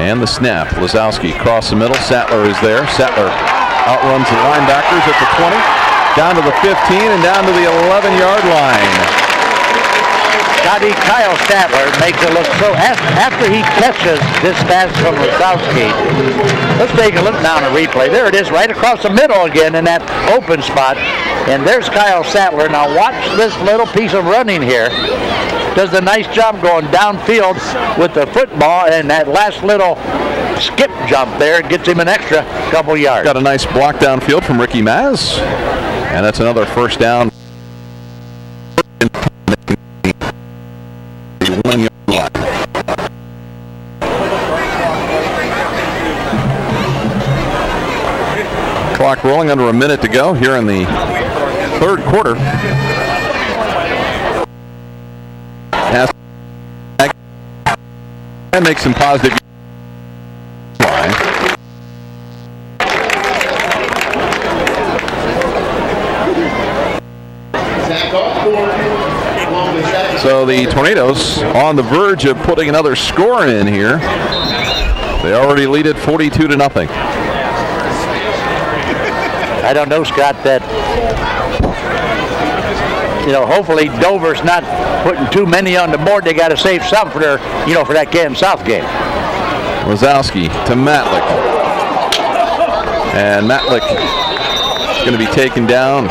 And the snap. Lazowski across the middle. Sattler is there. Sattler outruns the linebackers at the 20, down to the 15, and down to the 11-yard line. Kyle Sattler makes it look so. After he catches this pass from Lazowski, let's take a look now on a replay. There it is, right across the middle again in that open spot. And there's Kyle Sattler. Now watch this little piece of running here. Does a nice job going downfield with the football, and that last little skip jump there gets him an extra couple yards. Got a nice block downfield from Ricky Maz, and that's another first down. Clock rolling, under a minute to go here in the third quarter. And make some positive line. So the Tornadoes on the verge of putting another score in here. They already lead it 42-0. I don't know, Scott, that, you know, hopefully Dover's not putting too many on the board. They got to save some for their, you know, for that Canton South game. Lazowski to Matlick. And Matlick is going to be taken down.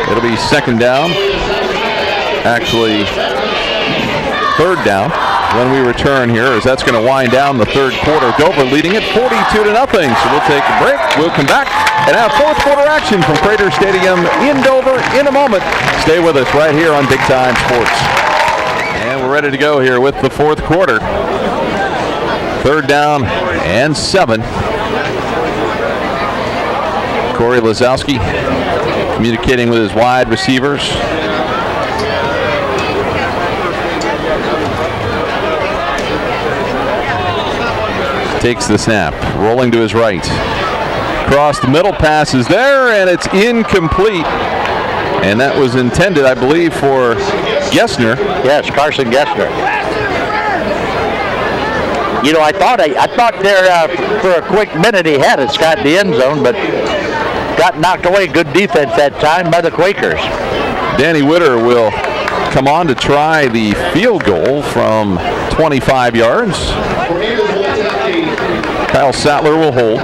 It'll be second down. Actually, third down when we return here, as that's going to wind down the third quarter. Dover leading it 42-0. So we'll take a break. We'll come back and have fourth quarter action from Prater Stadium in Dover in a moment. Stay with us right here on Big Time Sports. And we're ready to go here with the fourth quarter. Third down and 7. Corey Lazowski communicating with his wide receivers. Takes the snap, rolling to his right. Across the middle, pass is there, and it's incomplete. And that was intended, I believe, for Gessner. Yes, Carson Gessner. You know, I thought there for a quick minute he had it, Scott, the end zone, but got knocked away. Good defense that time by the Quakers. Danny Witter will come on to try the field goal from 25 yards. Kyle Sattler will hold.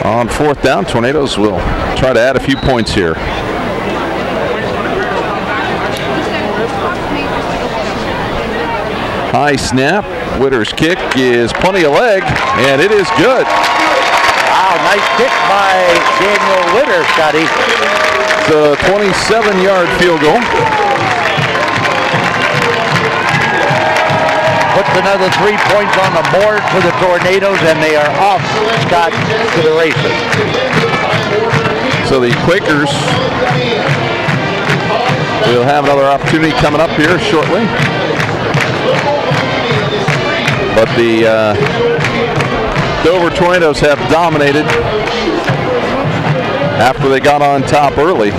On fourth down, Tornadoes will try to add a few points here. High snap. Witter's kick is plenty of leg, and it is good. Wow, nice kick by Daniel Witter, Scotty. It's a 27-yard field goal. Puts another 3 points on the board for the Tornadoes, and they are off, Scott, to the races. So the Quakers will have another opportunity coming up here shortly. But the Dover Tornadoes have dominated after they got on top early.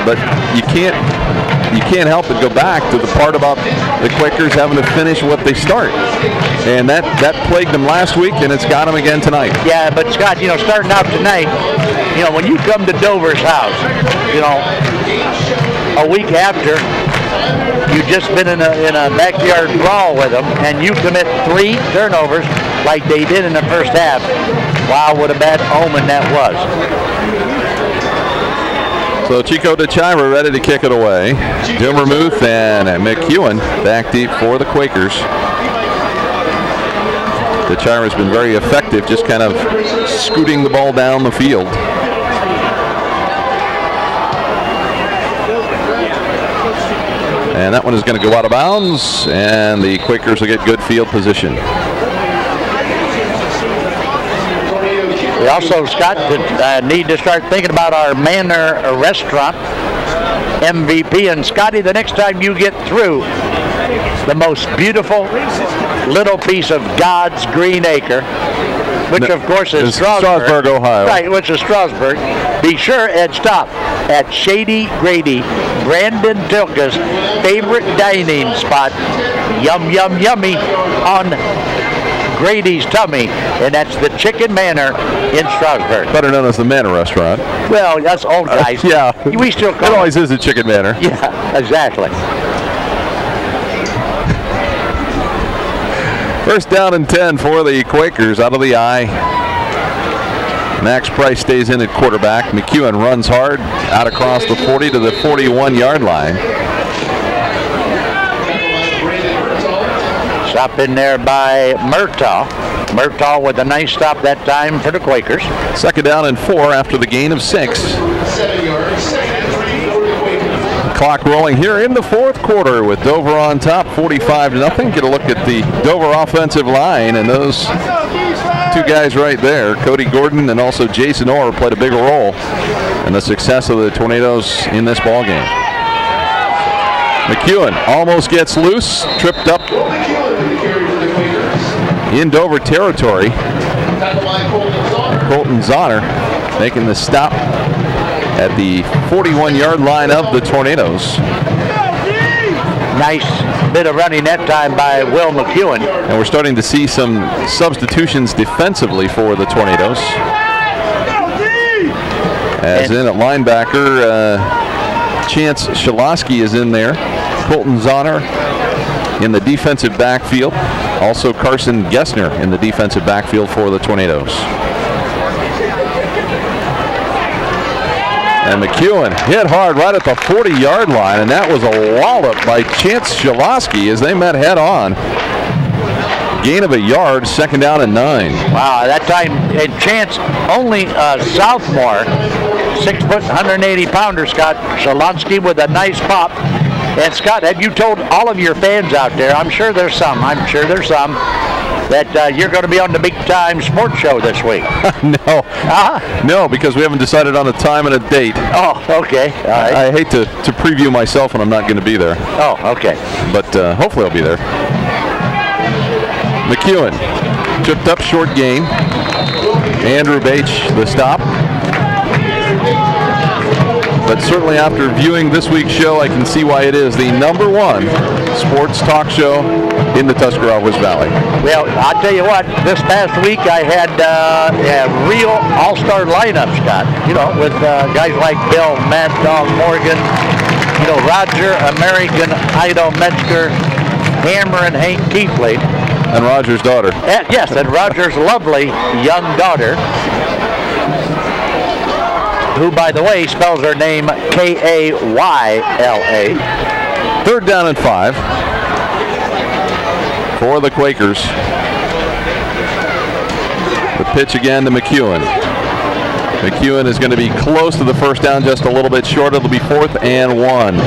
But you can't help but go back to the part about the Quakers having to finish what they start. And that plagued them last week, and it's got them again tonight. Yeah, but Scott, starting out tonight, when you come to Dover's house, a week after you've just been in a backyard brawl with them, and you commit 3 turnovers like they did in the first half. Wow, what a bad omen that was. So Chico DeChiver ready to kick it away. Jim Vermouth and McEwen back deep for the Quakers. DeChiver's been very effective, just kind of scooting the ball down the field. And that one is going to go out of bounds, and the Quakers will get good field position. We also, Scott, need to start thinking about our Manor Restaurant MVP. And Scotty, the next time you get through the most beautiful little piece of God's green acre, which of course is Strasburg, Ohio. Right, which is Strasburg. Be sure and stop at Shady Grady, Brandon Tilka's favorite dining spot, Yum Yum Yummy on Grady's Tummy, and that's the Chicken Manor in Strasburg. Better known as the Manor Restaurant. Well, that's old guys. Yeah. We still call it always is the Chicken Manor. Yeah, exactly. First down and 10 for the Quakers out of the I. Max Price stays in at quarterback. McEwen runs hard out across the 40 to the 41-yard line. Stop in there by Murtaugh. Murtaugh with a nice stop that time for the Quakers. Second down and 4 after the gain of 6. 7 yards. Clock rolling here in the fourth quarter with Dover on top, 45-0. Get a look at the Dover offensive line, and those 2 guys right there, Cody Gordon and also Jason Orr, played a big role in the success of the Tornadoes in this ball game. McEwen almost gets loose, tripped up in Dover territory. Colton Zahner making the stop at the 41-yard line of the Tornadoes. Nice bit of running that time by Will McEwen. And we're starting to see some substitutions defensively for the Tornadoes. As in at linebacker, Chance Shalosky is in there. Colton Zahner in the defensive backfield. Also Carson Gessner in the defensive backfield for the Tornadoes. And McEwen hit hard right at the 40-yard line, and that was a wallop by Chance Shalosky as they met head on. Gain of a yard, second down and 9. Wow, that time, and Chance, only a sophomore, 6 foot, 180-pounder, Scott Shalosky with a nice pop. And Scott, have you told all of your fans out there, I'm sure there's some, that you're going to be on the Big Time Sports Show this week? No. No, because we haven't decided on a time and a date. Oh, okay. All right. I hate to preview myself when I'm not going to be there. Oh, okay. But hopefully I'll be there. McEwen, tripped up, short gain. Andrew Bache, the stop. But certainly after viewing this week's show, I can see why it is the #1 sports talk show in the Tuscarawas Valley. Well, I'll tell you what, this past week I had a real all-star lineup, Scott, with guys like Bill, Mad Dog Morgan, Roger, American, Ido Metzger, Hammer, and Hank Keefley. And Roger's daughter. Yes, and Roger's lovely young daughter, who, by the way, spells her name Kayla. 3rd down and 5 for the Quakers. The pitch again to McEwen. McEwen is going to be close to the first down, just a little bit short. It'll be 4th and 1.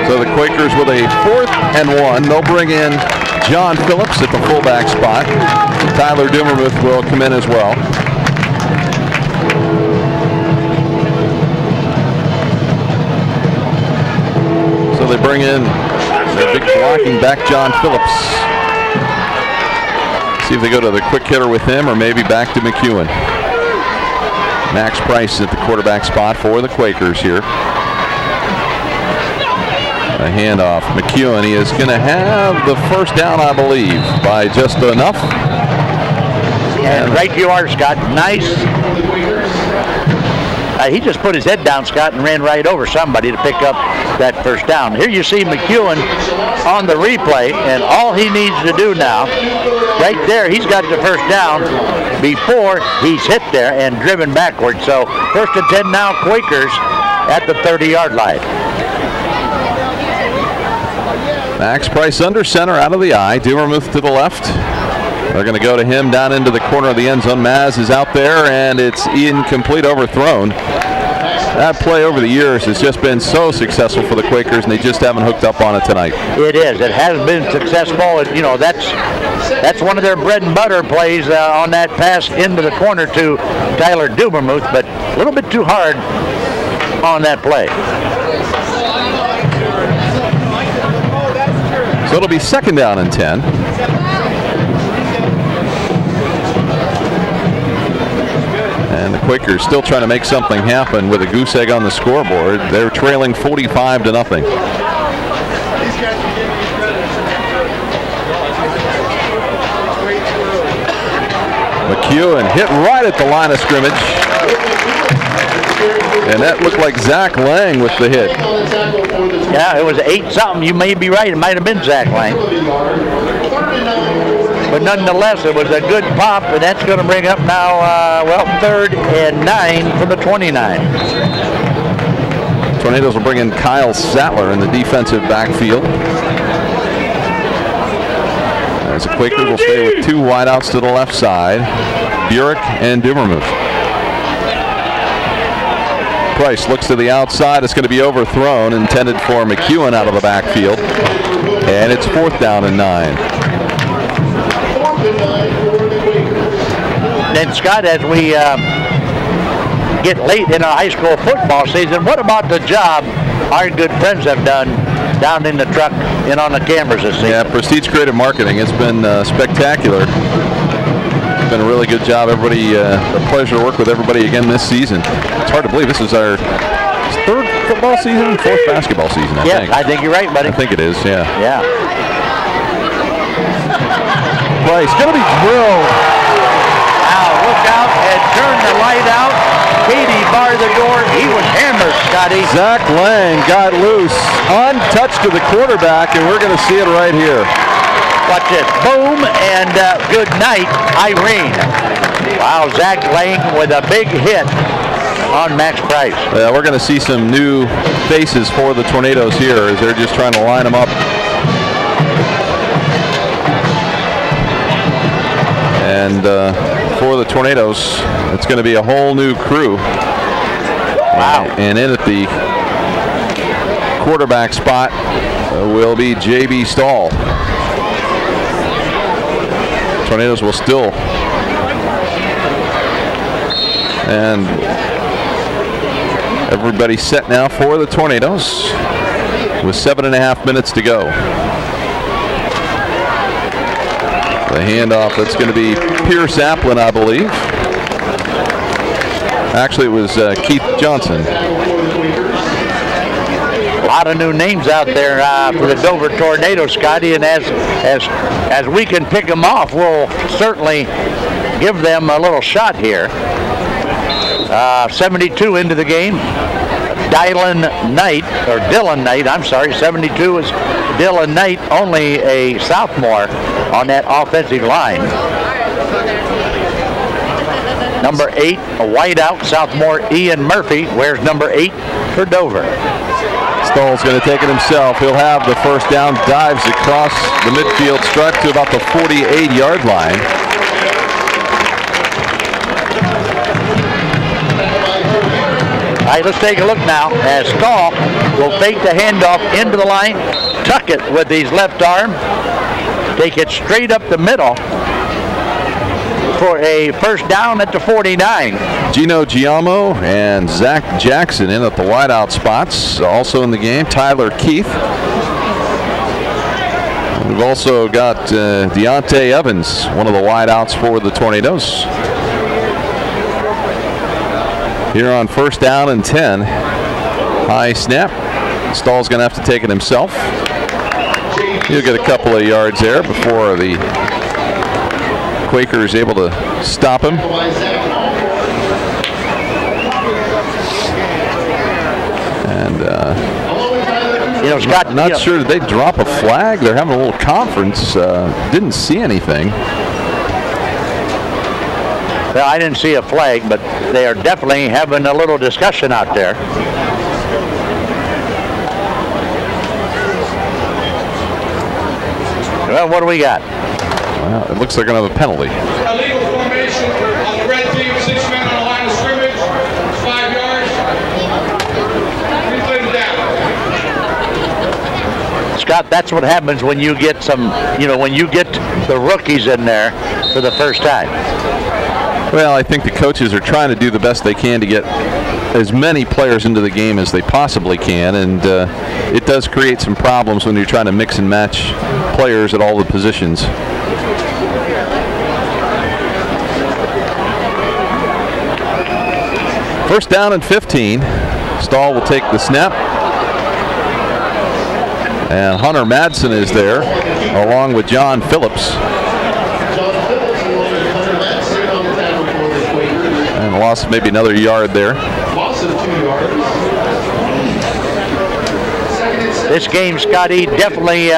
So the Quakers with a 4th and 1. They'll bring in John Phillips at the fullback spot. Tyler Dumermuth will come in as well. So they bring in their big blocking back, John Phillips. See if they go to the quick hitter with him or maybe back to McEwen. Max Price at the quarterback spot for the Quakers here. A handoff. McEwen, he is going to have the first down, I believe, by just enough. And right you are, Scott. Nice. He just put his head down, Scott, and ran right over somebody to pick up that first down. Here you see McEwen on the replay, and all he needs to do now, right there, he's got the first down before he's hit there and driven backwards. So 1st and 10 now, Quakers at the 30-yard line. Max Price under center, out of the eye. Dumermuth to the left. They're going to go to him down into the corner of the end zone. Maz is out there, and it's incomplete, overthrown. That play over the years has just been so successful for the Quakers, and they just haven't hooked up on it tonight. It is. It has been successful. That's one of their bread and butter plays on that pass into the corner to Tyler Dumermuth, but a little bit too hard on that play. So it'll be 2nd down and 10. And the Quakers still trying to make something happen with a goose egg on the scoreboard. They're trailing 45-0. McEwen hit right at the line of scrimmage. And that looked like Zach Lang with the hit. Yeah, it was 8-something. You may be right. It might have been Zach Lang. But nonetheless, it was a good pop, and that's going to bring up now, 3rd and 9 for the 29. Tornadoes will bring in Kyle Sattler in the defensive backfield. As the Quakers will stay with 2 wideouts to the left side, Burek and Dumermuth. Price looks to the outside. It's going to be overthrown, intended for McEwen out of the backfield. And it's 4th down and 9. Then, Scott, as we get late in our high school football season, what about the job our good friends have done down in the truck and on the cameras this season? Yeah, Prestige Creative Marketing. It's been spectacular. It's been a really good job. Everybody, a pleasure to work with everybody again this season. It's hard to believe this is our 3rd football season, 4th basketball season, I think. I think you're right, buddy. I think it is, yeah. Yeah. Price going to be drilled. Now look out and turn the light out. Katie barred the door. He was hammered, Scotty. Zach Lang got loose, untouched to the quarterback, and we're going to see it right here. Watch this. Boom, and good night, Irene. Wow, Zach Lang with a big hit on Max Price. We're going to see some new faces for the Tornadoes here as they're just trying to line them up. And for the Tornadoes, it's going to be a whole new crew. Wow. And in at the quarterback spot will be J.B. Stahl. Tornadoes will still. And everybody's set now for the Tornadoes with 7.5 minutes to go. The handoff, that's going to be Pierce Applin, I believe. Actually, it was Keith Johnson. A lot of new names out there for the Dover Tornadoes, Scotty, and as we can pick them off, we'll certainly give them a little shot here. 72 into the game. Dylan Knight, 72 is Dylan Knight, only a sophomore on that offensive line. Number 8, a wideout, sophomore Ian Murphy, wears number 8 for Dover. Stoll's going to take it himself. He'll have the first down, dives across the midfield stripe to about the 48-yard line. All right, let's take a look now as Stoll will fake the handoff into the line, tuck it with his left arm, take it straight up the middle for a first down at the 49. Gino Giamo and Zach Jackson in at the wideout spots. Also in the game, Tyler Keith. We've also got Deontay Evans, one of the wideouts for the Tornadoes. Here on first down and 10. High snap. Stoll's going to have to take it himself. He'll get a couple of yards there before the Quaker is able to stop him. And Scott, not sure, did they drop a flag? They're having a little conference. Didn't see anything. Well, I didn't see a flag, but they are definitely having a little discussion out there. Well, what do we got? Well, it looks like they're going to have a penalty. Illegal formation on the red team, 6 men on the line of scrimmage, 5 yards. We put him down. Scott, that's what happens when you get when you get the rookies in there for the first time. Well, I think the coaches are trying to do the best they can to get as many players into the game as they possibly can, and it does create some problems when you're trying to mix and match players at all the positions. First down and 15. Stoll will take the snap. And Hunter Madsen is there, along with John Phillips. And lost maybe another yard there. Loss of 2 yards. This game, Scotty, definitely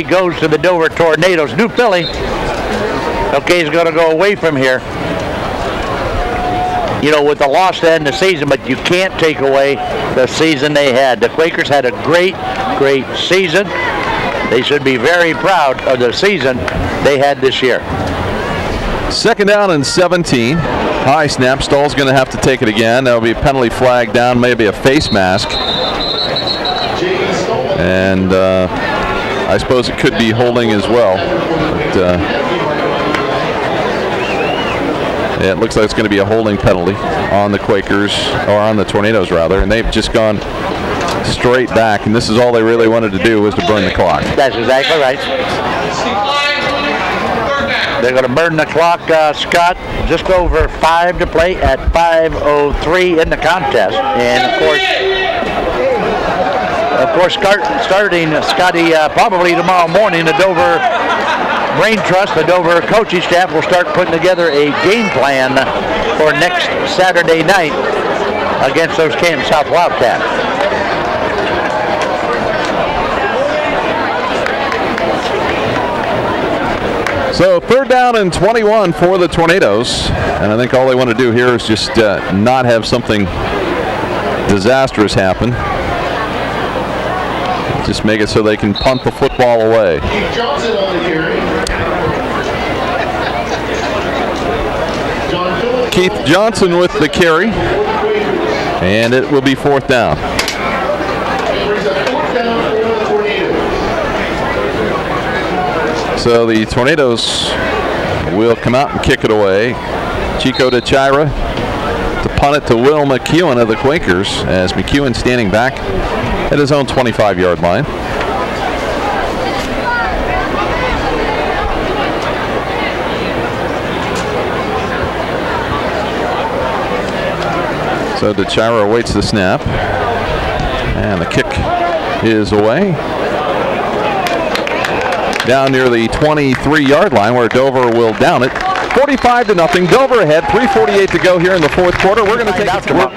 goes to the Dover Tornadoes. New Philly, okay, is going to go away from here, with the loss to end the season, but you can't take away the season they had. The Quakers had a great season. They should be very proud of the season they had this year. Second down and 17. High snap. Stoll's going to have to take it again. There'll be a penalty flag down, maybe a face mask. And I suppose it could be holding as well. But, yeah, it looks like it's going to be a holding penalty on the Quakers, or on the Tornadoes rather, and they've just gone straight back, and this is all they really wanted to do, was to burn the clock. That's exactly right. They're going to burn the clock, Scott, just over 5 to play at 5:03 in the contest. And of course, starting, Scotty, probably tomorrow morning, the Dover Brain Trust, the Dover coaching staff will start putting together a game plan for next Saturday night against those Canton South Wildcats. So third down and 21 for the Tornadoes, and I think all they want to do here is just not have something disastrous happen. Just make it so they can punt the football away. Keith Johnson on the carry. Keith Johnson with the carry, and it will be fourth down. Brings up fourth down for the Tornadoes. So the Tornadoes will come out and kick it away. Chico DeChira to punt it to Will McEwen of the Quakers, as McEwen standing back at his own 25-yard line. So DeChira awaits the snap. And the kick is away. Down near the 23-yard line where Dover will down it. 45-0. Dover ahead. 3:48 to go here in the fourth quarter. We're going to take it to work.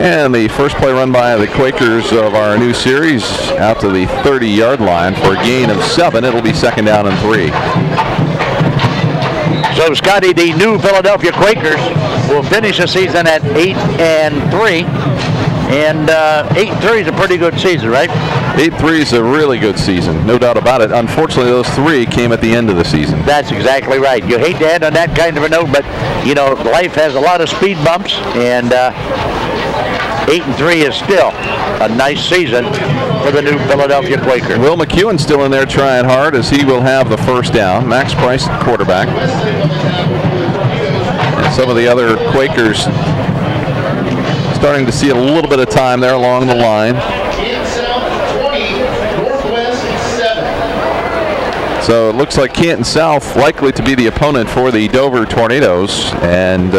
And the first play run by the Quakers of our new series out to the 30-yard line for a gain of 7. It'll be 2nd down and 3. So, Scotty, the new Philadelphia Quakers will finish the season at 8-3. And 8-3 is a pretty good season, right? 8-3 is a really good season, no doubt about it. Unfortunately, those 3 came at the end of the season. That's exactly right. You hate to end on that kind of a note, but, you know, life has a lot of speed bumps, and 8-3 is still a nice season for the new Philadelphia Quakers. Will McEwen still in there trying hard as he will have the first down. Max Price, quarterback. And some of the other Quakers starting to see a little bit of time there along the line. So it looks like Canton South likely to be the opponent for the Dover Tornadoes, and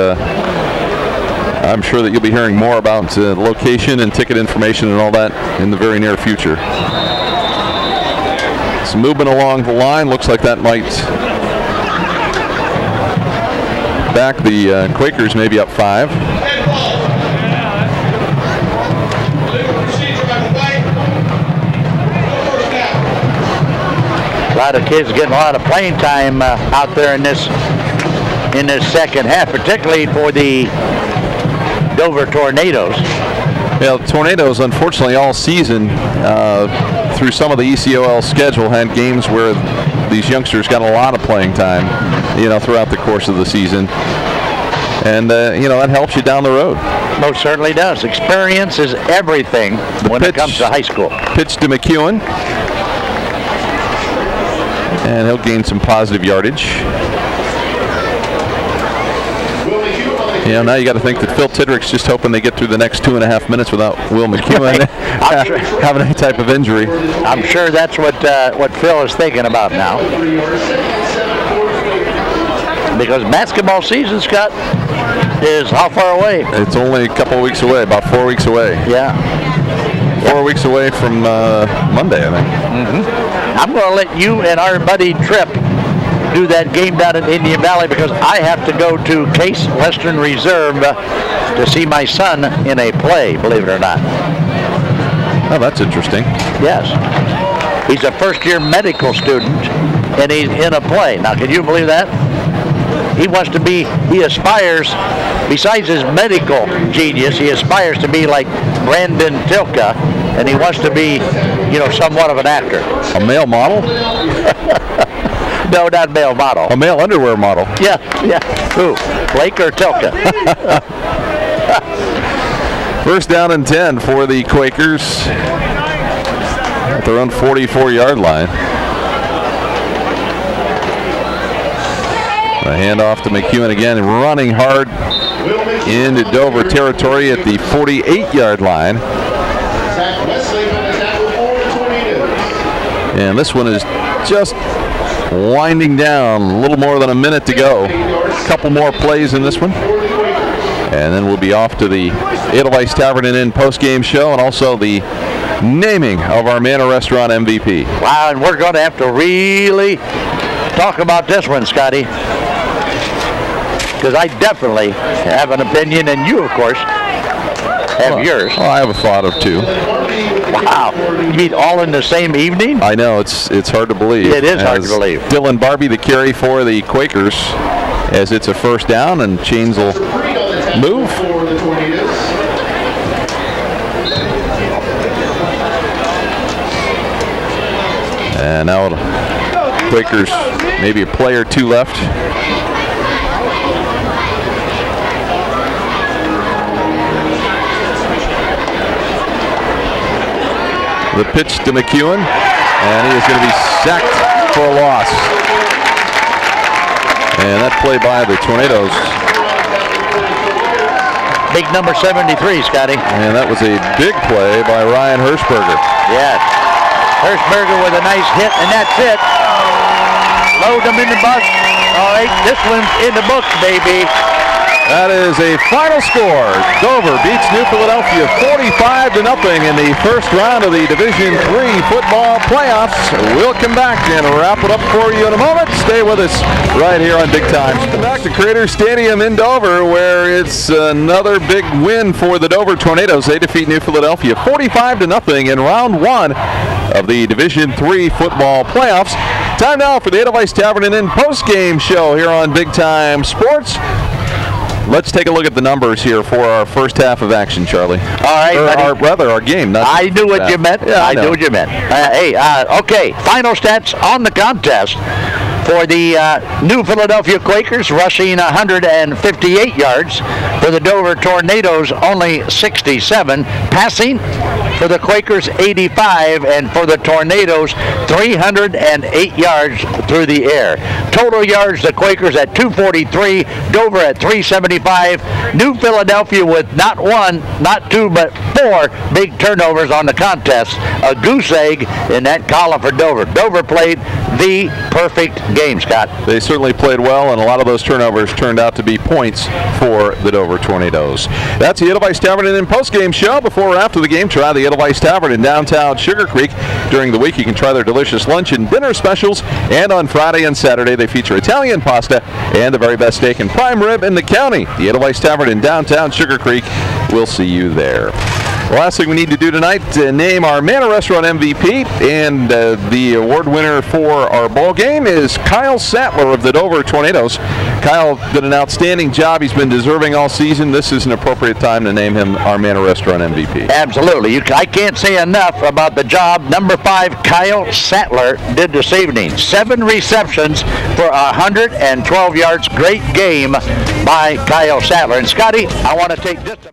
I'm sure that you'll be hearing more about location and ticket information and all that in the very near future. Some movement along the line. Looks like that might back the Quakers maybe up 5. A lot of kids getting a lot of playing time out there in this second half, particularly for the Dover Tornadoes. Yeah, the Tornadoes, unfortunately, all season through some of the ECOL schedule had games where these youngsters got a lot of playing time, you know, throughout the course of the season, and you know, that helps you down the road. Most certainly does. Experience is everything when it comes to high school. Pitch to McEwen. And he'll gain some positive yardage. Yeah, now you got to think that Phil Tidrick's just hoping they get through the next 2.5 minutes without Will McEwen having any type of injury. I'm sure that's what Phil is thinking about now. Because basketball season, Scott, is how far away? It's only a couple of weeks away, about 4 weeks away. Yeah. 4 weeks away from Monday, I think. Mm-hmm. I'm going to let you and our buddy Tripp do that game down in Indian Valley because I have to go to Case Western Reserve to see my son in a play, believe it or not. Oh, that's interesting. Yes. He's a first-year medical student, and he's in a play. Now, can you believe that? He aspires, besides his medical genius, he aspires to be like Brandon Tilka, and he wants to be, you know, somewhat of an actor. A male model? No, not male model. A male underwear model. Yeah. Who? Blake or Tilka? First down and 10 for the Quakers at their own 44-yard line. A handoff to McEwen again, running hard into Dover territory at the 48-yard line. And this one is just winding down, a little more than a minute to go. A couple more plays in this one. And then we'll be off to the Edelweiss Tavern and Inn post-game show and also the naming of our Manor Restaurant MVP. Wow, and we're going to have to really talk about this one, Scotty. Because I definitely have an opinion, and you, of course, have yours. Well, I have a thought or two. Wow. You mean all in the same evening? I know, it's hard to believe. It is hard to believe. Dylan Barbie the carry for the Quakers as it's a first down, and Chains will move. And now Quakers, maybe a play or two left. The pitch to McEwen, and he is going to be sacked for a loss. And that play by the Tornadoes. Big number 73, Scotty. And that was a big play by Ryan Hirschberger. Yes. Hirschberger with a nice hit, and that's it. Load them in the bus. All right, this one's in the books, baby. That is a final score. Dover beats New Philadelphia 45-0 in the first round of the Division III football playoffs. We'll come back and wrap it up for you in a moment. Stay with us right here on Big Time. Welcome back to Crater Stadium in Dover, where it's another big win for the Dover Tornadoes. They defeat New Philadelphia 45-0 in round one of the Division III football playoffs. Time now for the Edelweiss Tavern and Inn post-game show here on Big Time Sports. Let's take a look at the numbers here for our first half of action, Charlie. All right, buddy. Our game. I knew what you meant. Yeah, I knew what you meant. Okay, final stats on the contest. For the New Philadelphia Quakers, rushing 158 yards. For the Dover Tornadoes, only 67. Passing for the Quakers, 85. And for the Tornadoes, 308 yards through the air. Total yards, the Quakers at 243. Dover at 375. New Philadelphia with not one, not two, but 4 big turnovers on the contest. A goose egg in that column for Dover. Dover played the perfect game, Scott. They certainly played well, and a lot of those turnovers turned out to be points for the Dover Tornadoes. That's the Edelweiss Tavern and Inn post-game show. Before or after the game, try the Edelweiss Tavern in downtown Sugar Creek. During the week, you can try their delicious lunch and dinner specials, and on Friday and Saturday, they feature Italian pasta and the very best steak and prime rib in the county. The Edelweiss Tavern in downtown Sugar Creek. We'll see you there. The last thing we need to do tonight to name our Manor Restaurant MVP, and the award winner for our ball game is Kyle Sattler of the Dover Tornadoes. Kyle did an outstanding job. He's been deserving all season. This is an appropriate time to name him our Manor Restaurant MVP. Absolutely. I can't say enough about the job number 5 Kyle Sattler did this evening. 7 receptions for 112 yards. Great game by Kyle Sattler. And Scotty, I want to take just a